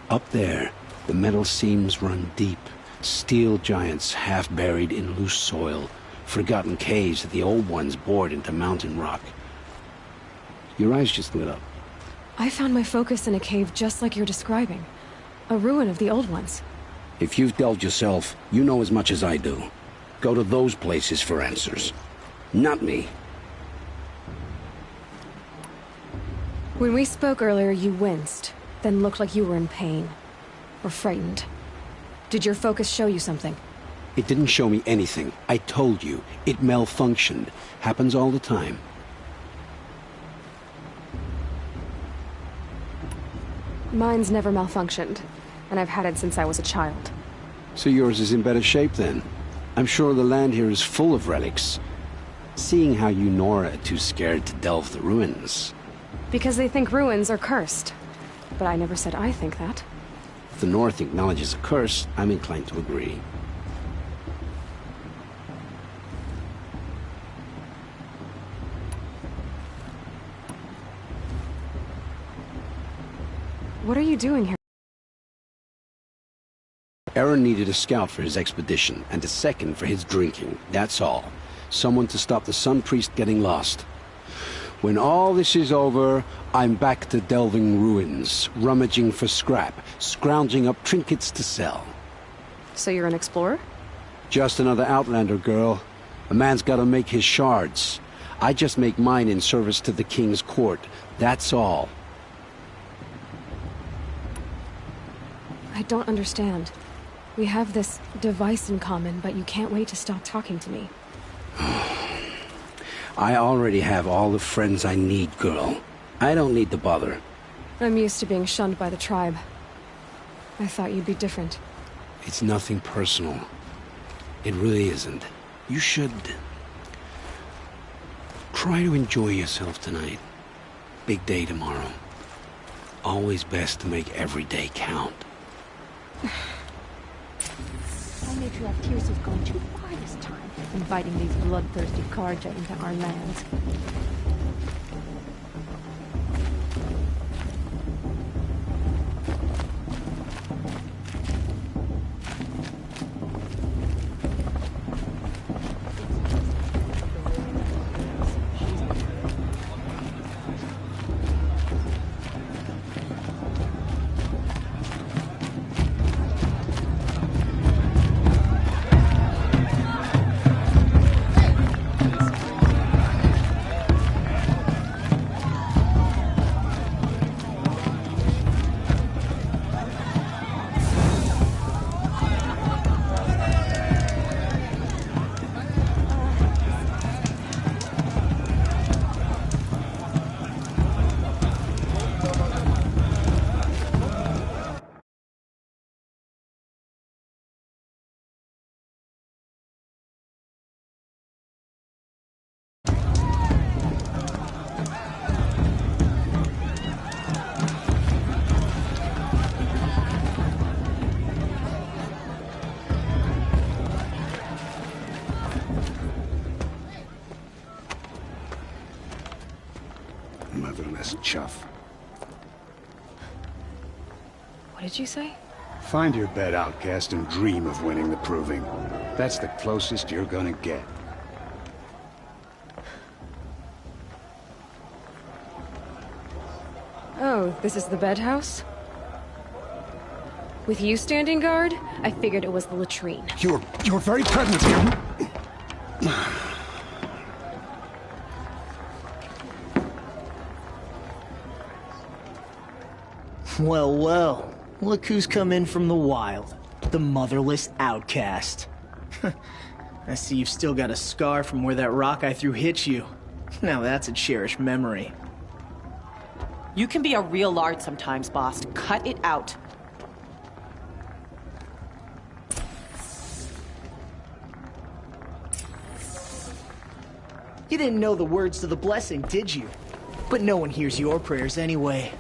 Up there, the metal seams run deep. Steel giants half buried in loose soil. Forgotten caves that the old ones bored into mountain rock. Your eyes just lit up. I found my focus in a cave just like you're describing. A ruin of the old ones. If you've delved yourself, you know as much as I do. Go to those places for answers. Not me. When we spoke earlier, you winced, then looked like you were in pain. Or frightened. Did your focus show you something? It didn't show me anything. I told you. It malfunctioned. Happens all the time. Mine's never malfunctioned, and I've had it since I was a child. So yours is in better shape then? I'm sure the land here is full of relics. Seeing how you Nora are too scared to delve the ruins. Because they think ruins are cursed. But I never said I think that. If the North acknowledges a curse, I'm inclined to agree. What are you doing here? Aaron needed a scout for his expedition, and a second for his drinking. That's all. Someone to stop the Sun Priest getting lost. When all this is over, I'm back to delving ruins, rummaging for scrap, scrounging up trinkets to sell. So you're an explorer? Just another Outlander, girl. A man's gotta make his shards. I just make mine in service to the King's court. That's all. I don't understand. We have this device in common, but you can't wait to stop talking to me. I already have all the friends I need, girl. I don't need to bother. I'm used to being shunned by the tribe. I thought you'd be different. It's nothing personal. It really isn't. You should try to enjoy yourself tonight. Big day tomorrow. always best to make every day count. High Matriarch Tirsa's gone too far this time, inviting these bloodthirsty Karja into our lands. Motherless chuff. What did you say? Find your bed, outcast, and dream of winning the proving. That's the closest you're gonna get. Oh, this is the bedhouse? With you standing guard, I figured it was the latrine. Your very presence here. Well, well. Look who's come in from the wild. The motherless outcast. I see you've still got a scar from where that rock I threw hit you. Now that's a cherished memory. You can be a real lard sometimes, boss. Cut it out. You didn't know the words to the blessing, did you? But no one hears your prayers anyway.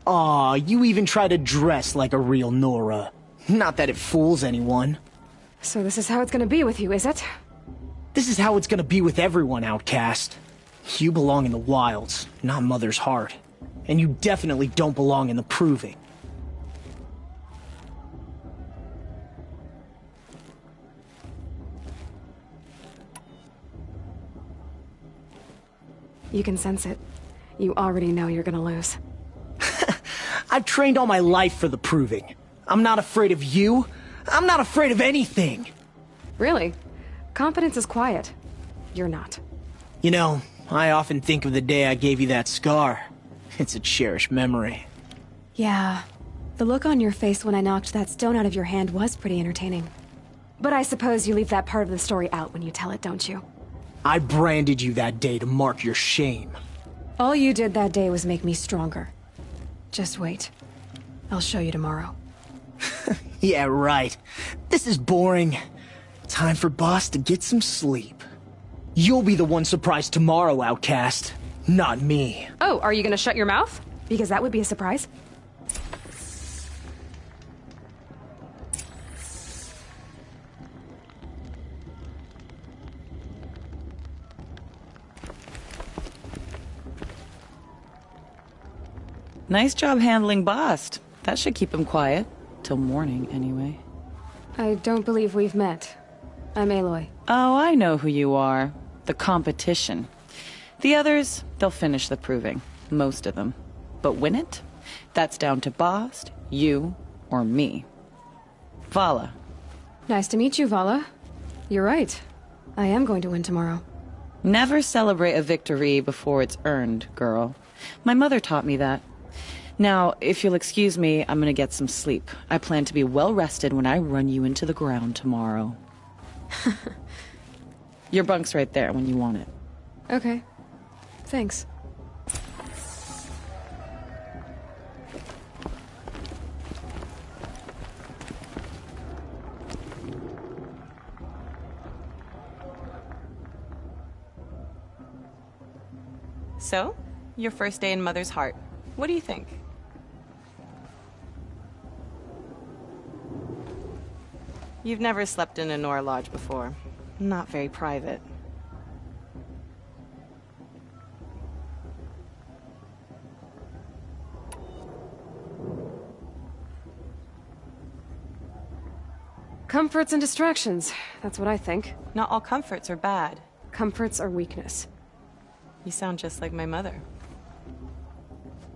Aw, you even try to dress like a real Nora. Not that it fools anyone. So this is how it's gonna be with you, is it? This is how it's gonna be with everyone, outcast. You belong in the wilds, not Mother's heart. And you definitely don't belong in the proving. You can sense it. You already know you're gonna lose. I've trained all my life for the proving. I'm not afraid of you. I'm not afraid of anything. Really? Confidence is quiet. You're not. You know, I often think of the day I gave you that scar. It's a cherished memory. Yeah. The look on your face when I knocked that stone out of your hand was pretty entertaining. But I suppose you leave that part of the story out when you tell it, don't you? I branded you that day to mark your shame. All you did that day was make me stronger. Just wait. I'll show you tomorrow. Yeah, right. This is boring. Time for Boss to get some sleep. You'll be the one surprised tomorrow, outcast. Not me. Oh, are you gonna shut your mouth? Because that would be a surprise. Nice job handling Bast. That should keep him quiet. Till morning, anyway. I don't believe we've met. I'm Aloy. Oh, I know who you are. The competition. The others, they'll finish the proving. Most of them. But win it? That's down to Bast, you, or me. Vala. Nice to meet you, Vala. You're right. I am going to win tomorrow. Never celebrate a victory before it's earned, girl. My mother taught me that. Now, if you'll excuse me, I'm gonna get some sleep. I plan to be well rested when I run you into the ground tomorrow. Your bunk's right there when you want it. Okay. Thanks. So, your first day in Mother's heart. What do you think? You've never slept in a Nora lodge before. Not very private. Comforts and distractions. That's what I think. Not all comforts are bad. Comforts are weakness. You sound just like my mother.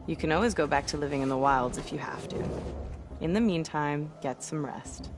You can always go back to living in the wilds if you have to. In the meantime, get some rest.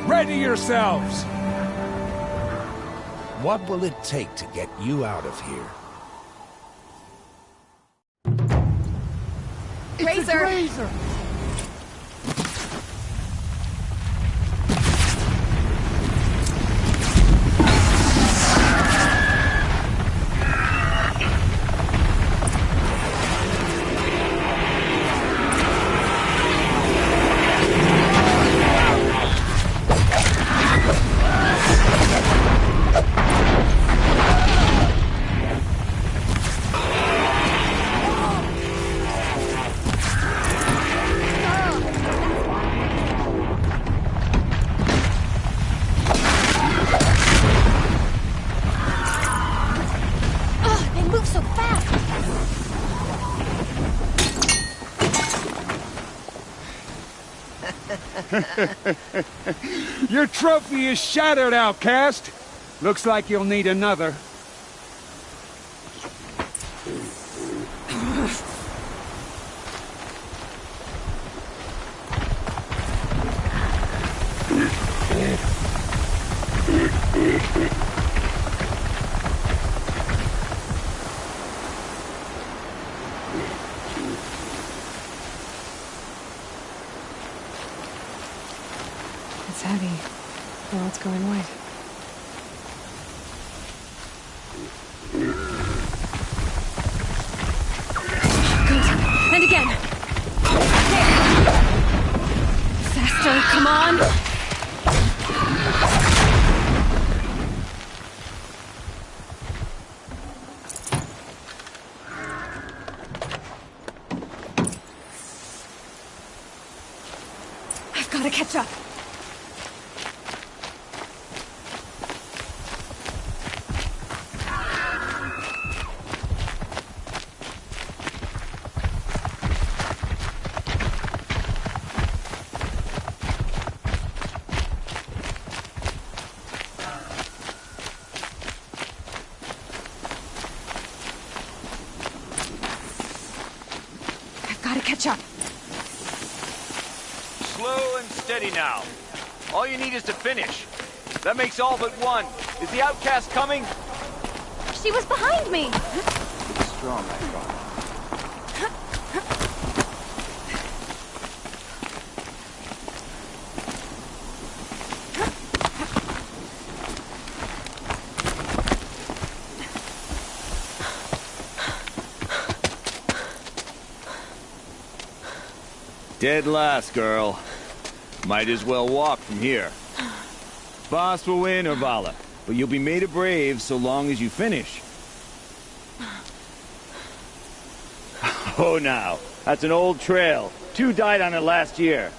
Ready yourselves! What will it take to get you out of here? Razor! Razor! Your trophy is shattered, outcast. Looks like you'll need another. It's heavy. Well, it's going white. Good. And again. There. Faster, come on. I've got to catch up. Catch up. Slow and steady now. All you need is to finish. That makes all but one. Is the outcast coming? She was behind me. Strong, I thought. Dead last, girl. Might as well walk from here. Boss will win, or Vala, but you'll be made a brave so long as you finish. Oh, now. That's an old trail. 2 died on it last year.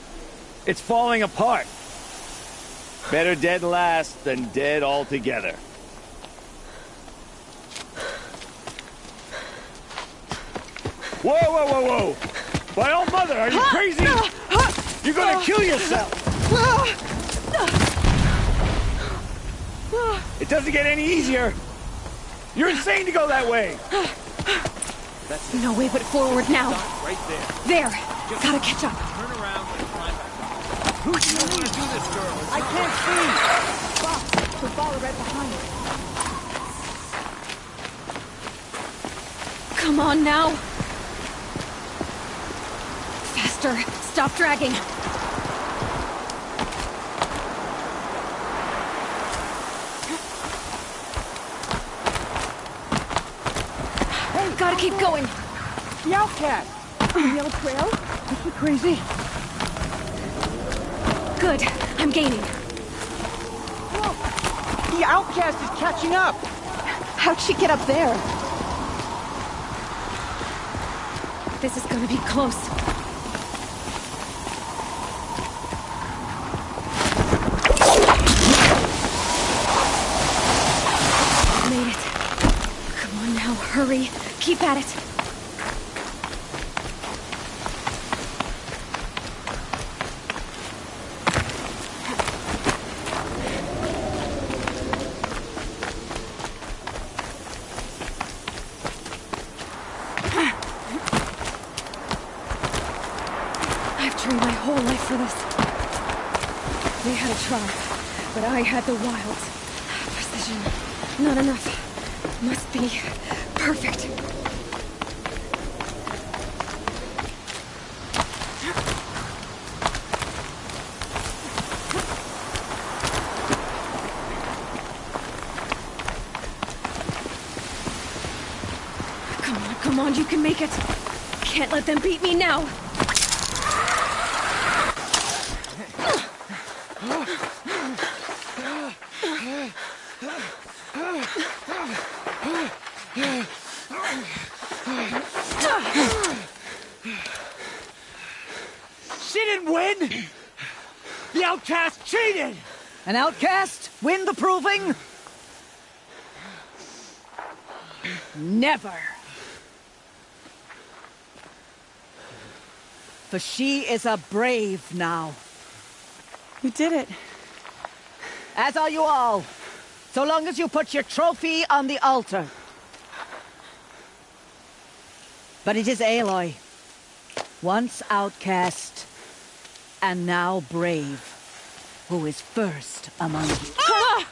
It's falling apart. Better dead last than dead altogether. Whoa, whoa, whoa, whoa! My old mother, are you crazy? You're gonna kill yourself! It doesn't get any easier! You're insane to go that way! That's no way but forward now. Right there. There! Gotta catch up. Turn around and climb back. Who do you want to do this, girl? I can't see! Boss, we'll follow right behind. Come on now! Faster! Stop dragging! Hey, gotta keep going! The outcast! The old trail? Is she crazy? Good. I'm gaining. Whoa! The outcast is catching up! How'd she get up there? This is gonna be close. Made it. Come on now, hurry. Keep at it. Trained my whole life for this. They had a tribe, but I had the wilds. Precision. Not enough. Must be perfect. Come on, you can make it. Can't let them beat me now. She didn't win! The outcast cheated! An outcast win the proving? Never. For she is a brave now. You did it. As are you all. So long as you put your trophy on the altar. But it is Aloy. Once outcast, and now brave, who is first among you. Ah!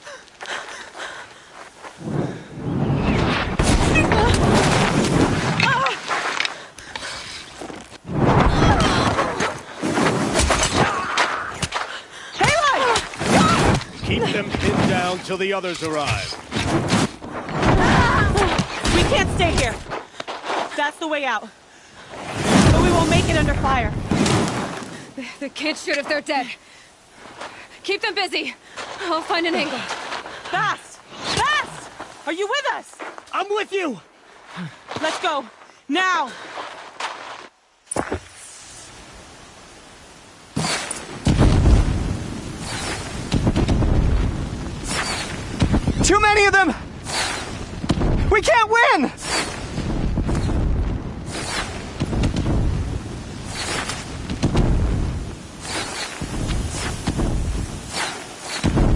Keep them pinned down till the others arrive. We can't stay here. That's the way out. But we won't make it under fire. They can't shoot if they're dead. Keep them busy. I'll find an angle. Fast! Fast! Are you with us? I'm with you! Let's go. Now! Too many of them! We can't win!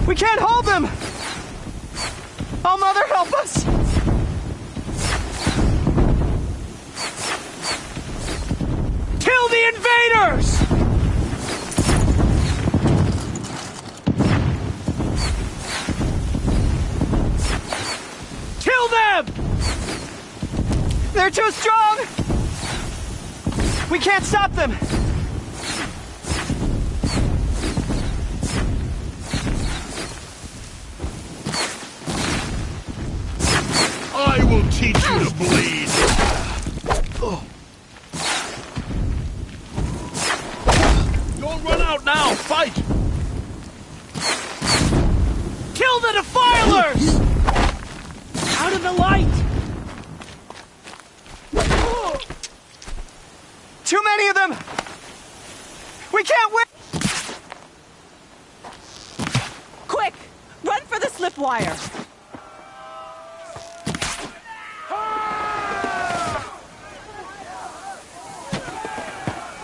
We can't hold them! Oh, Mother, help us! Kill the invaders! Kill them! They're too strong! We can't stop them! I will teach you to bleed! Don't run out now! Fight! Kill the defilers! Out of the light! Too many of them! We can't win! Quick! Run for the slip wire!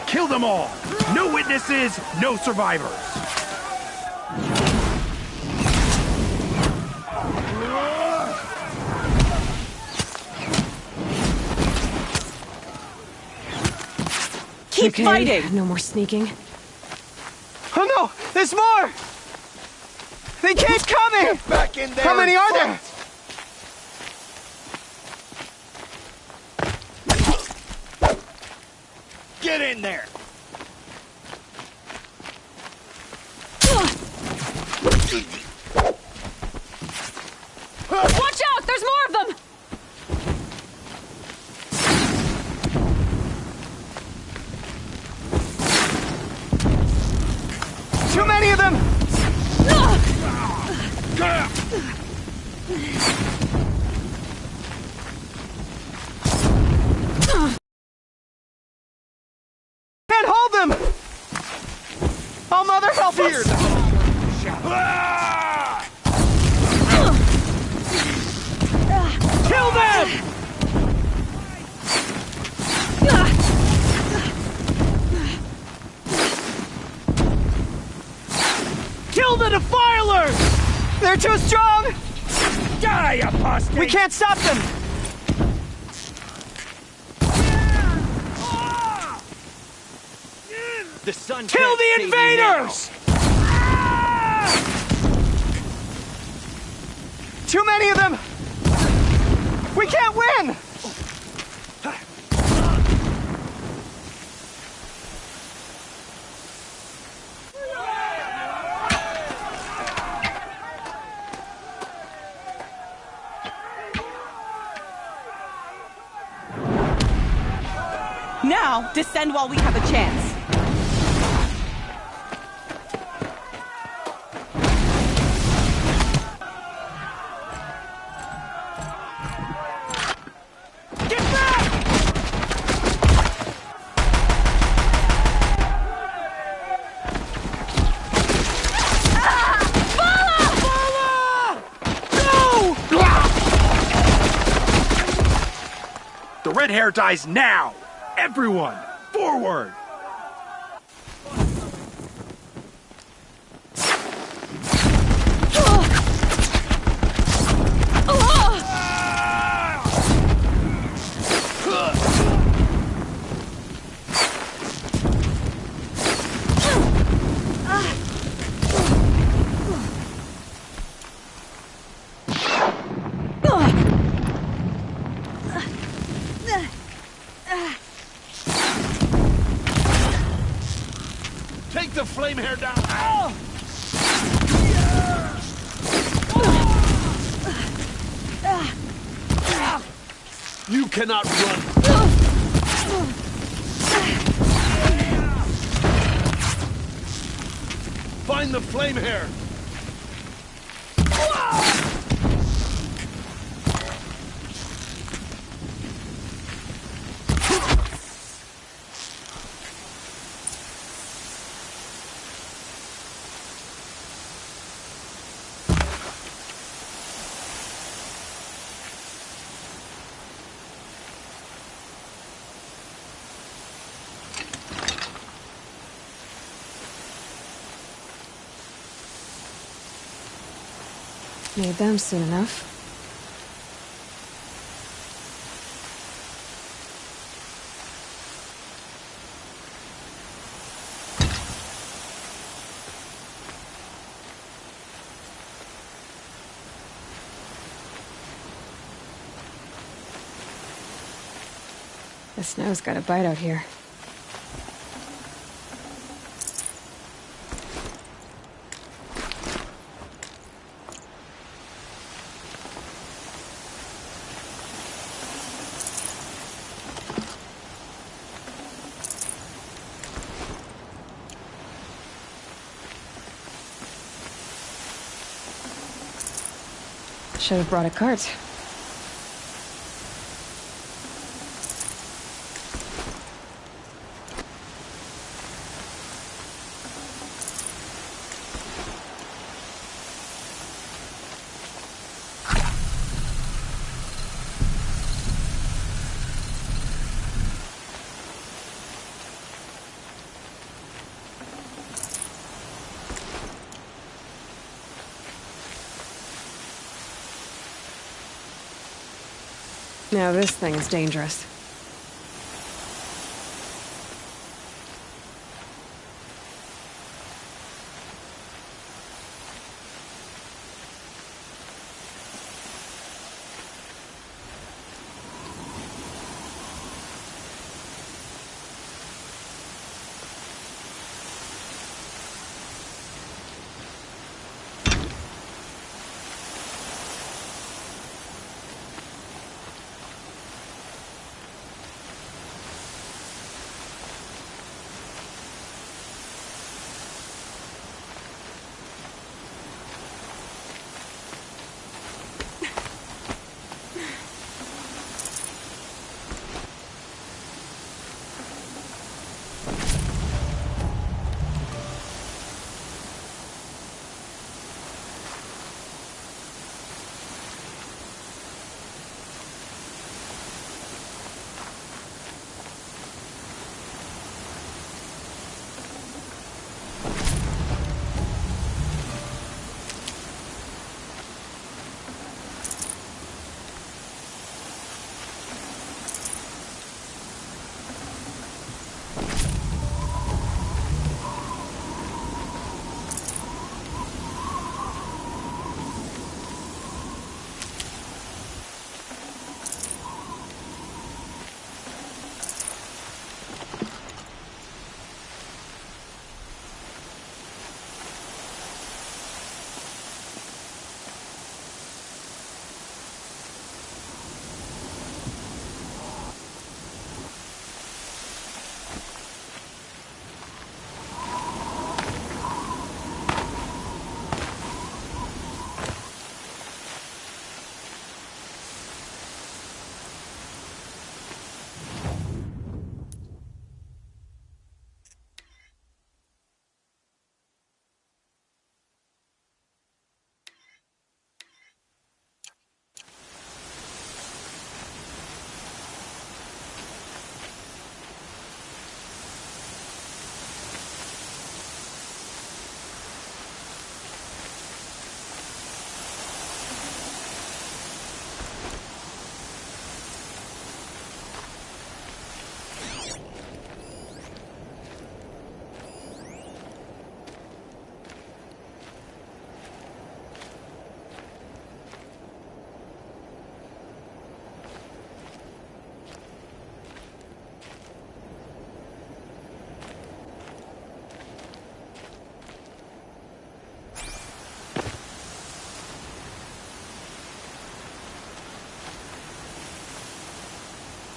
Kill them all! No witnesses, no survivors! Keep fighting! No more sneaking. Oh no! There's more! They keep coming! Get back in there! How many are there? Get in there! Watch out! There's more of them! Too many of them! Can't hold them! Oh, Mother, help us! Kill them! Kill the defilers! They're too strong! Die, apostate! We can't stop them! The sun Kill can't the save you invaders! Too many of them! We can't win! Now, descend while we have a chance. The red hair dies now! Everyone, forward! Take the flame hair down! You cannot run! Find the flame hair! Made them soon enough. The snow's got a bite out here. Should have brought a cart. Now this thing's dangerous.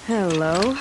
Hello?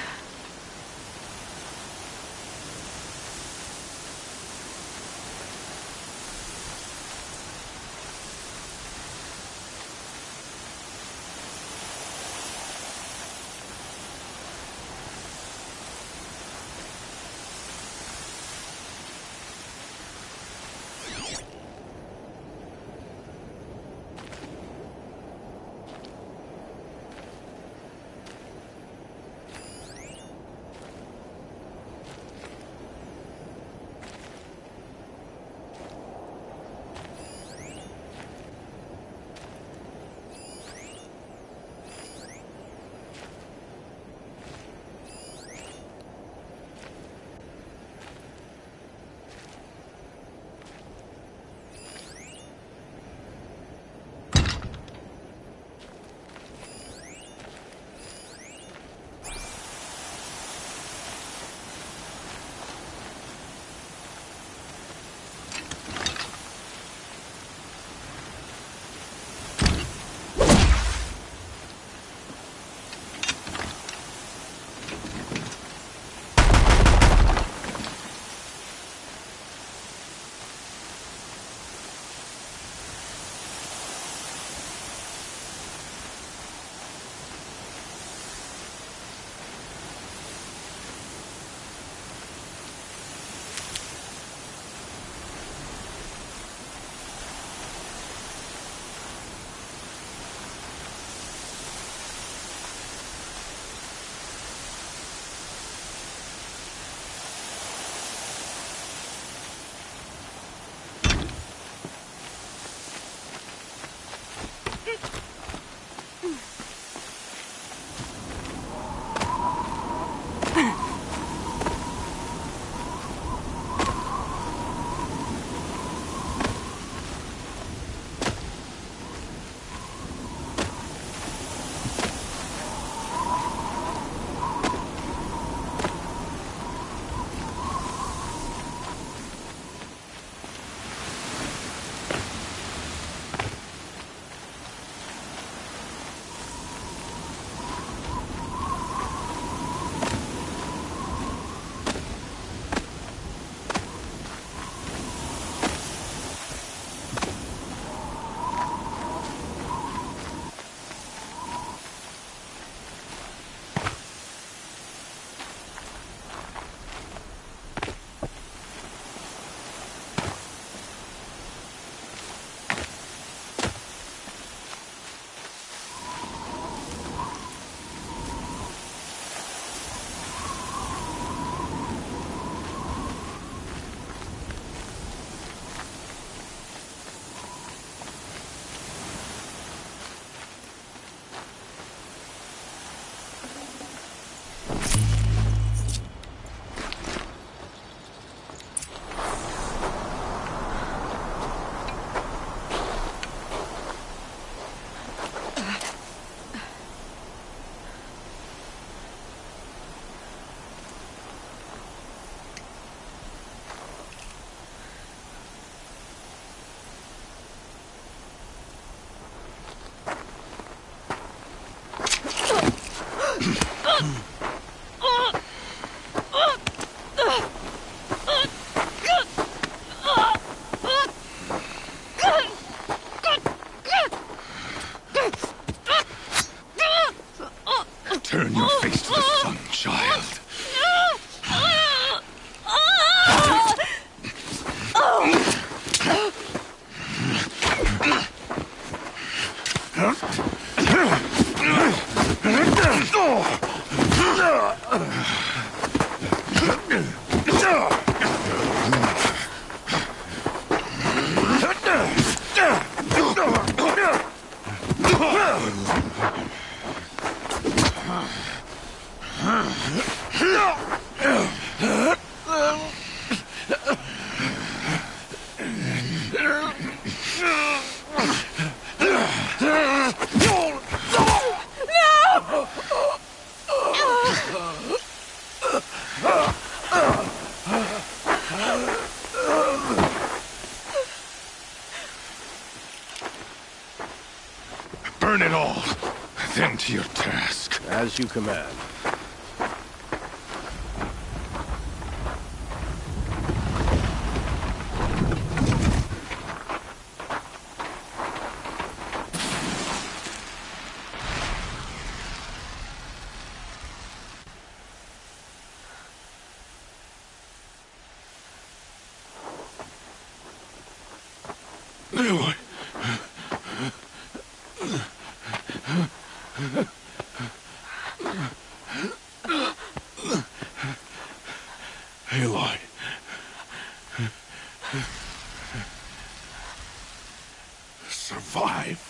Turn your face to the sun, child. Burn it all, then to your task. As you command. Aloy. Aloy. Survive.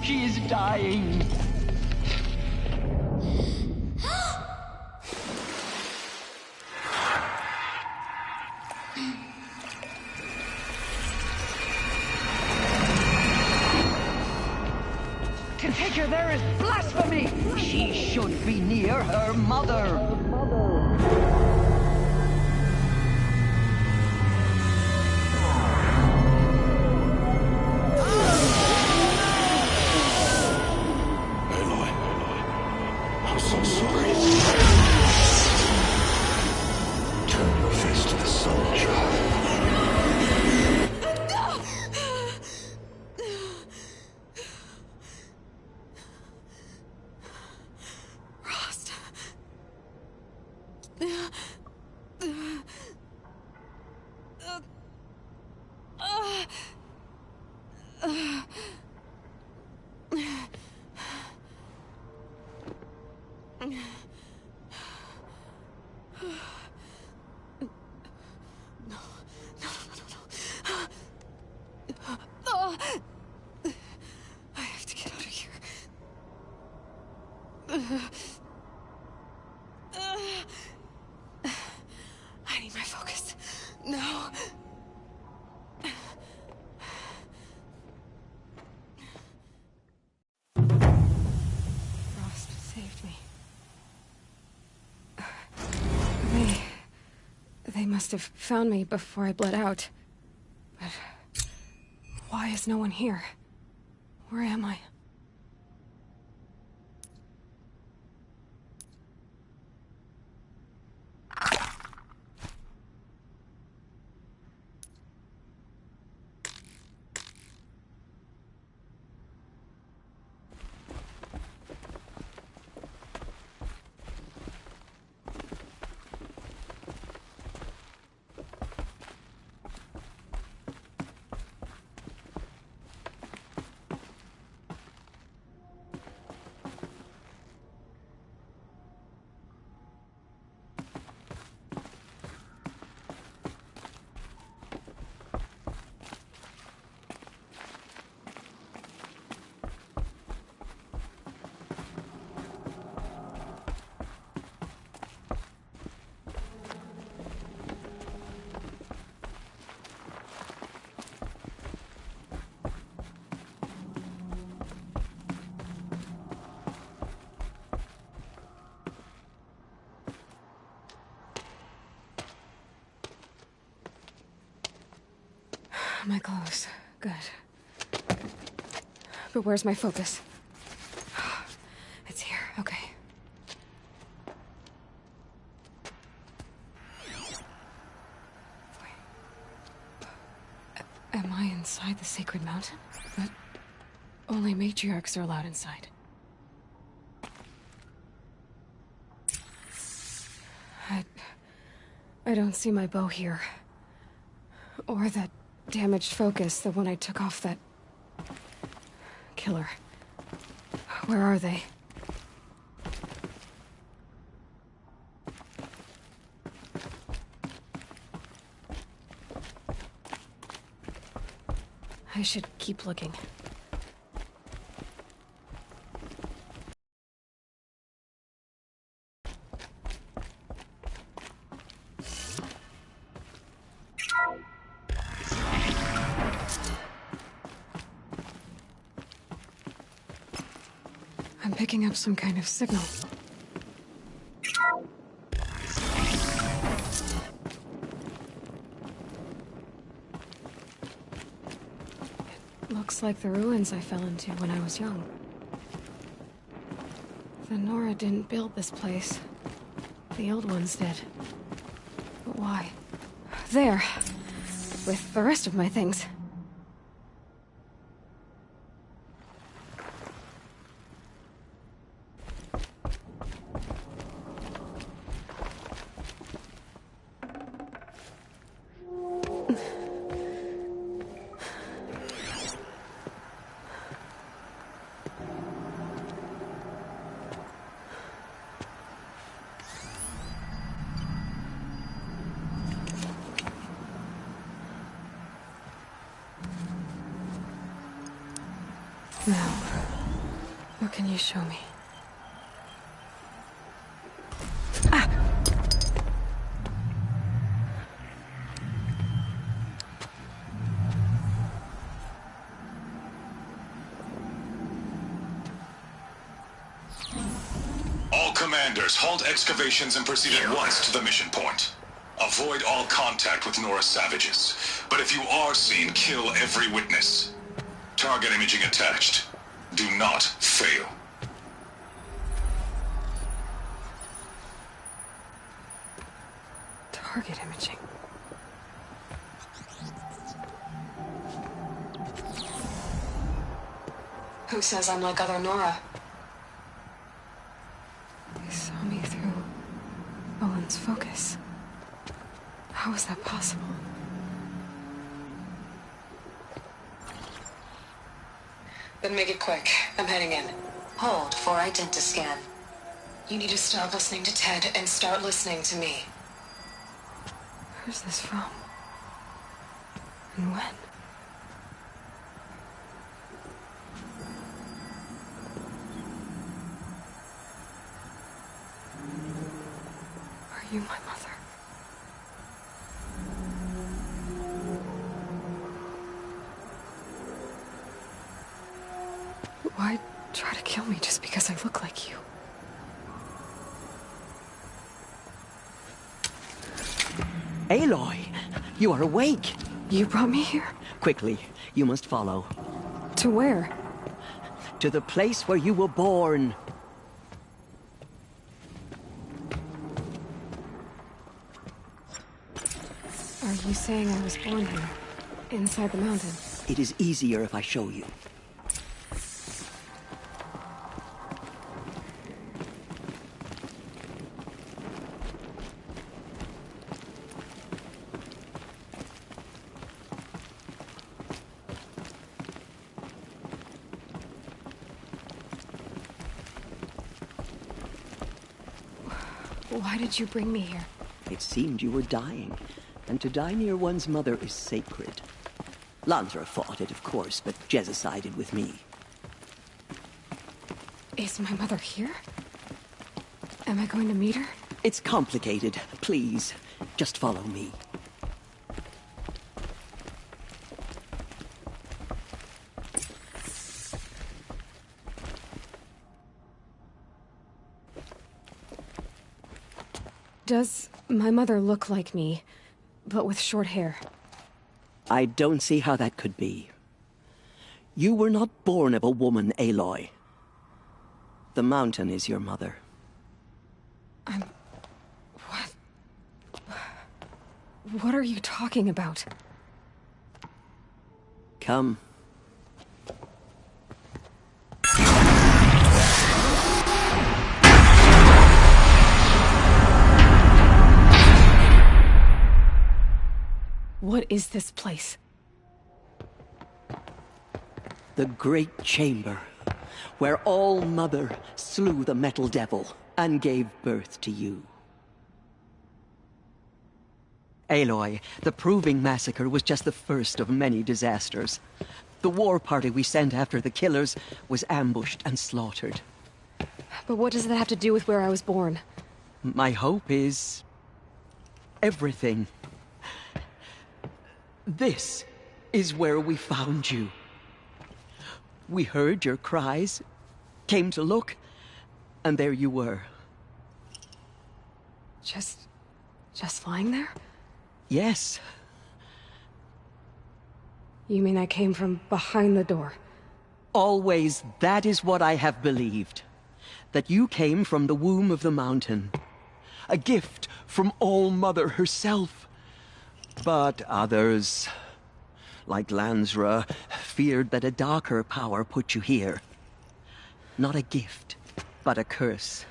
She is dying. To take her there is blasphemy. She should be near her mother. I'm so sorry. Turn your face to the sun, child. Rost. I have to get out of here. I need my focus. No. Rost saved me. They must have found me before I bled out. But why is no one here? Where am I? my clothes. Good. But where's my focus? It's here, okay. Wait. Am I inside the sacred mountain? But only matriarchs are allowed inside. I don't see my bow here. Or that damaged focus, the one I took off that killer. Where are they? I should keep looking. I'm picking up some kind of signal. It looks like the ruins I fell into when I was young. The Nora didn't build this place. The old ones did. But why? There. With the rest of my things. Now, what can you show me? All commanders, halt excavations and proceed at once to the mission point. Avoid all contact with Nora savages. But if you are seen, kill every witness. Target imaging attached. Do not fail. Target imaging. Who says I'm like other Nora? They saw me through Owen's focus. How is that possible? Then make it quick. I'm heading in. Hold for identiscan. You need to stop listening to Ted and start listening to me. Who's this from? And when? Are you my mother? Why try to kill me just because I look like you? Aloy, you are awake. You brought me here? Quickly, you must follow. To where? To the place where you were born. Are you saying I was born here? Inside the mountain? It is easier if I show you. Why did you bring me here? It seemed you were dying, and to die near one's mother is sacred. Lansra fought it, of course, but Jezza sided with me. Is my mother here? Am I going to meet her? It's complicated. Please, just follow me. Does my mother look like me, but with short hair? I don't see how that could be. You were not born of a woman, Aloy. The mountain is your mother. What are you talking about? Come. What is this place? The Great Chamber, where All Mother slew the Metal Devil and gave birth to you. Aloy, the Proving Massacre was just the first of many disasters. The war party we sent after the killers was ambushed and slaughtered. But what does that have to do with where I was born? My hope is... everything. This is where we found you. We heard your cries, came to look, and there you were. Just lying there? Yes. You mean I came from behind the door? Always, that is what I have believed. That you came from the womb of the mountain. A gift from All Mother herself. But others, like Lansra, feared that a darker power put you here. Not a gift, but a curse.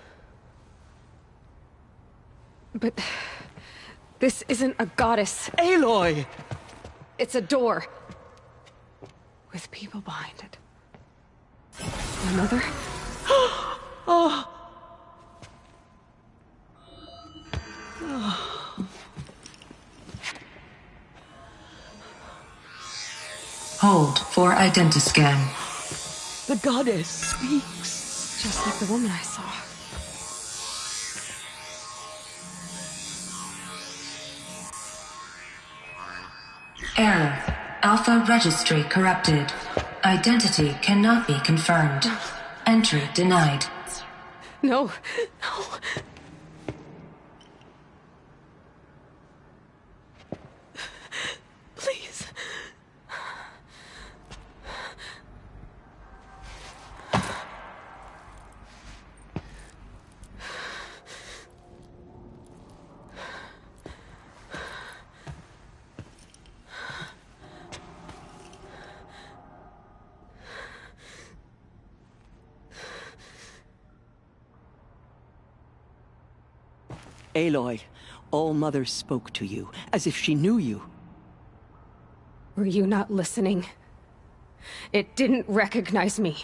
But... this isn't a goddess. Aloy! It's a door. With people behind it. My mother? Oh! Hold for identiscan. The goddess speaks. Just like the woman I saw. Error. Alpha registry corrupted. Identity cannot be confirmed. Entry denied. No. No. Please. Aloy, All Mother spoke to you, as if she knew you. Were you not listening? It didn't recognize me.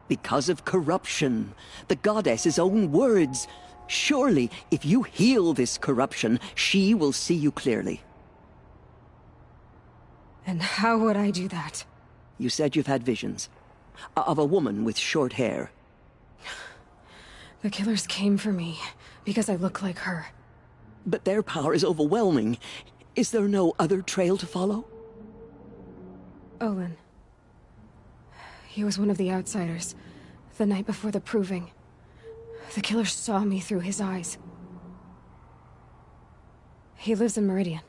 Because of corruption. The goddess's own words. Surely, if you heal this corruption, she will see you clearly. And how would I do that? You said you've had visions. Of a woman with short hair. The killers came for me, because I look like her. But their power is overwhelming. Is there no other trail to follow? Olin. He was one of the outsiders, the night before the Proving. The killers saw me through his eyes. He lives in Meridian.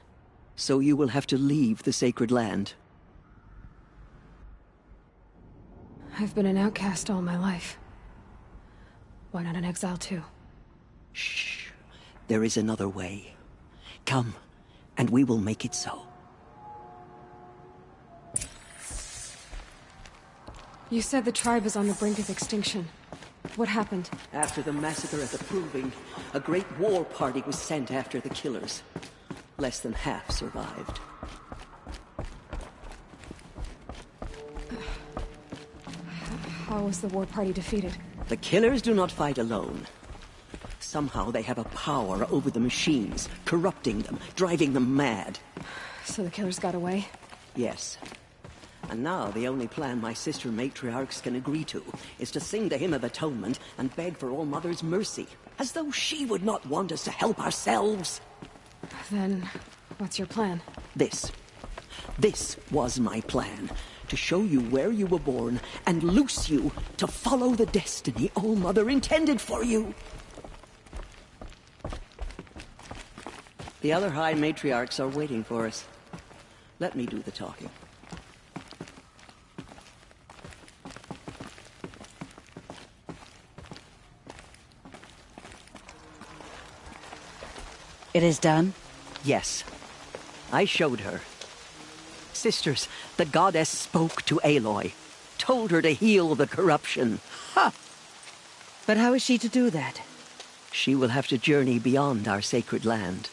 So you will have to leave the sacred land. I've been an outcast all my life. Why not an exile too? Shh. There is another way. Come, and we will make it so. You said the tribe is on the brink of extinction. What happened? After the massacre at the Proving, a great war party was sent after the killers. Less than half survived. How was the war party defeated? The killers do not fight alone. Somehow they have a power over the machines, corrupting them, driving them mad. So the killers got away? Yes. And now the only plan my sister matriarchs can agree to is to sing the Hymn of Atonement and beg for All Mother's mercy. As though she would not want us to help ourselves. Then, what's your plan? This. This was my plan. To show you where you were born and loose you to follow the destiny All Mother intended for you. The other High Matriarchs are waiting for us. Let me do the talking. It is done? Yes. I showed her. Sisters, the goddess spoke to Aloy. Told her to heal the corruption. Ha! But how is she to do that? She will have to journey beyond our sacred land.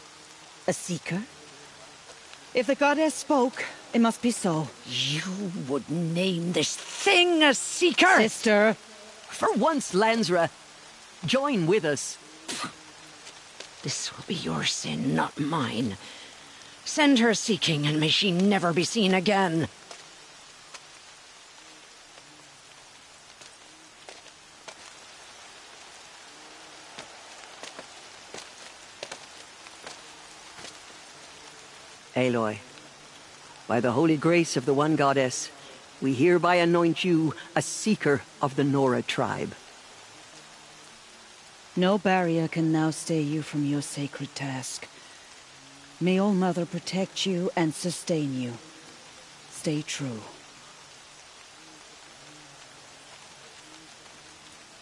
A seeker? If the goddess spoke, it must be so. You would name this thing a seeker? Sister! For once, Lansra, join with us. This will be your sin, not mine. Send her seeking, and may she never be seen again. Aloy, by the holy grace of the one goddess, we hereby anoint you a seeker of the Nora tribe. No barrier can now stay you from your sacred task. May All Mother protect you and sustain you. Stay true.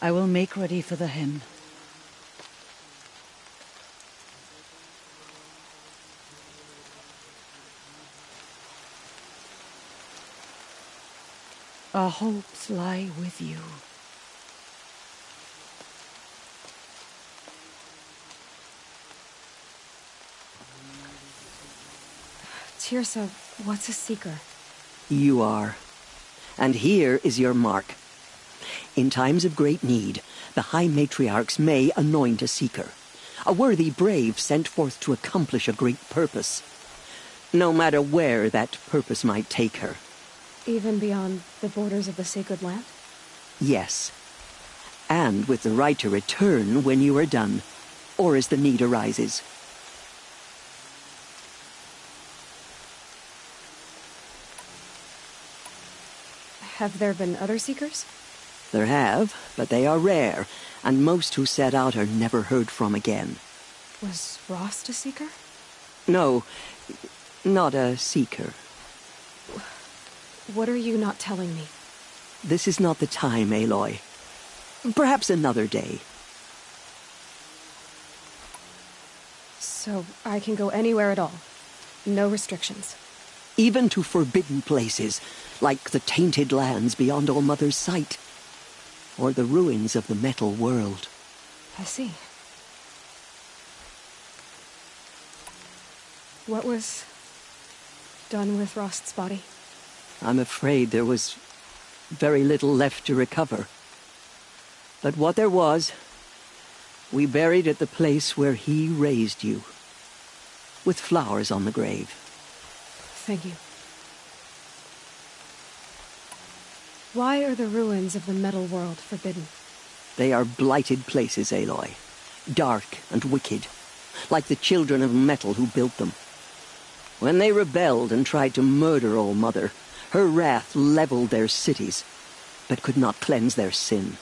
I will make ready for the hymn. Our hopes lie with you. Tirsa, what's a seeker? You are. And here is your mark. In times of great need, the High Matriarchs may anoint a seeker. A worthy brave sent forth to accomplish a great purpose. No matter where that purpose might take her. Even beyond the borders of the sacred land? Yes. And with the right to return when you are done, or as the need arises. Have there been other seekers? There have, but they are rare, and most who set out are never heard from again. Was Rost a seeker? No, not a seeker. What are you not telling me? This is not the time, Aloy. Perhaps another day. So I can go anywhere at all? No restrictions? Even to forbidden places, like the tainted lands beyond All Mother's sight. Or the ruins of the metal world. I see. What was done with Rost's body? I'm afraid there was very little left to recover. But what there was, we buried at the place where he raised you. With flowers on the grave. Thank you. Why are the ruins of the metal world forbidden? They are blighted places, Aloy. Dark and wicked. Like the children of metal who built them. When they rebelled and tried to murder All Mother, her wrath leveled their cities, but could not cleanse their sin.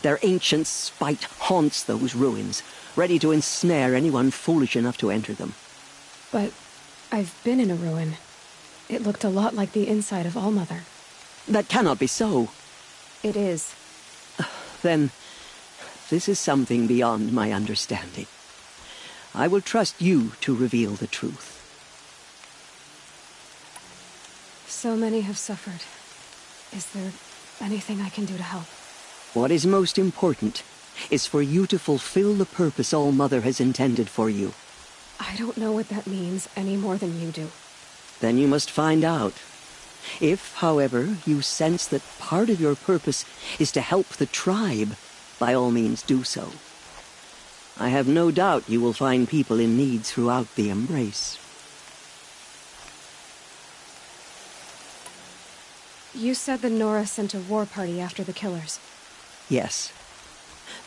Their ancient spite haunts those ruins, ready to ensnare anyone foolish enough to enter them. But I've been in a ruin. It looked a lot like the inside of All Mother. That cannot be so. It is. Then, this is something beyond my understanding. I will trust you to reveal the truth. So many have suffered. Is there anything I can do to help? What is most important is for you to fulfill the purpose All Mother has intended for you. I don't know what that means any more than you do. Then you must find out. If, however, you sense that part of your purpose is to help the tribe, by all means do so. I have no doubt you will find people in need throughout the Embrace. You said the Nora sent a war party after the killers. Yes.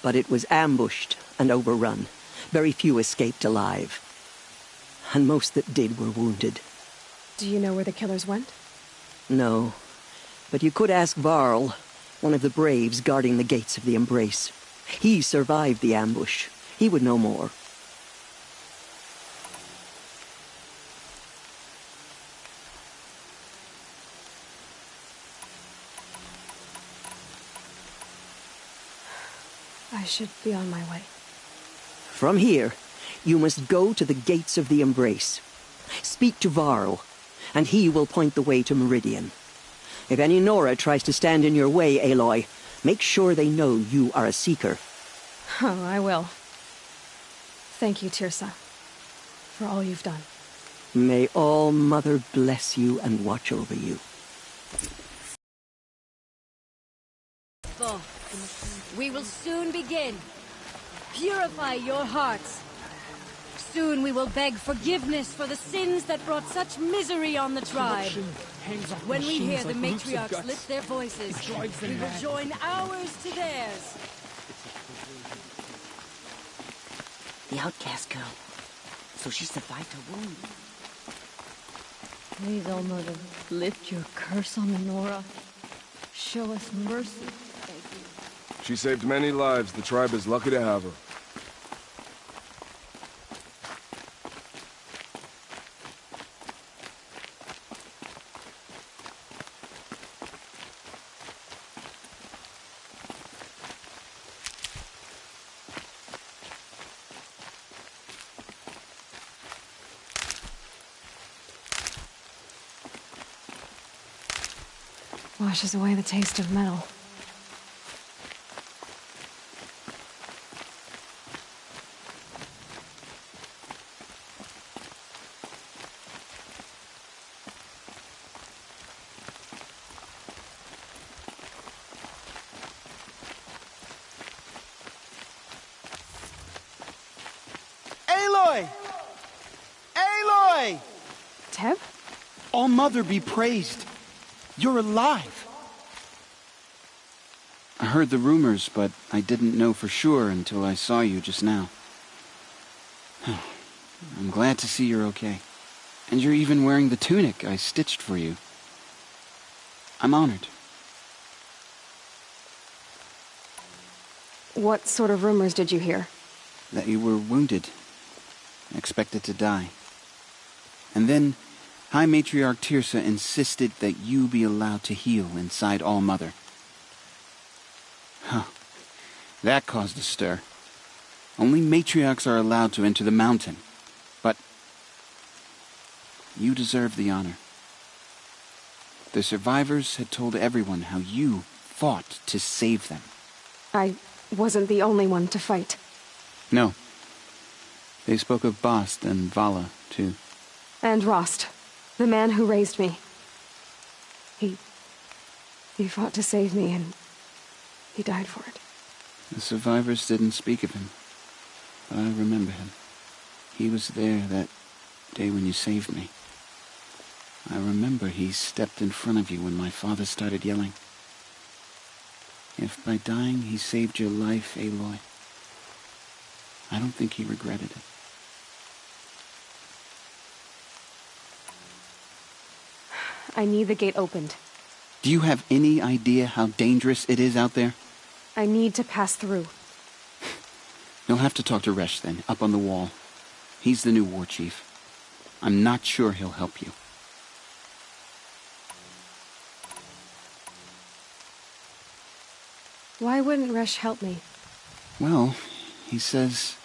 But it was ambushed and overrun. Very few escaped alive. And most that did were wounded. Do you know where the killers went? No. But you could ask Varl, one of the braves guarding the gates of the Embrace. He survived the ambush. He would know more. I should be on my way. From here, you must go to the gates of the Embrace. Speak to Varro, and he will point the way to Meridian. If any Nora tries to stand in your way, Aloy, make sure they know you are a Seeker. Oh, I will. Thank you, Tirsa, for all you've done. May All Mother bless you and watch over you. We will soon begin. Purify your hearts. Soon we will beg forgiveness for the sins that brought such misery on the tribe. When we hear the matriarchs lift their voices, we will join ours to theirs. The outcast girl. So she survived her wound. Please, All Mother, lift your curse on the Nora. Show us mercy. She saved many lives. The tribe is lucky to have her. Washes away the taste of metal. Aloy! Aloy! Teb? All Mother be praised. You're alive. I heard the rumors, but I didn't know for sure until I saw you just now. I'm glad to see you're okay. And you're even wearing the tunic I stitched for you. I'm honored. What sort of rumors did you hear? That you were wounded. Expected to die. And then High Matriarch Tirsa insisted that you be allowed to heal inside All Mother. Huh. That caused a stir. Only matriarchs are allowed to enter the mountain. But you deserve the honor. The survivors had told everyone how you fought to save them. I wasn't the only one to fight. No. They spoke of Bast and Vala, too. And Rost, the man who raised me. He fought to save me, and he died for it. The survivors didn't speak of him, but I remember him. He was there that day when you saved me. I remember he stepped in front of you when my father started yelling. If by dying he saved your life, Aloy, I don't think he regretted it. I need the gate opened. Do you have any idea how dangerous it is out there? I need to pass through. You'll have to talk to Resh then, up on the wall. He's the new war chief. I'm not sure he'll help you. Why wouldn't Resh help me? Well, he says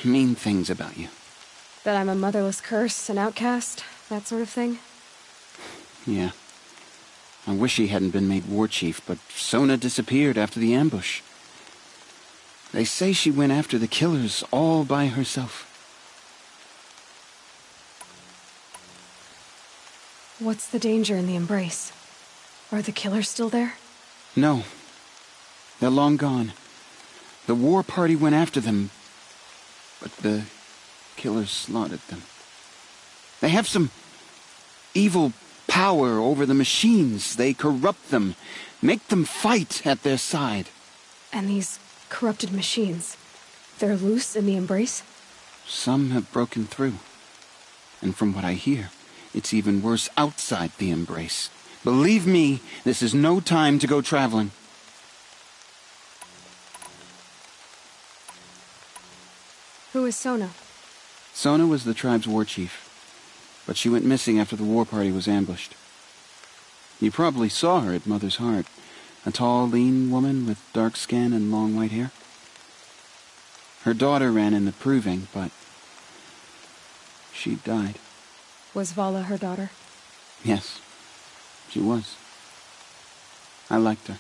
mean things about you. That I'm a motherless curse, an outcast, that sort of thing? Yeah. I wish he hadn't been made war chief, but Sona disappeared after the ambush. They say she went after the killers all by herself. What's the danger in the Embrace? Are the killers still there? No. They're long gone. The war party went after them, but the killers slaughtered them. They have some evil power over the machines. They corrupt them, make them fight at their side. And these corrupted machines, they're loose in the Embrace? Some have broken through. And from what I hear, it's even worse outside the Embrace. Believe me, this is no time to go traveling. Who is Sona? Sona was the tribe's war chief, but she went missing after the war party was ambushed. You probably saw her at Mother's Heart, A tall, lean woman with dark skin and long white hair. Her daughter ran in the proving, but she died. Was Vala her daughter? Yes, she was. I liked her.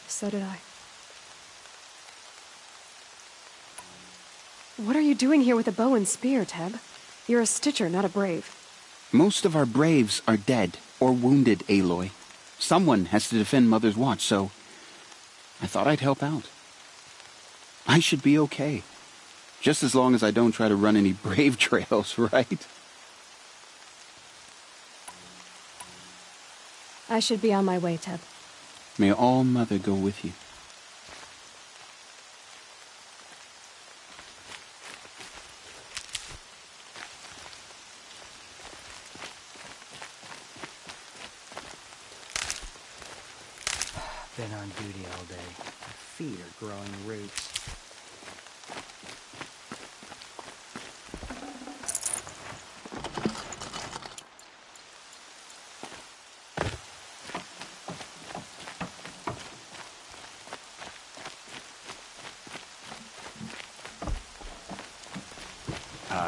So did I. What are you doing here with a bow and spear, Teb? You're a Stitcher, not a Brave. Most of our Braves are dead or wounded, Aloy. Someone has to defend Mother's Watch, so I thought I'd help out. I should be okay. Just as long as I don't try to run any Brave trails, right? I should be on my way, Teb. May All Mother go with you. Been on duty all day. My feet are growing roots.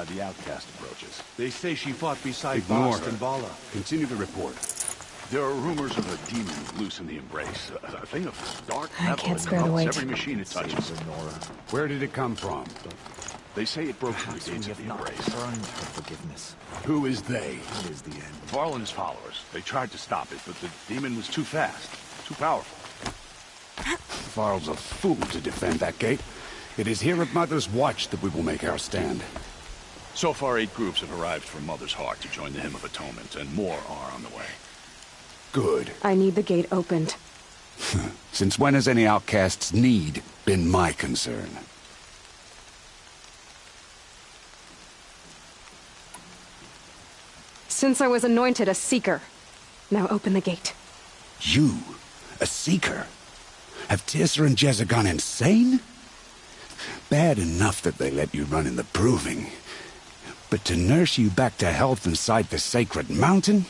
The outcast approaches. They say she fought beside Ignore Bast her. and Vala. Continue the report. There are rumors of a demon loose in the Embrace. A thing of dark I metal can't that spare the corrupts weight. every machine it touches. Where did it come from? They say it broke through the gates of the Embrace. Earned her forgiveness. Who is they? It is the end. Varlin's followers. They tried to stop it, but the demon was too fast, too powerful. Varl's a fool to defend that gate. It is here at Mother's Watch that we will make our stand. So far, 8 groups have arrived from Mother's Heart to join the Hymn of Atonement, and more are on the way. Good. I need the gate opened. Since when has any outcast's need been my concern? Since I was anointed a Seeker. Now open the gate. You? A Seeker? Have Tirsa and Jezza gone insane? Bad enough that they let you run in the proving. But to nurse you back to health inside the sacred mountain?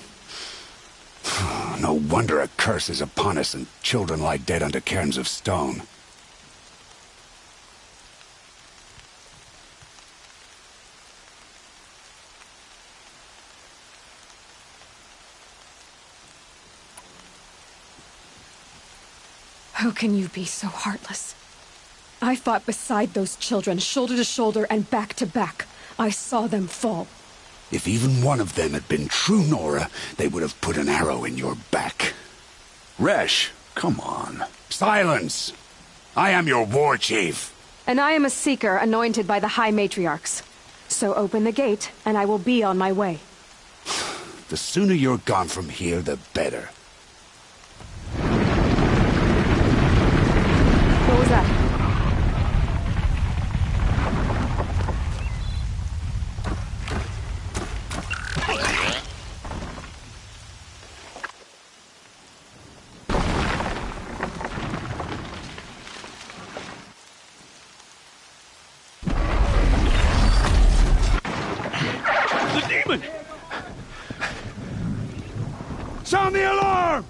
No wonder a curse is upon us and children lie dead under cairns of stone. How can you be so heartless? I fought beside those children, shoulder to shoulder and back to back. I saw them fall. If even one of them had been true Nora, they would have put an arrow in your back. Resh, come on. Silence! I am your war chief. And I am a Seeker anointed by the High Matriarchs. So open the gate, and I will be on my way. The sooner you're gone from here, the better. What was that? The demon! Sound the alarm!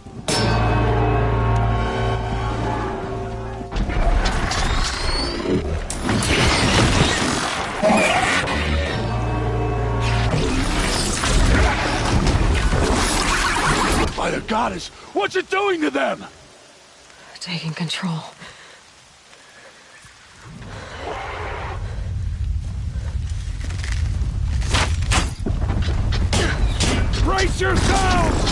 By the goddess, what's it doing to them? Taking control. Brace yourselves!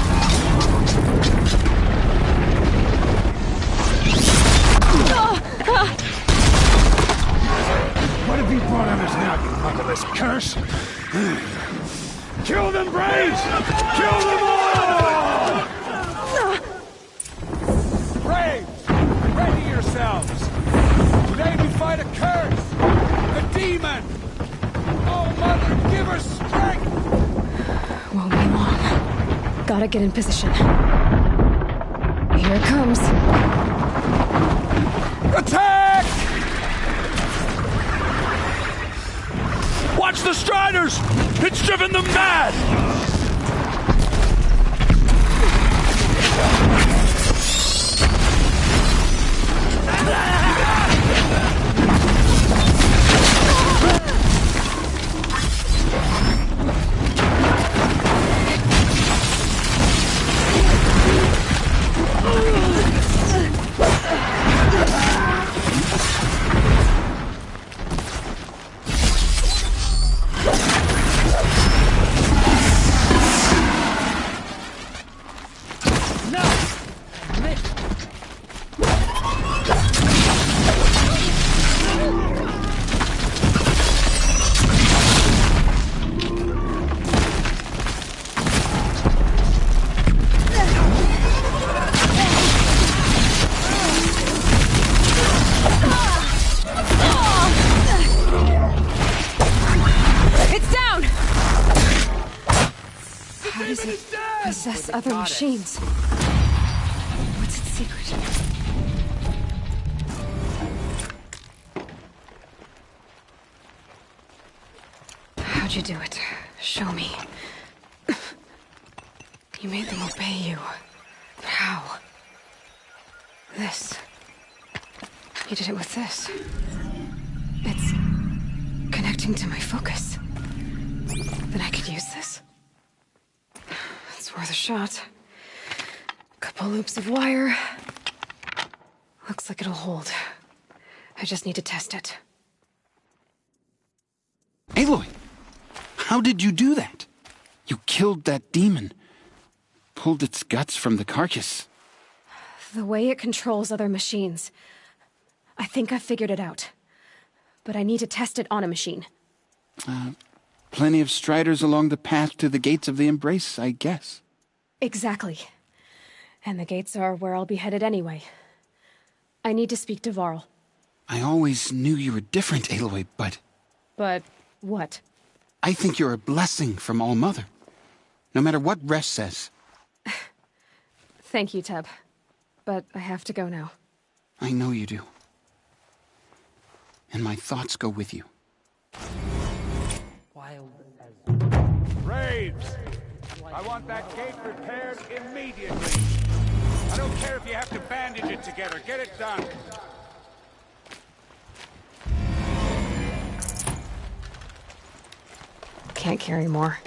What have you brought on us now, you motherless curse? Kill them, Braves! Kill them all! Braves, ready yourselves! Today we fight a curse! A demon! Oh, Mother, give her strength! Won't be long. Gotta get in position. Here it comes. Attack! Watch the Striders! It's driven them mad! possess other machines. What's its secret? How'd you do it? Show me. You made them obey you. But how? This. You did it with this. It's connecting to my focus. Then I could use this? It's worth a shot. Couple loops of wire. Looks like it'll hold. I just need to test it. Aloy! How did you do that? You killed that demon. Pulled its guts from the carcass. The way it controls other machines. I think I've figured it out. But I need to test it on a machine. Plenty of striders along the path to the gates of the Embrace, I guess. Exactly. And the gates are where I'll be headed anyway. I need to speak to Varl. I always knew you were different, Aloy, but... But what? I think you're a blessing from All-Mother. No matter what Resh says. Thank you, Teb. But I have to go now. I know you do. And my thoughts go with you. Braves! I want that gate repaired immediately. I don't care if you have to bandage it together. Get it done. Can't carry more.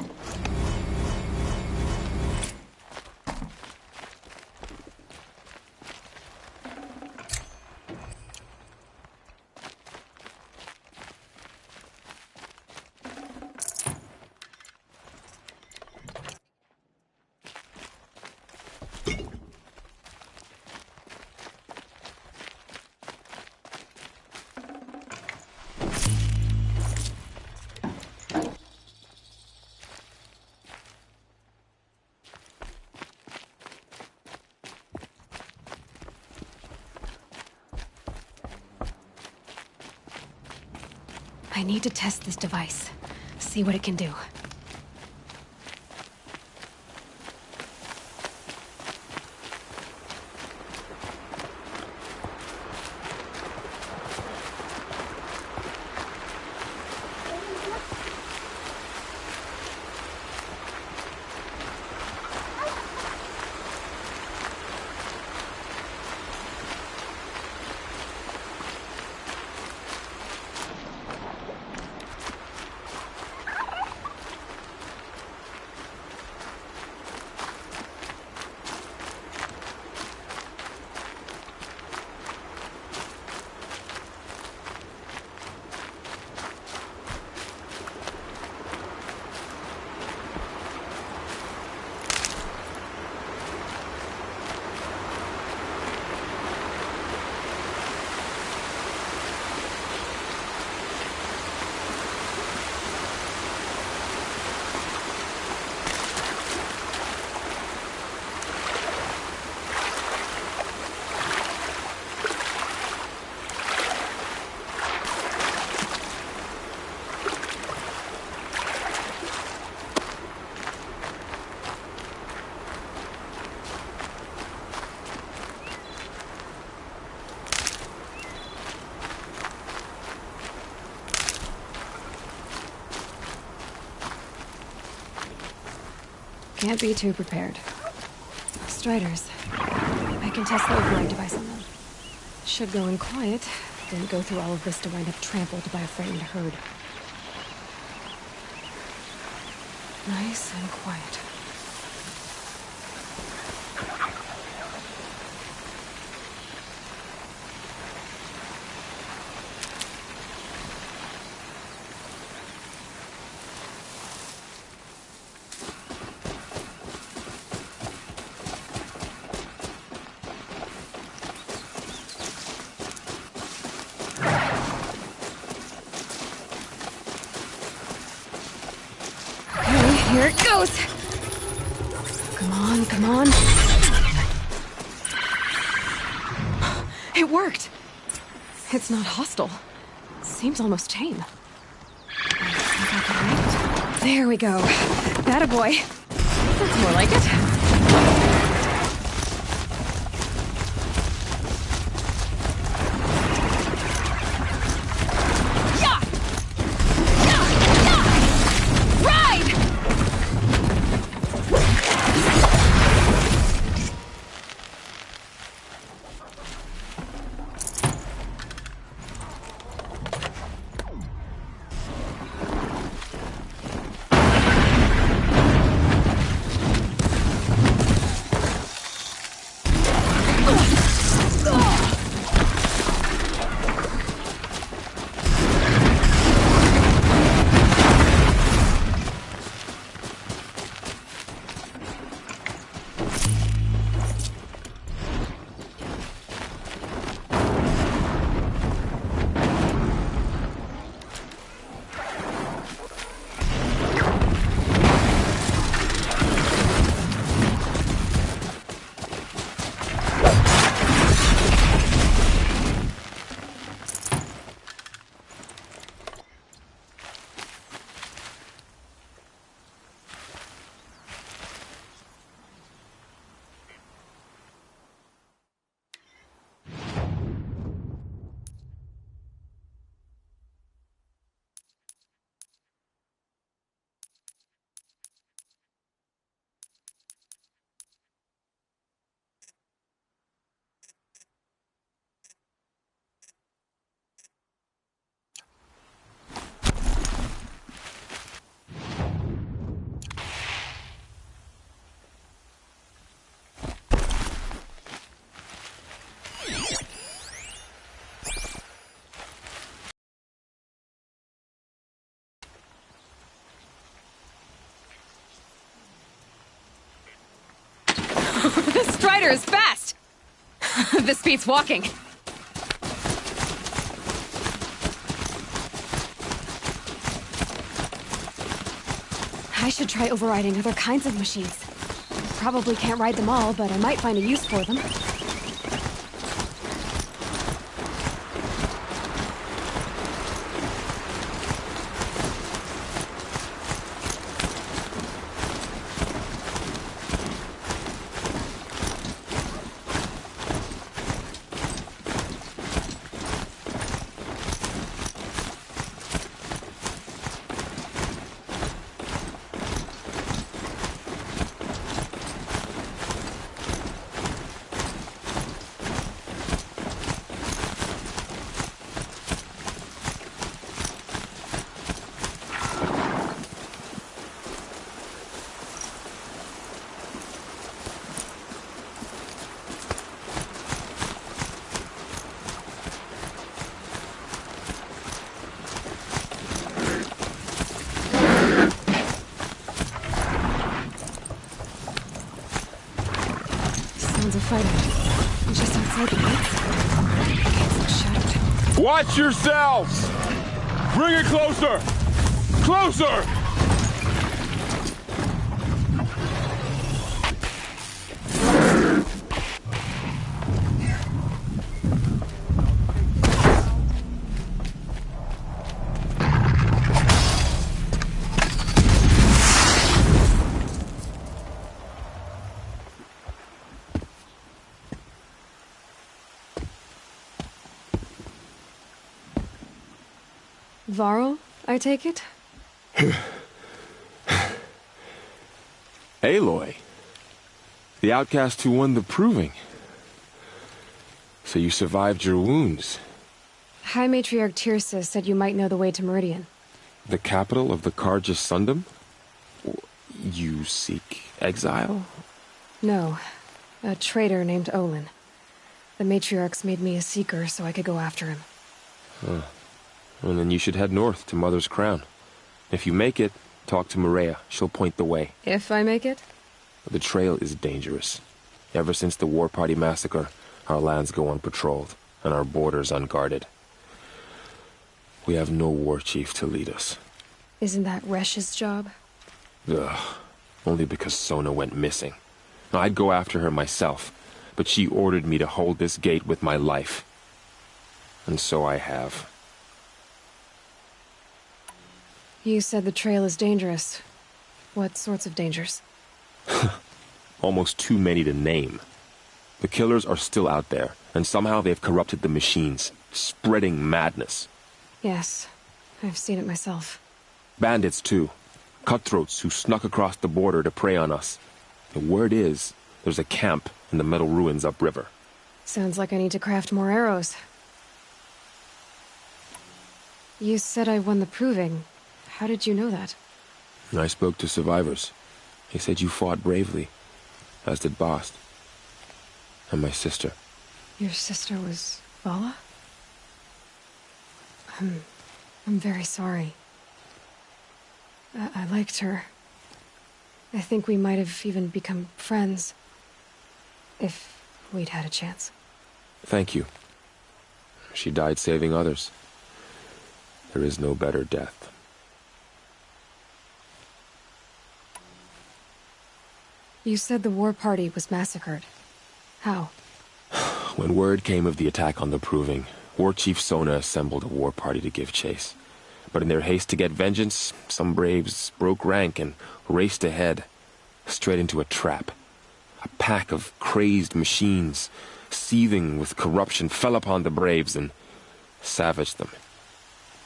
I need to test this device. See what it can do. Can't be too prepared. Striders. I can test the override device on them. Should go in quiet. Didn't go through all of this to wind up trampled by a frightened herd. Nice and quiet. Here it goes! Come on, come on. It worked! It's not hostile. Seems almost tame. I think I can make it. There we go. That a boy. That's more like it. Strider is fast! This beats walking. I should try overriding other kinds of machines. Probably can't ride them all, but I might find a use for them. Sounds of fighting. Just outside the gates. Gates look shuttered. Watch yourselves! Bring it closer! Closer! Varl, I take it? Aloy. The outcast who won the proving. So you survived your wounds. High Matriarch Tirsa said you might know the way to Meridian. The capital of the Carja Sundom? You seek exile? No. A traitor named Olin. The Matriarchs made me a seeker so I could go after him. Huh. Well, then you should head north to Mother's Crown. If you make it, talk to Maria. She'll point the way. If I make it? The trail is dangerous. Ever since the War Party massacre, our lands go unpatrolled, and our borders unguarded. We have no war chief to lead us. Isn't that Resh's job? Ugh. Only because Sona went missing. I'd go after her myself, but she ordered me to hold this gate with my life. And so I have. You said the trail is dangerous. What sorts of dangers? Almost too many to name. The killers are still out there, and somehow they've corrupted the machines, spreading madness. Yes, I've seen it myself. Bandits, too. Cutthroats who snuck across the border to prey on us. The word is, there's a camp in the metal ruins upriver. Sounds like I need to craft more arrows. You said I won the proving. How did you know that? I spoke to survivors. They said you fought bravely, as did Bast. And my sister. Your sister was Vala? I'm very sorry. I liked her. I think we might have even become friends. If we'd had a chance. Thank you. She died saving others. There is no better death. You said the war party was massacred. How? When word came of the attack on the Proving, War Chief Sona assembled a war party to give chase. But in their haste to get vengeance, some braves broke rank and raced ahead, straight into a trap. A pack of crazed machines, seething with corruption, fell upon the braves and savaged them.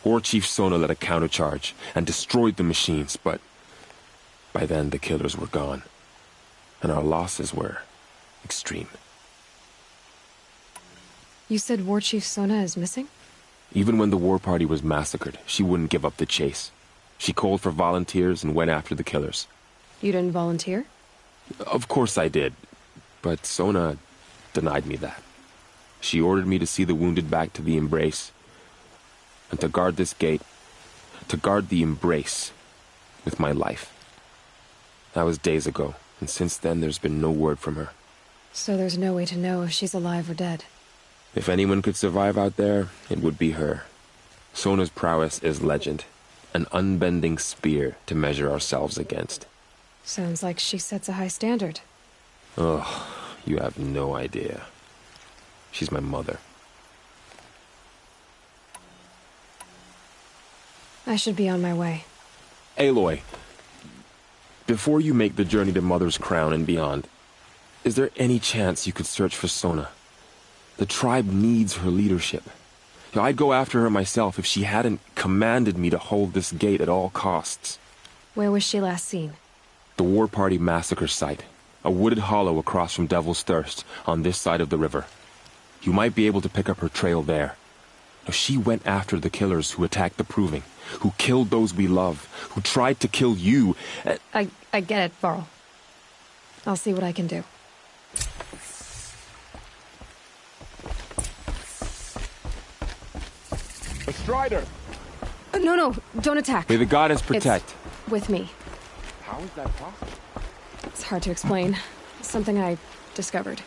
War Chief Sona led a countercharge and destroyed the machines, but by then the killers were gone. And our losses were extreme. You said War Chief Sona is missing? Even when the war party was massacred, she wouldn't give up the chase. She called for volunteers and went after the killers. You didn't volunteer? Of course I did, but Sona denied me that. She ordered me to see the wounded back to the Embrace, and to guard this gate, to guard the Embrace with my life. That was days ago. And since then, there's been no word from her. So there's no way to know if she's alive or dead. If anyone could survive out there, it would be her. Sona's prowess is legend. An unbending spear to measure ourselves against. Sounds like she sets a high standard. Ugh, you have no idea. She's my mother. I should be on my way. Aloy, before you make the journey to Mother's Crown and beyond, is there any chance you could search for Sona? The tribe needs her leadership. I'd go after her myself if she hadn't commanded me to hold this gate at all costs. Where was she last seen? The War Party massacre site. A wooded hollow across from Devil's Thirst, on this side of the river. You might be able to pick up her trail there. She went after the killers who attacked the Proving, who killed those we love, who tried to kill you. I get it, Varl. I'll see what I can do. A Strider! No, don't attack. May the goddess protect. It's with me. How is that possible? It's hard to explain. Something I discovered.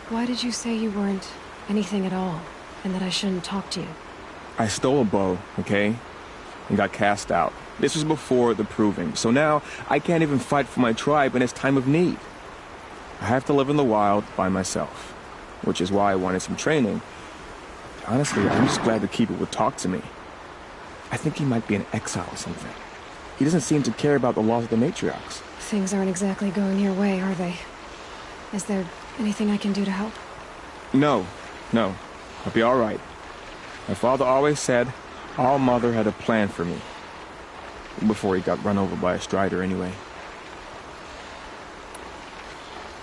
Why did you say you weren't anything at all, and that I shouldn't talk to you? I stole a bow, okay? And got cast out. This was before the Proving, so now I can't even fight for my tribe in its time of need. I have to live in the wild by myself, which is why I wanted some training. Honestly, I'm just glad the Keeper would talk to me. I think he might be in exile or something. He doesn't seem to care about the laws of the matriarchs. Things aren't exactly going your way, are they? Is there anything I can do to help? No. I'll be all right. My father always said All Mother had a plan for me. Before he got run over by a strider, anyway.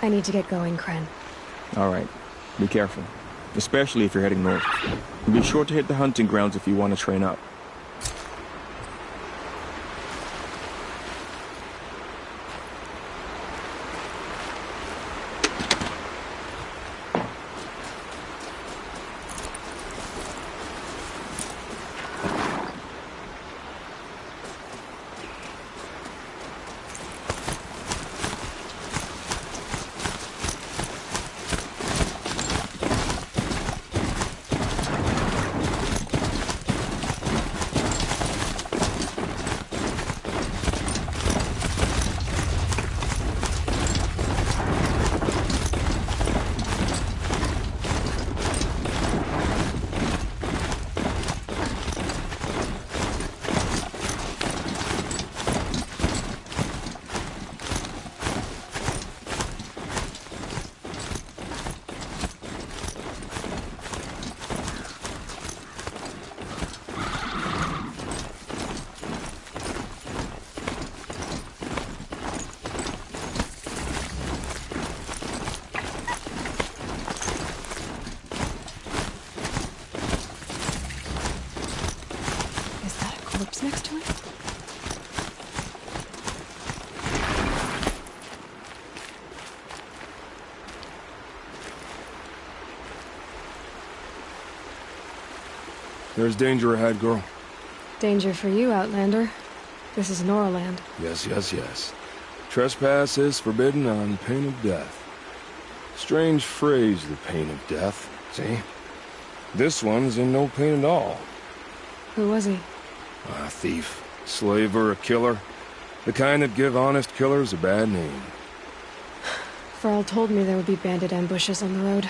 I need to get going, Kren. All right. Be careful. Especially if you're heading north. And be sure to hit the hunting grounds if you want to train up. Next to it? There's danger ahead, girl. Danger for you, Outlander. This is Noraland. Yes. Trespass is forbidden on pain of death. Strange phrase, the pain of death. See? This one's in no pain at all. Who was he? A thief, slaver, a killer. The kind that give honest killers a bad name. Farrell told me there would be bandit ambushes on the road.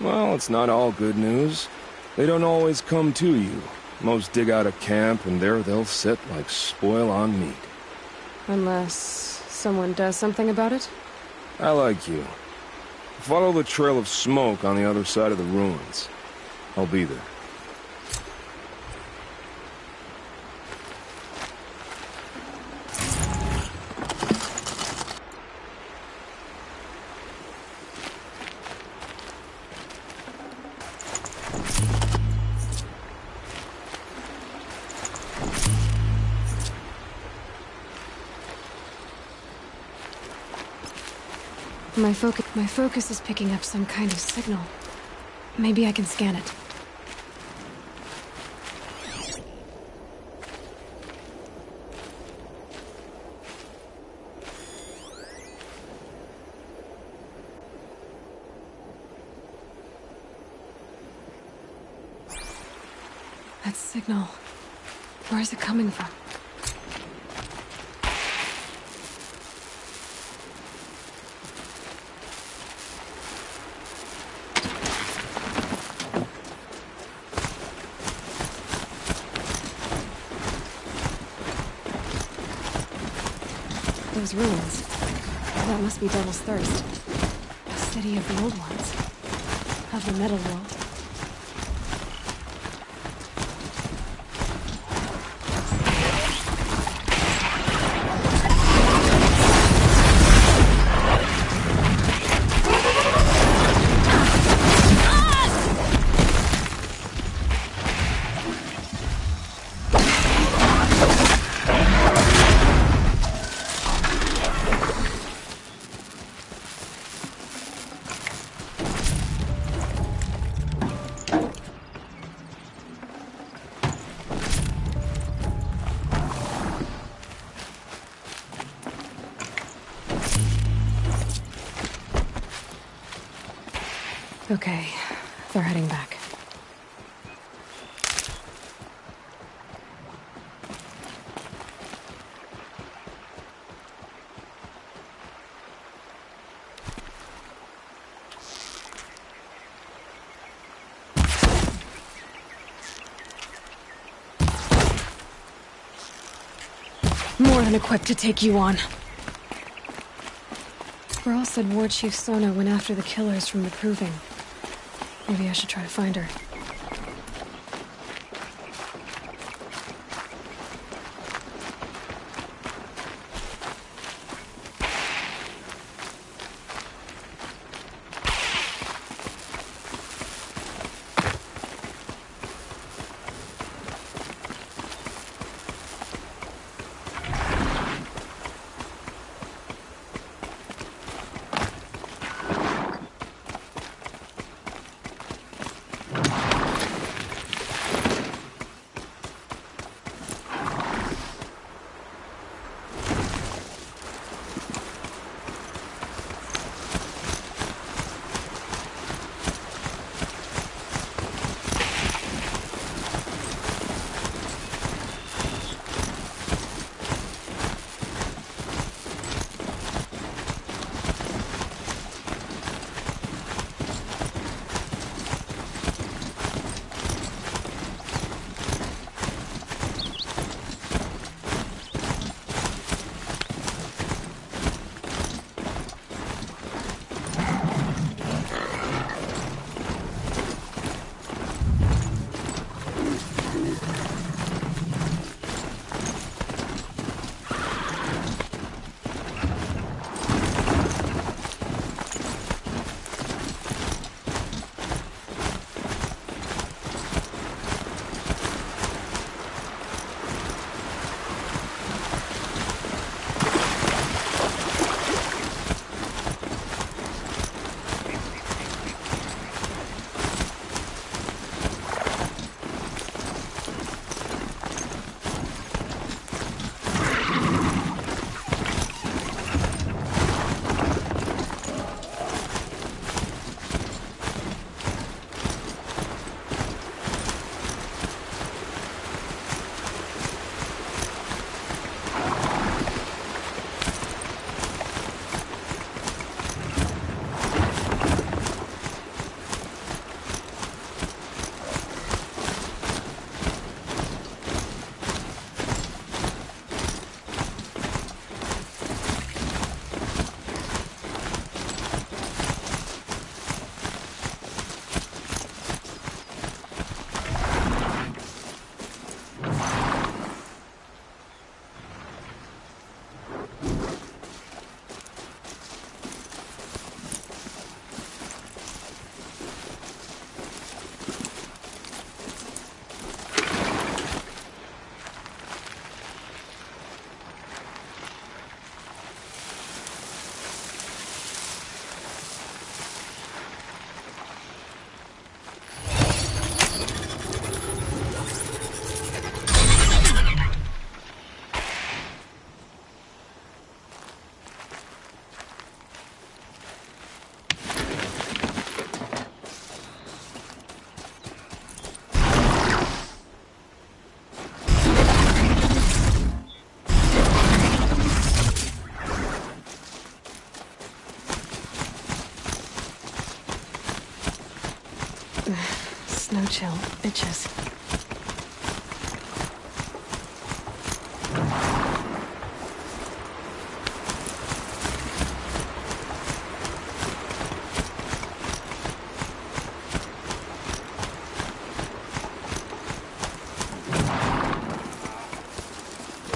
Well, it's not all good news. They don't always come to you. Most dig out a camp, and there they'll sit like spoil on meat. Unless someone does something about it? I like you. Follow the trail of smoke on the other side of the ruins. I'll be there. My focus is picking up some kind of signal. Maybe I can scan it. That signal. Where is it coming from? Those ruins. That must be Devil's Thirst. A city of the old ones. Of the metal world. Okay, they're heading back. More than equipped to take you on. Brawl said War Chief Sona went after the killers from the Proving. Maybe I should try to find her. Snow chill. Itches.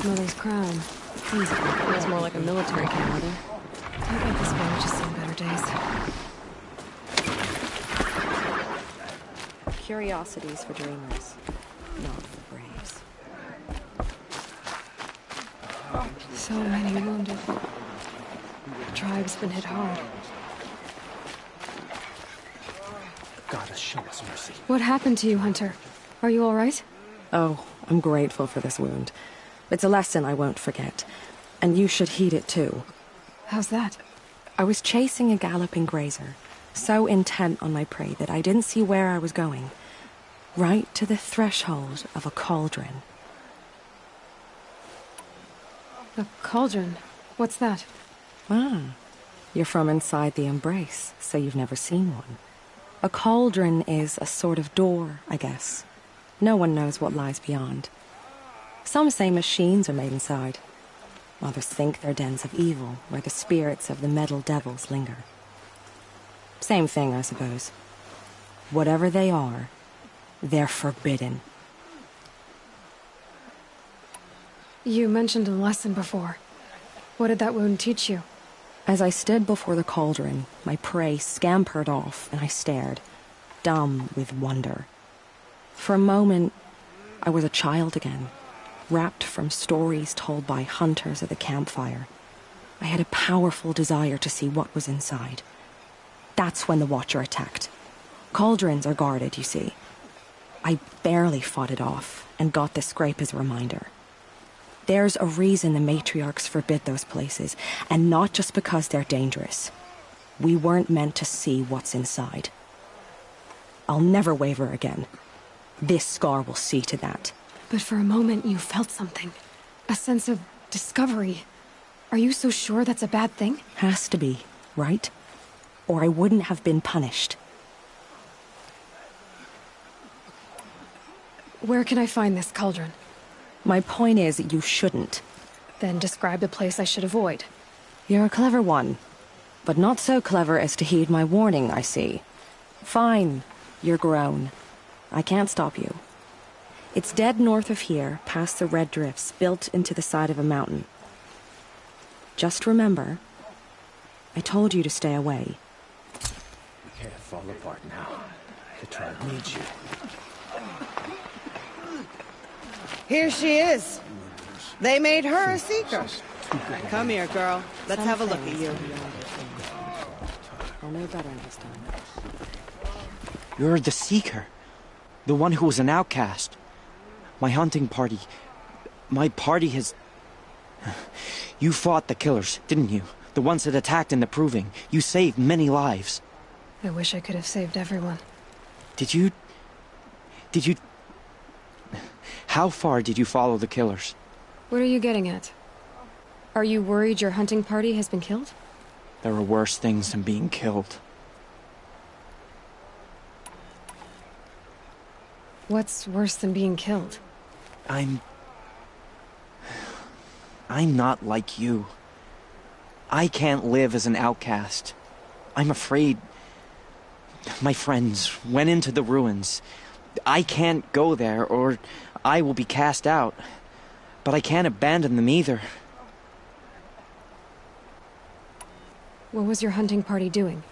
Mother's crown. Feels more like a military calendar. I bet this village has seen better days. Curiosities for dreamers, not for braves. So many wounded. The tribe's been hit hard. Gotta show us mercy. What happened to you, Hunter? Are you all right? Oh, I'm grateful for this wound. It's a lesson I won't forget. And you should heed it too. How's that? I was chasing a galloping grazer, so intent on my prey that I didn't see where I was going. Right to the threshold of a cauldron. A cauldron? What's that? Ah, you're from inside the Embrace, so you've never seen one. A cauldron is a sort of door, I guess. No one knows what lies beyond. Some say machines are made inside. Others think they're dens of evil, where the spirits of the metal devils linger. Same thing, I suppose. Whatever they are, they're forbidden. You mentioned a lesson before. What did that wound teach you? As I stood before the cauldron, my prey scampered off, and I stared, dumb with wonder. For a moment, I was a child again, wrapped from stories told by hunters at the campfire. I had a powerful desire to see what was inside. That's when the Watcher attacked. Cauldrons are guarded, you see. I barely fought it off, and got the scrape as a reminder. There's a reason the matriarchs forbid those places, and not just because they're dangerous. We weren't meant to see what's inside. I'll never waver again. This scar will see to that. But for a moment you felt something. A sense of discovery. Are you so sure that's a bad thing? Has to be, right? Or I wouldn't have been punished. Where can I find this cauldron? My point is, you shouldn't. Then describe the place I should avoid. You're a clever one, but not so clever as to heed my warning, I see. Fine, you're grown. I can't stop you. It's dead north of here, past the red drifts, built into the side of a mountain. Just remember, I told you to stay away. We can't fall apart now. The tribe needs you. Here she is. They made her a seeker. Come here, girl. Let's have a look at you. I'll know better this time. You're the Seeker. The one who was an outcast. My hunting party. My party has... You fought the killers, didn't you? The ones that attacked in the Proving. You saved many lives. I wish I could have saved everyone. Did you... How far did you follow the killers? What are you getting at? Are you worried your hunting party has been killed? There are worse things than being killed. What's worse than being killed? I'm not like you. I can't live as an outcast. I'm afraid... My friends went into the ruins. I can't go there, or I will be cast out. But I can't abandon them either. What was your hunting party doing?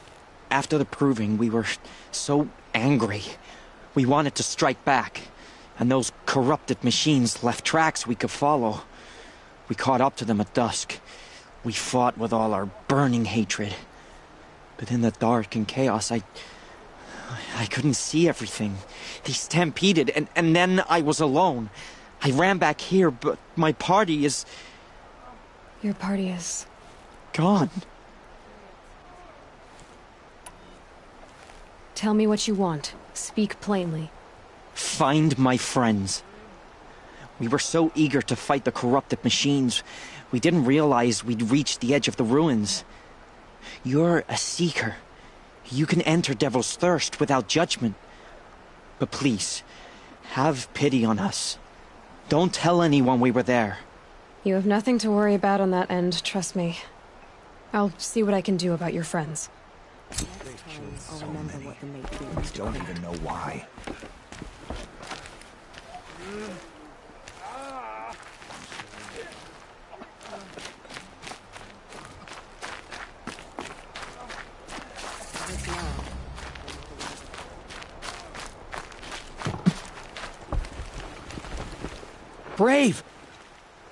After the Proving, we were so angry. We wanted to strike back. And those corrupted machines left tracks we could follow. We caught up to them at dusk. We fought with all our burning hatred. But in the dark and chaos, I couldn't see everything. They stampeded, and then I was alone. I ran back here, but my party is... Your party is... gone. Tell me what you want. Speak plainly. Find my friends. We were so eager to fight the corrupted machines, we didn't realize we'd reached the edge of the ruins. You're a seeker. You can enter Devil's Thirst without judgment. But please, have pity on us. Don't tell anyone we were there. You have nothing to worry about on that end, trust me. I'll see what I can do about your friends. I'll remember what the mate did. We don't even know why. Brave!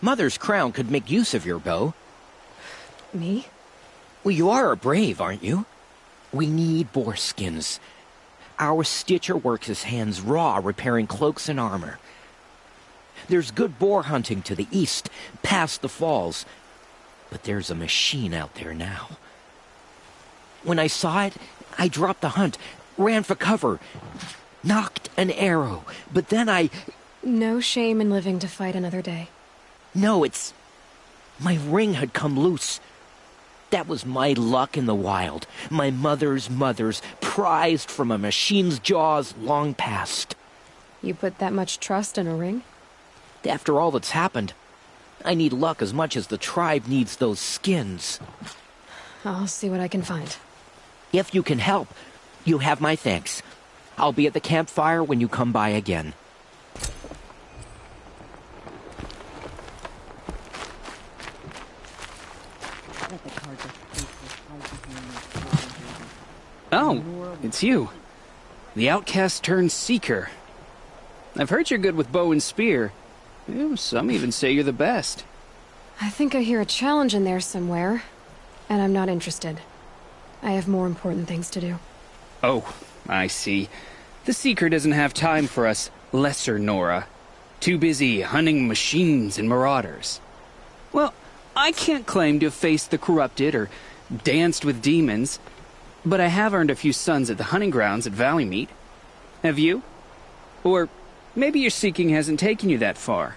Mother's crown could make use of your bow. Me? Well, you are a brave, aren't you? We need boar skins. Our stitcher works his hands raw repairing cloaks and armor. There's good boar hunting to the east, past the falls. But there's a machine out there now. When I saw it, I dropped the hunt, ran for cover, knocked an arrow, but then I... No shame in living to fight another day. No, it's... My ring had come loose. That was my luck in the wild. My mother's prized from a machine's jaws long past. You put that much trust in a ring? After all that's happened, I need luck as much as the tribe needs those skins. I'll see what I can find. If you can help, you have my thanks. I'll be at the campfire when you come by again. Oh, it's you. The outcast turned seeker. I've heard you're good with bow and spear. Some even say you're the best. I think I hear a challenge in there somewhere, and I'm not interested. I have more important things to do. Oh, I see. The seeker doesn't have time for us lesser Nora. Too busy hunting machines and marauders. Well, I can't claim to have faced the corrupted or danced with demons, but I have earned a few sons at the hunting grounds at Valley Meet. Have you? Or maybe your seeking hasn't taken you that far.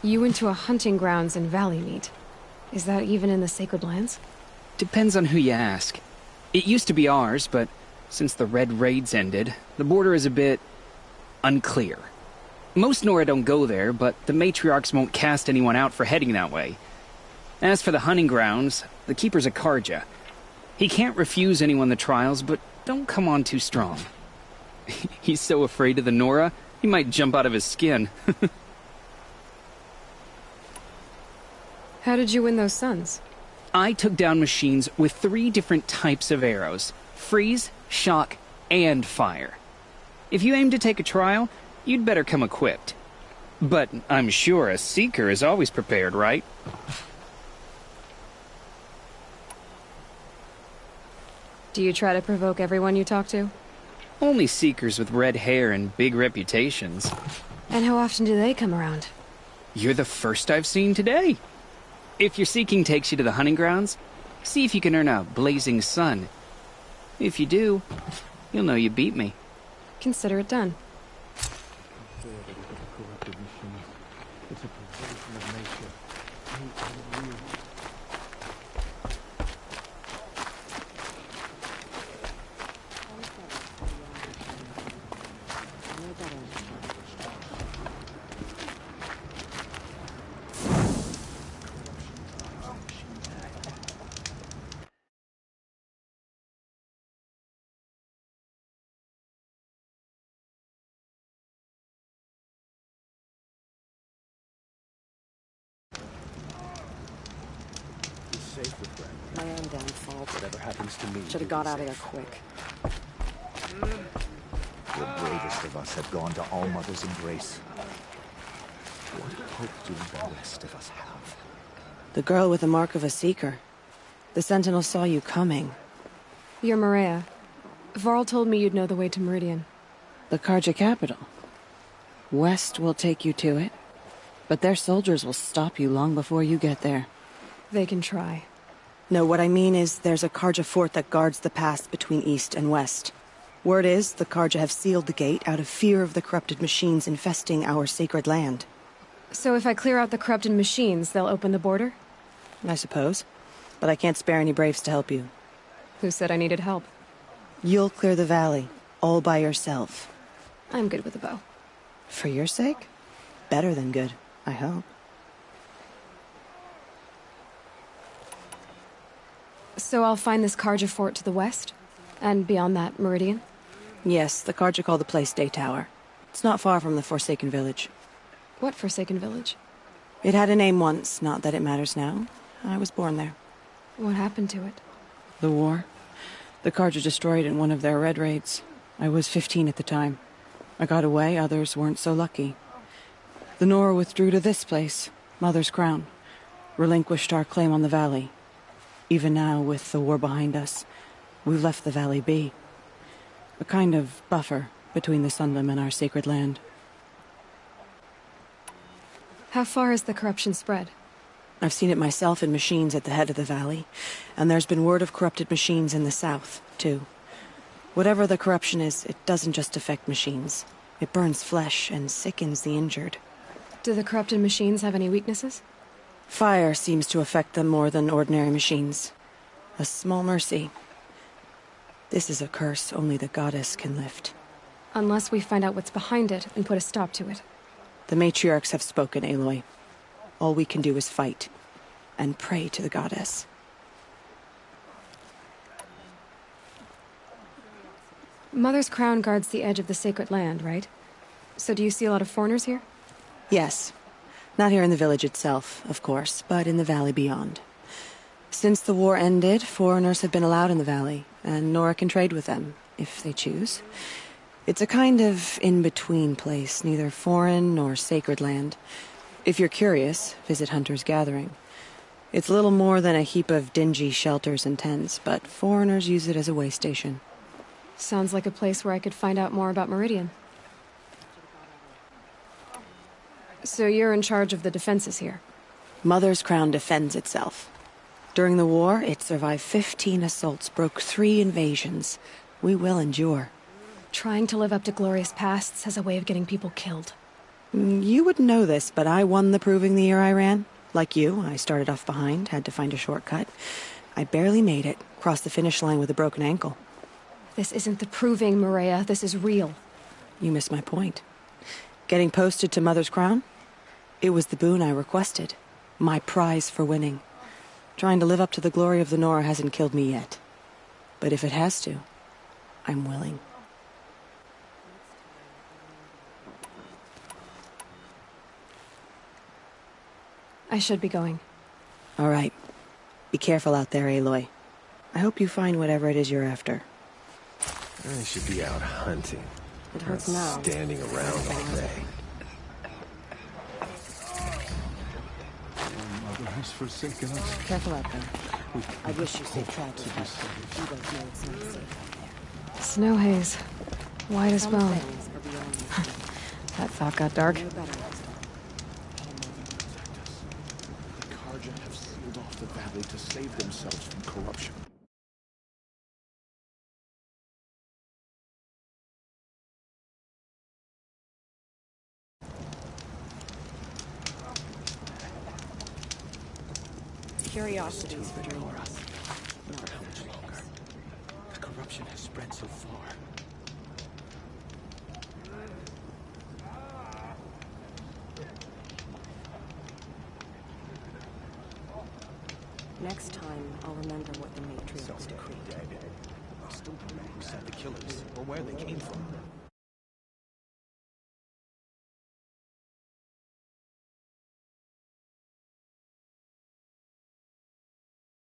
You went to a hunting grounds in Valley Meet. Is that even in the Sacred Lands? Depends on who you ask. It used to be ours, but since the Red Raids ended, the border is a bit unclear. Most Nora don't go there, but the matriarchs won't cast anyone out for heading that way. As for the hunting grounds, the keeper's a Karja. He can't refuse anyone the trials, but don't come on too strong. He's so afraid of the Nora, he might jump out of his skin. How did you win those sons? I took down machines with 3 different types of arrows: freeze, shock, and fire. If you aim to take a trial, you'd better come equipped. But I'm sure a seeker is always prepared, right? Do you try to provoke everyone you talk to? Only seekers with red hair and big reputations. And how often do they come around? You're the first I've seen today. If your seeking takes you to the hunting grounds, see if you can earn a blazing sun. If you do, you'll know you beat me. Consider it done. My own downfall. Whatever happens to me, Should have got out of there quick. the bravest of us have gone to All-Mother's embrace. What hope do the rest of us have? The girl with the mark of a seeker. The Sentinel saw you coming. You're Maria. Varl told me you'd know the way to Meridian. The Karja capital. West will take you to it, but their soldiers will stop you long before you get there. They can try. No, what I mean is there's a Karja fort that guards the pass between east and west. Word is the Karja have sealed the gate out of fear of the corrupted machines infesting our sacred land. So if I clear out the corrupted machines, they'll open the border? I suppose. But I can't spare any braves to help you. Who said I needed help? You'll clear the valley, all by yourself. I'm good with a bow. For your sake? Better than good, I hope. So I'll find this Karja fort to the west? And beyond that, Meridian? Yes, the Karja call the place Day Tower. It's not far from the Forsaken Village. What Forsaken Village? It had a name once, not that it matters now. I was born there. What happened to it? The war. The Karja destroyed it in one of their red raids. I was 15 at the time. I got away, others weren't so lucky. The Nora withdrew to this place, Mother's Crown. Relinquished our claim on the valley. Even now, with the war behind us, we've left the valley be. A kind of buffer between the Sunlim and our sacred land. How far has the corruption spread? I've seen it myself in machines at the head of the valley, and there's been word of corrupted machines in the south, too. Whatever the corruption is, it doesn't just affect machines. It burns flesh and sickens the injured. Do the corrupted machines have any weaknesses? Fire seems to affect them more than ordinary machines. A small mercy. This is a curse only the goddess can lift. Unless we find out what's behind it and put a stop to it. The matriarchs have spoken, Aloy. All we can do is fight, and pray to the goddess. Mother's crown guards the edge of the sacred land, right? So do you see a lot of foreigners here? Yes. Not here in the village itself, of course, but in the valley beyond. Since the war ended, foreigners have been allowed in the valley, and Nora can trade with them, if they choose. It's a kind of in-between place, neither foreign nor sacred land. If you're curious, visit Hunter's Gathering. It's little more than a heap of dingy shelters and tents, but foreigners use it as a way station. Sounds like a place where I could find out more about Meridian. So you're in charge of the defenses here? Mother's Crown defends itself. During the war, it survived 15 assaults, broke 3 invasions. We will endure. Trying to live up to glorious pasts has a way of getting people killed. You wouldn't know this, but I won the proving the year I ran. Like you, I started off behind, had to find a shortcut. I barely made it, crossed the finish line with a broken ankle. This isn't the proving, Maria. This is real. You missed my point. Getting posted to Mother's Crown? It was the boon I requested. My prize for winning. Trying to live up to the glory of the Nora hasn't killed me yet. But if it has to, I'm willing. I should be going. All right. Be careful out there, Aloy. I hope you find whatever it is you're after. I should be out hunting. It hurts not now. Standing around all day. Mother has forsaken us. Careful out there. I wish you safe travels. You don't know it's not safe out there. Snow haze. White as Some bone. things are beyond this. That thought got dark. The Karja have sealed off the valley to save themselves from corruption. Curiosities for dreamers. Not how much longer. The corruption has spread so far. Next time, I'll remember what the matriarchs decreed. Still don't know who sent the killers or where they came from.